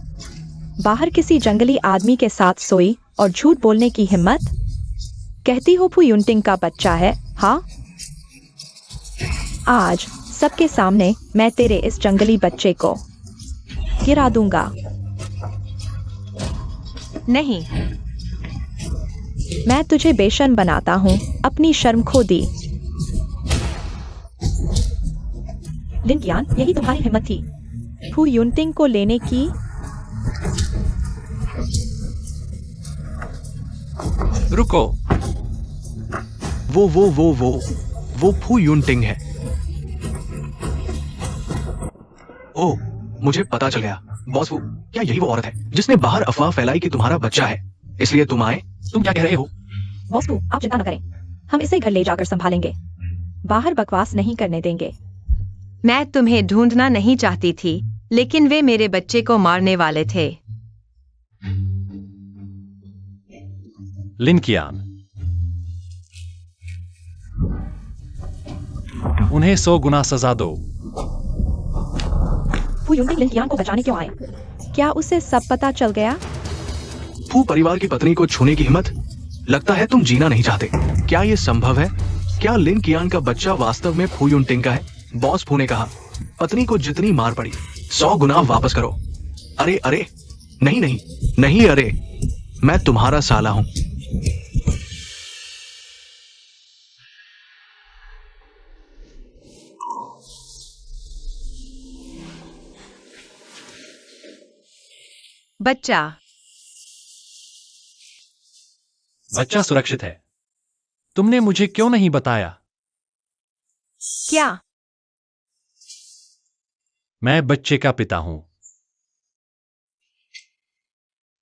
बाहर किसी जंगली आदमी के साथ सोई और झूठ बोलने की हिम्मत? कहती हो फुयुनटिंग का बच्चा है, हाँ? आज सबके सामने मैं तेरे इस जंगली बच्चे को गिरा दूंगा। नहीं, मैं तुझे बेशर्म बनाता हूँ, अपनी शर्म खो दी। लिंकियान, यही तुम्हारी हिम्मत थी। फुयुनटिंग को लेने की? रुको, वो फू यूनटिंग है। ओह, मुझे पता चल गया। बॉस फू, क्या यही वो औरत है जिसने बाहर अफवाह फैलाई कि तुम्हारा बच्चा है, इसलिए तुम आए? तुम क्या कह रहे हो? बॉस को आप चिंता न करें, हम इसे घर ले जाकर संभालेंगे। बाहर बकवास नहीं करने देंगे। मैं तुम्हें ढूंढना नहीं चाहती थी, लेकिन वे मेरे बच्चे को मारने वाले थे। लिंकियान, उन्हें 100 गुना सजा दो। फुयुनटिंग लिंकियान को बचाने क्यों आए? क्या उसे सब पता चल गया? फू परिवार की पत्नी को छूने की हिम्मत? लगता है तुम जीना नहीं चाहते। क्या ये संभव है? क्या लिन कियान का बच्चा वास्तव में फू यूनटिंग का है? बॉस फू ने कहा, पत्नी को जितनी मार पड़ी 100 गुना वापस करो। अरे अरे, नहीं नहीं नहीं, अरे मैं तुम्हारा साला हूं। बच्चा बच्चा सुरक्षित है। तुमने मुझे क्यों नहीं बताया? क्या? मैं बच्चे का पिता हूं।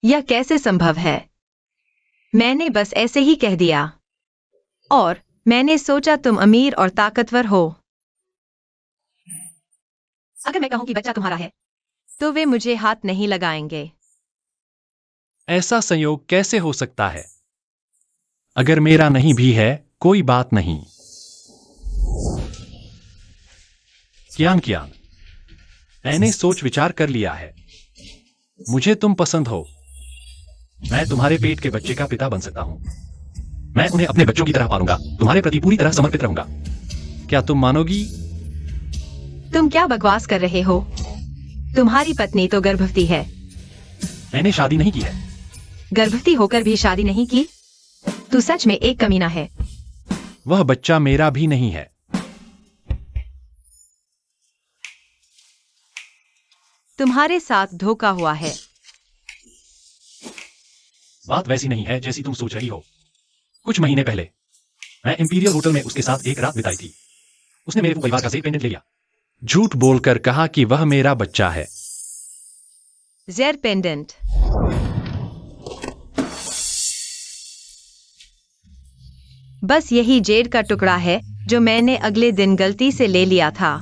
यह कैसे संभव है? मैंने बस ऐसे ही कह दिया, और मैंने सोचा तुम अमीर और ताकतवर हो। अगर मैं कहूं कि बच्चा तुम्हारा है, तो वे मुझे हाथ नहीं लगाएंगे। ऐसा संयोग कैसे हो सकता है? अगर मेरा नहीं भी है कोई बात नहीं। कियान कियान, मैंने सोच विचार कर लिया है। मुझे तुम पसंद हो। मैं तुम्हारे पेट के बच्चे का पिता बन सकता हूं। मैं उन्हें अपने बच्चों की तरह पालूंगा, तुम्हारे प्रति पूरी तरह समर्पित रहूंगा। क्या तुम मानोगी? तुम क्या बकवास कर रहे हो? तुम्हारी पत्नी तो गर्भवती है। मैंने शादी नहीं की है। गर्भवती होकर भी शादी नहीं की? तू सच में एक कमीना है। वह बच्चा मेरा भी नहीं है। तुम्हारे साथ धोखा हुआ है। बात वैसी नहीं है जैसी तुम सोच रही हो। कुछ महीने पहले मैं इंपीरियल होटल में उसके साथ एक रात बिताई थी। उसने मेरे परिवार का जेड पेंडेंट ले लिया, झूठ बोलकर कहा कि वह मेरा बच्चा है। Z pendant? बस यही जेड का टुकड़ा है जो मैंने अगले दिन गलती से ले लिया था।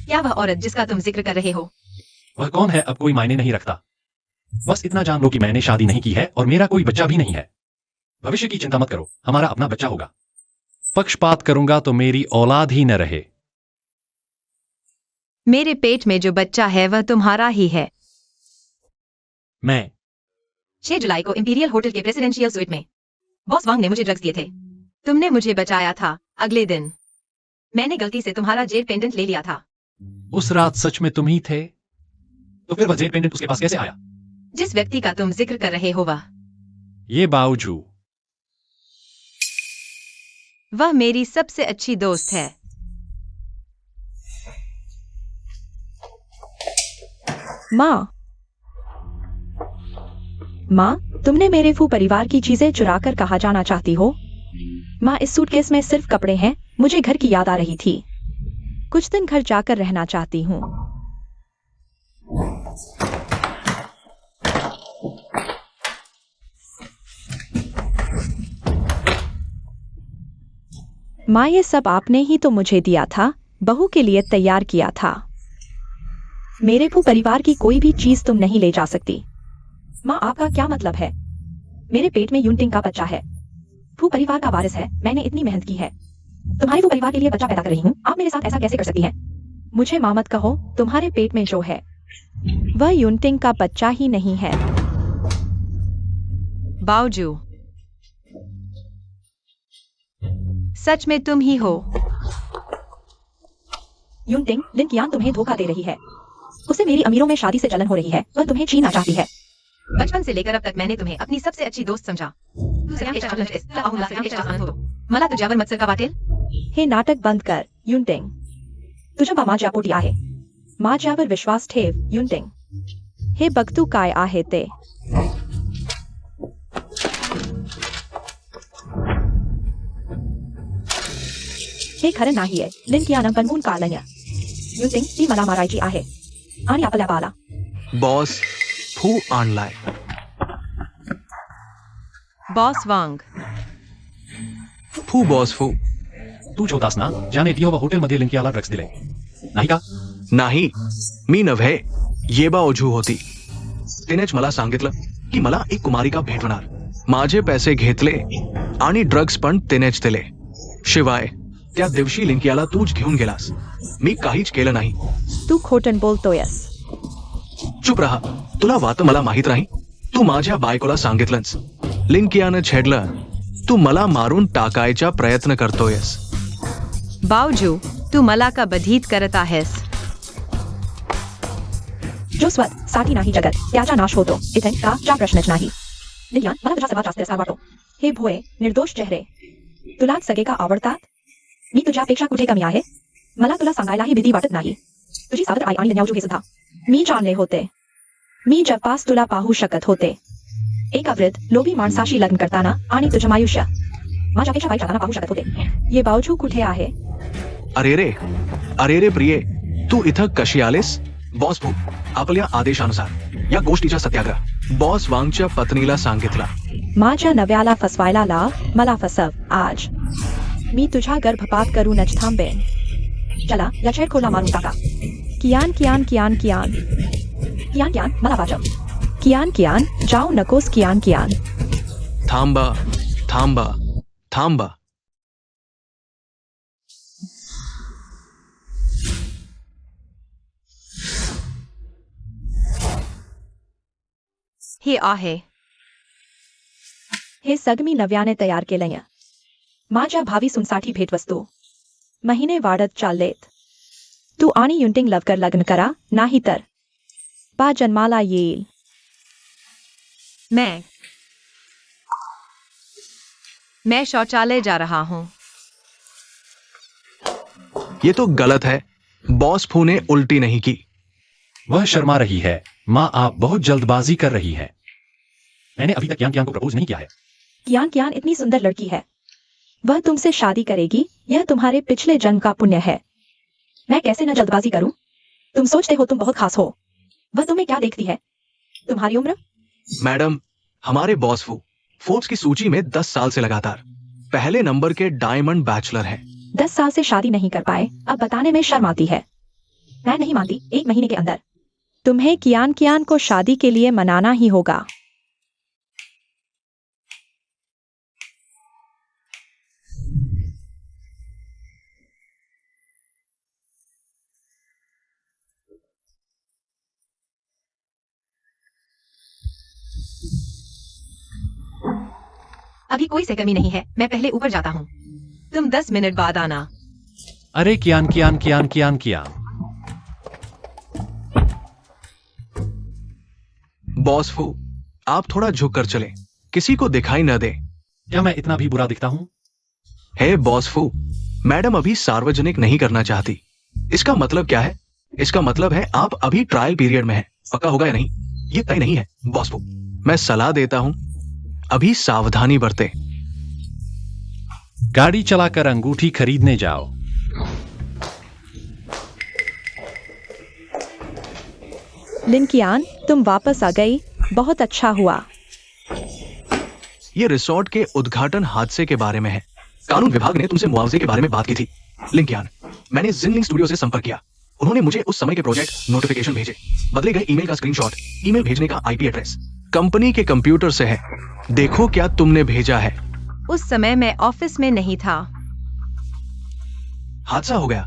क्या वह औरत जिसका तुम जिक्र कर रहे हो? वह कौन है अब कोई मायने नहीं रखता। बस इतना जान लो कि मैंने शादी नहीं की है और मेरा कोई बच्चा भी नहीं है। भविष्य की चिंता मत करो, हमारा अपना बच्चा होगा। पक्षपात करूंगा तो मेरी औलाद ही न रहे। मेरे पेट में जो बच्चा है वह तुम्हारा ही है। मैं 6 जुलाई को इंपीरियल होटल के प्रेसिडेंशियल स्वीट में बॉस वांग ने मुझे ड्रग्स दिए थे। तुमने मुझे बचाया था। अगले दिन मैंने गलती से तुम्हारा जेड पेंडेंट ले लिया था। उस रात सच में तुम ही थे? तो फिर वह जेड पेंडेंट उसके पास कैसे आया? जिस व्यक्ति का तुम जिक्र कर रहे हो ये बावजू वह मेरी सबसे अच्छी दोस्त है। माँ, तुमने मेरे फू परिवार की चीजें चुरा कर कहाँ जाना चाहती हो? माँ, इस सूटकेस में सिर्फ कपड़े हैं। मुझे घर की याद आ रही थी। कुछ दिन घर जाकर रहना चाहती हूँ। माँ, ये सब आपने ही तो मुझे दिया था, बहू के लिए तैयार किया था। मेरे फू परिवार की कोई भी चीज तुम नहीं ले जा सकती। माँ, आपका क्या मतलब है? मेरे पेट में यूनटिंग का बच्चा है। फू परिवार का वारिस है। मैंने इतनी मेहनत की है। तुम्हारे फू परिवार के लिए बच्चा पैदा कर रही हूँ। आप मेरे साथ ऐसा कैसे कर सकती हैं? मुझे माँ मत कहो। तुम्हारे पेट में जो है वह यूनटिंग का बच्चा ही नहीं है। बावजू सच में तुम ही हो। यूनटिंग, लिन कियान तुम्हें धोखा दे रही है। उसे मेरी अमीरों में शादी से जलन हो रही है। वह तुम्हें छीनना चाहती है। बचपन से लेकर अब तक मैंने तुम्हें अपनी सबसे अच्छी दोस्त समझा। मला तुझ्यावर मत्सर का वाटेल? हे नाटक बंद कर यूनटिंग। तुझ्या माझ्या पोटी आहे। माझ्यावर विश्वास ठेव यूनटिंग। हे बघ तू काय आहे ते। हे खरं नाहीये. लिन कियानं बनवून काढलं. यूनटिंग, ती मला मारायची आहे आणि आपल्या बाला. बॉस फू आणलाय. बॉस वांग. फू बॉस फू. तू छोटास ना, ज्याने दियोबा हॉटेलमध्ये लिंकियाला ड्रग्स दिले, नाही का? नाही, मी नव्हे. येबा ओझू होती. तिनेच मला सांगितलं की मला एक कुमारिका भेटणार. माझे पैसे घेतले आणि ड्रग्स पण तिनेच दिले. शिवाय त्या दिवशी लिंकियाला तूच घेऊन गेलास. मी काहीच केलं नाही. तू खोटं बोलतोयस. चुप रहा. तुला वात मला माहित नाही. तू माझ्या बायकोला सांगितलंच. लिंकियानं छेडलं. तू मला मारून टाकायचा प्रयत्न करतोयस. बावजू तू मला का बधीत करत आहेस? जो स्वत साठी नाही जगत त्याचा नाश होतो. इथे का प्रश्नच नाही. लिलियान, मला तुझा सर्वात जास्त असा वाटतो. हे भोळे निर्दोष चेहरे. तुला सगळे का आवडतात? मी तुझ्यापेक्षा कुठे कमी आहे? मला तुला सांगायलाही भीती वाटत नाही. तुझी सावत्र आई आणि लिन्याओजू हे सुद्धा मी जाणले होते. मी जगपास तुला पाहू शकत होते. एका वृद्ध लोभी माणसाशी लग्न करताना आणि तुझं आयुष्य माझ्यापेक्षा वाईट जाताना पाहू शकत होते. ये बावजू कुठे आहे? अरे रे प्रिये, तू इथं कशी आलेस? बॉस फू आपल्या आदेशानुसार या गोष्टीचा सत्याग्रह बॉस वांगच्या पत्नीला सांगितला. माझ्या नव्याला फसवायला लाव. मला फसव आज. मी तुझा गर्भपात करूनच थांबेन. चला या छेडखोरला मारून टाका. कियान कियान कियान कियान. कियान कियान मला वाचव. कियान कियान जाओ नकोस कियान कियान. थांबा थांबा थांबा. हे आहे. हे सगमी नव्याने तयार केलंय. माझ्या भावी सुनसाठी भेटवस्तू. महिने वाढत चाललेत. तू आणि युंटिंग लवकर लग्न करा, नाही तर बा जन्माला येईल. मैं शौचालय जा रहा हूं. ये तो गलत है. बॉस फू ने उल्टी नहीं की. वह शर्मा रही है. माँ, आप बहुत जल्दबाजी कर रही हैं. मैंने अभी तक कियान को प्रपोज नहीं किया है. कियान कियान इतनी सुंदर लड़की है. वह तुमसे शादी करेगी. यह तुम्हारे पिछले जन्म का पुण्य है. मैं कैसे न जल्दबाजी करूं? तुम सोचते हो तुम बहुत खास हो. वह तुम्हें क्या देखती है? तुम्हारी उम्र? मैडम, हमारे बॉस फू फोर्ब्स की सूची में 10 साल से लगातार पहले नंबर के डायमंड बैचलर हैं. 10 साल से शादी नहीं कर पाए, अब बताने में शर्म आती है. मैं नहीं मानती. 1 महीने के अंदर तुम्हें कियान कियान को शादी के लिए मनाना ही होगा. अभी कोई से कमी नहीं है. मैं पहले ऊपर जाता हूं. तुम 10 मिनट बाद आना. अरे कियान कियान कियान कियान कियान. बॉस फू, आप थोड़ा झुक कर चलें. किसी को दिखाई न दे. क्या मैं इतना भी बुरा दिखता हूं? हे बॉस फू, मैडम अभी सार्वजनिक नहीं करना चाहती. इसका मतलब क्या है? इसका मतलब है आप अभी ट्रायल पीरियड में हैं. पक्का होगा या नहीं, ये तय नहीं है. बॉस फू, मैं सलाह देता हूं, अभी सावधानी बरतें. गाड़ी चलाकर अंगूठी खरीदने जाओ. लिन कियान, तुम वापस आ गई. बहुत अच्छा हुआ. ये रिसोर्ट के उद्घाटन हादसे के बारे में है. कानून विभाग ने तुमसे मुआवजे के बारे में बात की थी. लिंकियान, मैंने जिनलिंग स्टूडियो से संपर्क किया. उन्होंने मुझे उस समय के प्रोजेक्ट नोटिफिकेशन भेजे. बदले गए ईमेल का स्क्रीनशॉट, ईमेल भेजने का आईपी एड्रेस कंपनी के कंप्यूटर से है. देखो क्या तुमने भेजा है. उस समय मैं ऑफिस में नहीं था. हादसा हो गया.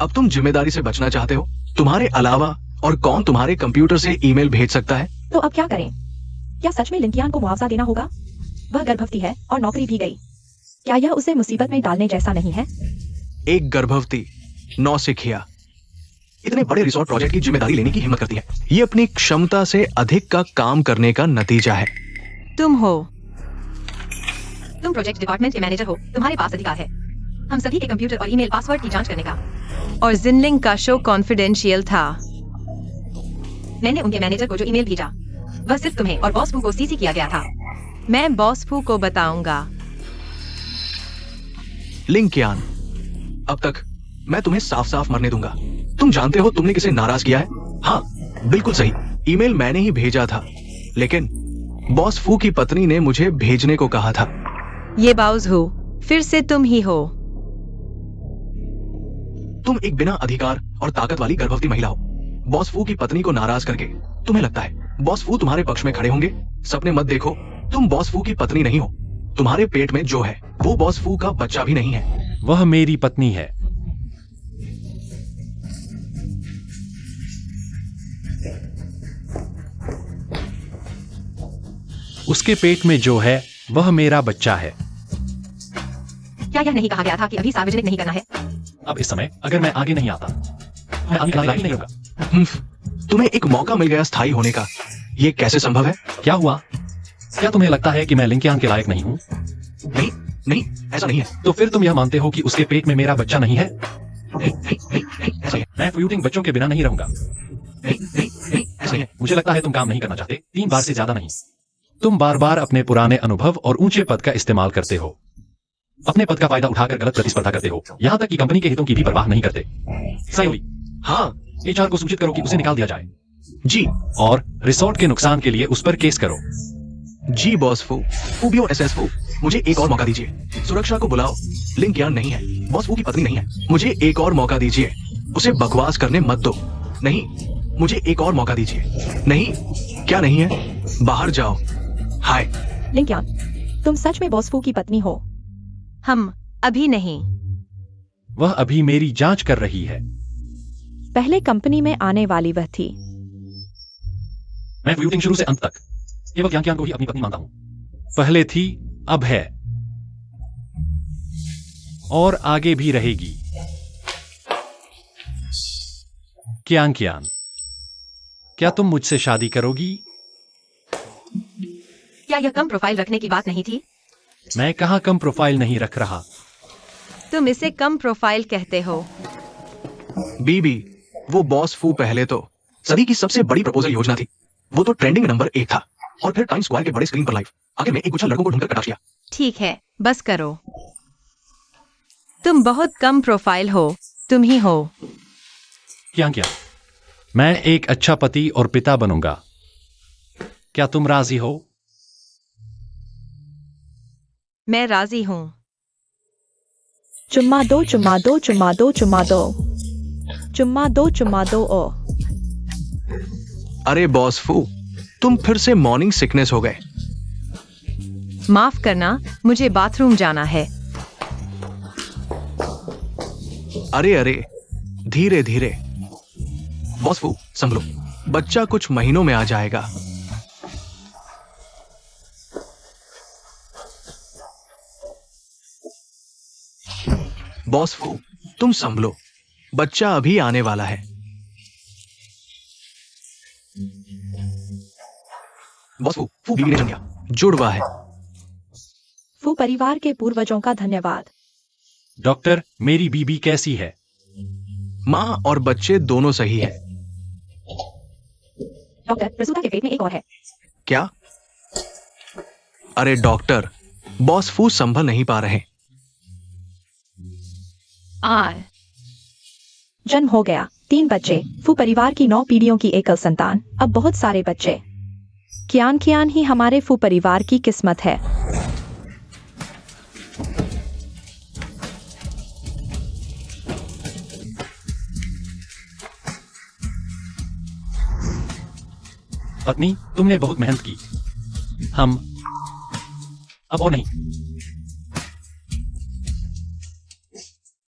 अब तुम जिम्मेदारी से बचना चाहते हो. तुम्हारे अलावा और कौन तुम्हारे कंप्यूटर से ईमेल भेज सकता है? तो अब क्या करें? क्या सच में लिंकियान को मुआवजा देना होगा? वह गर्भवती है और नौकरी भी गई. क्या यह उसे मुसीबत में डालने जैसा नहीं है? एक गर्भवती नौसिखिया इतने बड़े रिसोर्ट प्रोजेक्ट की जिम्मेदारी लेने की हिम्मत करती है. ये अपनी क्षमता से अधिक का काम करने का नतीजा है. तुम हो. तुम प्रोजेक्ट डिपार्टमेंट के मैनेजर हो. तुम्हारे पास अधिकार है हम सभी के कंप्यूटर और ईमेल पासवर्ड की जांच करने का. और जिनलिंग का शो कॉन्फिडेंशियल था. मैंने उनके मैनेजर को जो ईमेल भेजा वह सिर्फ तुम्हें और बॉस फू को सीसी किया गया था. मैं बॉस फू को बताऊंगा. लिंकियान, अब तक मैं तुम्हें साफ साफ मरने दूंगा. तुम जानते हो तुमने किसे नाराज किया है? हाँ, बिल्कुल सही. ईमेल मैंने ही भेजा था, लेकिन बॉस फू की पत्नी ने मुझे भेजने को कहा था. ये बाउज हो, फिर से तुम ही हो. तुम एक बिना अधिकार और ताकत वाली गर्भवती महिला हो. बॉस फू की पत्नी को नाराज करके तुम्हें लगता है बॉस फू तुम्हारे पक्ष में खड़े होंगे? सपने मत देखो. तुम बॉस फू की पत्नी नहीं हो. तुम्हारे पेट में जो है वो बॉस फू का बच्चा भी नहीं है. वह मेरी पत्नी है. उसके पेट में जो है वह मेरा बच्चा है. क्या यह नहीं कहा गया था कि अभी सार्वजनिक नहीं करना है? अब इस समय अगर मैं आगे नहीं आता, मैं आगे लायक ही नहीं होगा. तुम्हें एक मौका मिल गया स्थायी होने का. ये कैसे संभव है? क्या हुआ? क्या तुम्हें लगता है कि मैं लिंकियान के लायक नहीं हूँ? नहीं नहीं, ऐसा नहीं है. तो फिर तुम यह मानते हो कि उसके पेट में मेरा बच्चा नहीं है? ऐसा है. मैं फ्यूटिंग बच्चों के बिना नहीं रहूंगा. ऐसा है. मुझे लगता है तुम काम नहीं करना चाहते. 3 बार से ज्यादा नहीं. तुम बार बार अपने पुराने अनुभव और ऊंचे पद का इस्तेमाल करते हो. अपने पद का फायदा उठाकर गलत प्रतिस्पर्धा करते हो. यहाँ तक कि कंपनी के हितों की भी परवाह नहीं करते. सही. हाँ, एचआर को सूचित करो कि उसे निकाल दिया जाए. जी. और रिसोर्ट के नुकसान के लिए उस पर केस करो. जी बॉस फू. फूबियो एसएस फू, मुझे एक और मौका दीजिए. सुरक्षा को बुलाओ. लिंकियान नहीं है, बॉस फू की पत्नी नहीं है. मुझे एक और मौका दीजिए. उसे बकवास करने मत दो. नहीं, मुझे एक और मौका दीजिए। नहीं, क्या नहीं है? बाहर जाओ। हाय। लिंकयान, तुम सच में बॉस फू की पत्नी हो? हम अभी नहीं। वह अभी मेरी जांच कर रही है। पहले कंपनी में आने वाली वह थी। मैं व्यूटिंग शुरू से अंत तक केवल क्यांग को ही अपनी पत्नी मानता हूं। पहले थी, अब है और आगे भी रहेगी। क्यांग, क्या तुम मुझसे शादी करोगी? क्या यह कम प्रोफाइल रखने की बात नहीं थी? मैं कहां कम प्रोफाइल नहीं रख रहा। तुम इसे कम प्रोफाइल कहते हो। बीबी, वो बॉस फू पहले तो सदी की सबसे बड़ी प्रपोजल योजना थी। वो तो ट्रेंडिंग नंबर 1 था और फिर टाइम स्क्वायर के बड़े स्क्रीन पर लाइव आखिर में एक गुच्छा लड़कों को ढूंढकर कटाक्ष किया। ठीक है, बस करो। तुम बहुत कम प्रोफाइल हो। तुम ही हो। क्यांग, मैं एक अच्छा पति और पिता बनूंगा। क्या तुम राजी हो? मैं राजी हूं। चुम्मा दो, चुम्मा दो, चुम्मा दो, चुम्मा दो, चुम्मा दो, चुम्मा दो। ओ अरे बॉस फू, तुम फिर से मॉर्निंग सिकनेस हो गए। माफ करना, मुझे बाथरूम जाना है। अरे अरे, धीरे धीरे। बॉस फू, संभलो, बच्चा कुछ महीनों में आ जाएगा। बॉस फू, तुम संभलो, बच्चा अभी आने वाला है। बॉस फू, फू बीवी ने जन्म लिया, जुड़वा है। फू परिवार के पूर्वजों का धन्यवाद। डॉक्टर, मेरी बीबी कैसी है? माँ और बच्चे दोनों सही है। डॉक्टर, प्रसूता के पेट में एक और है। क्या? अरे डॉक्टर, बॉस फू संभल नहीं पा रहे। जन्म हो गया, 3 बच्चे। फू परिवार की 9 पीढ़ियों की एकल संतान, अब बहुत सारे बच्चे। क्यान ही हमारे फू परिवार की किस्मत है। पत्नी, तुमने बहुत मेहनत की। हम अब और नहीं।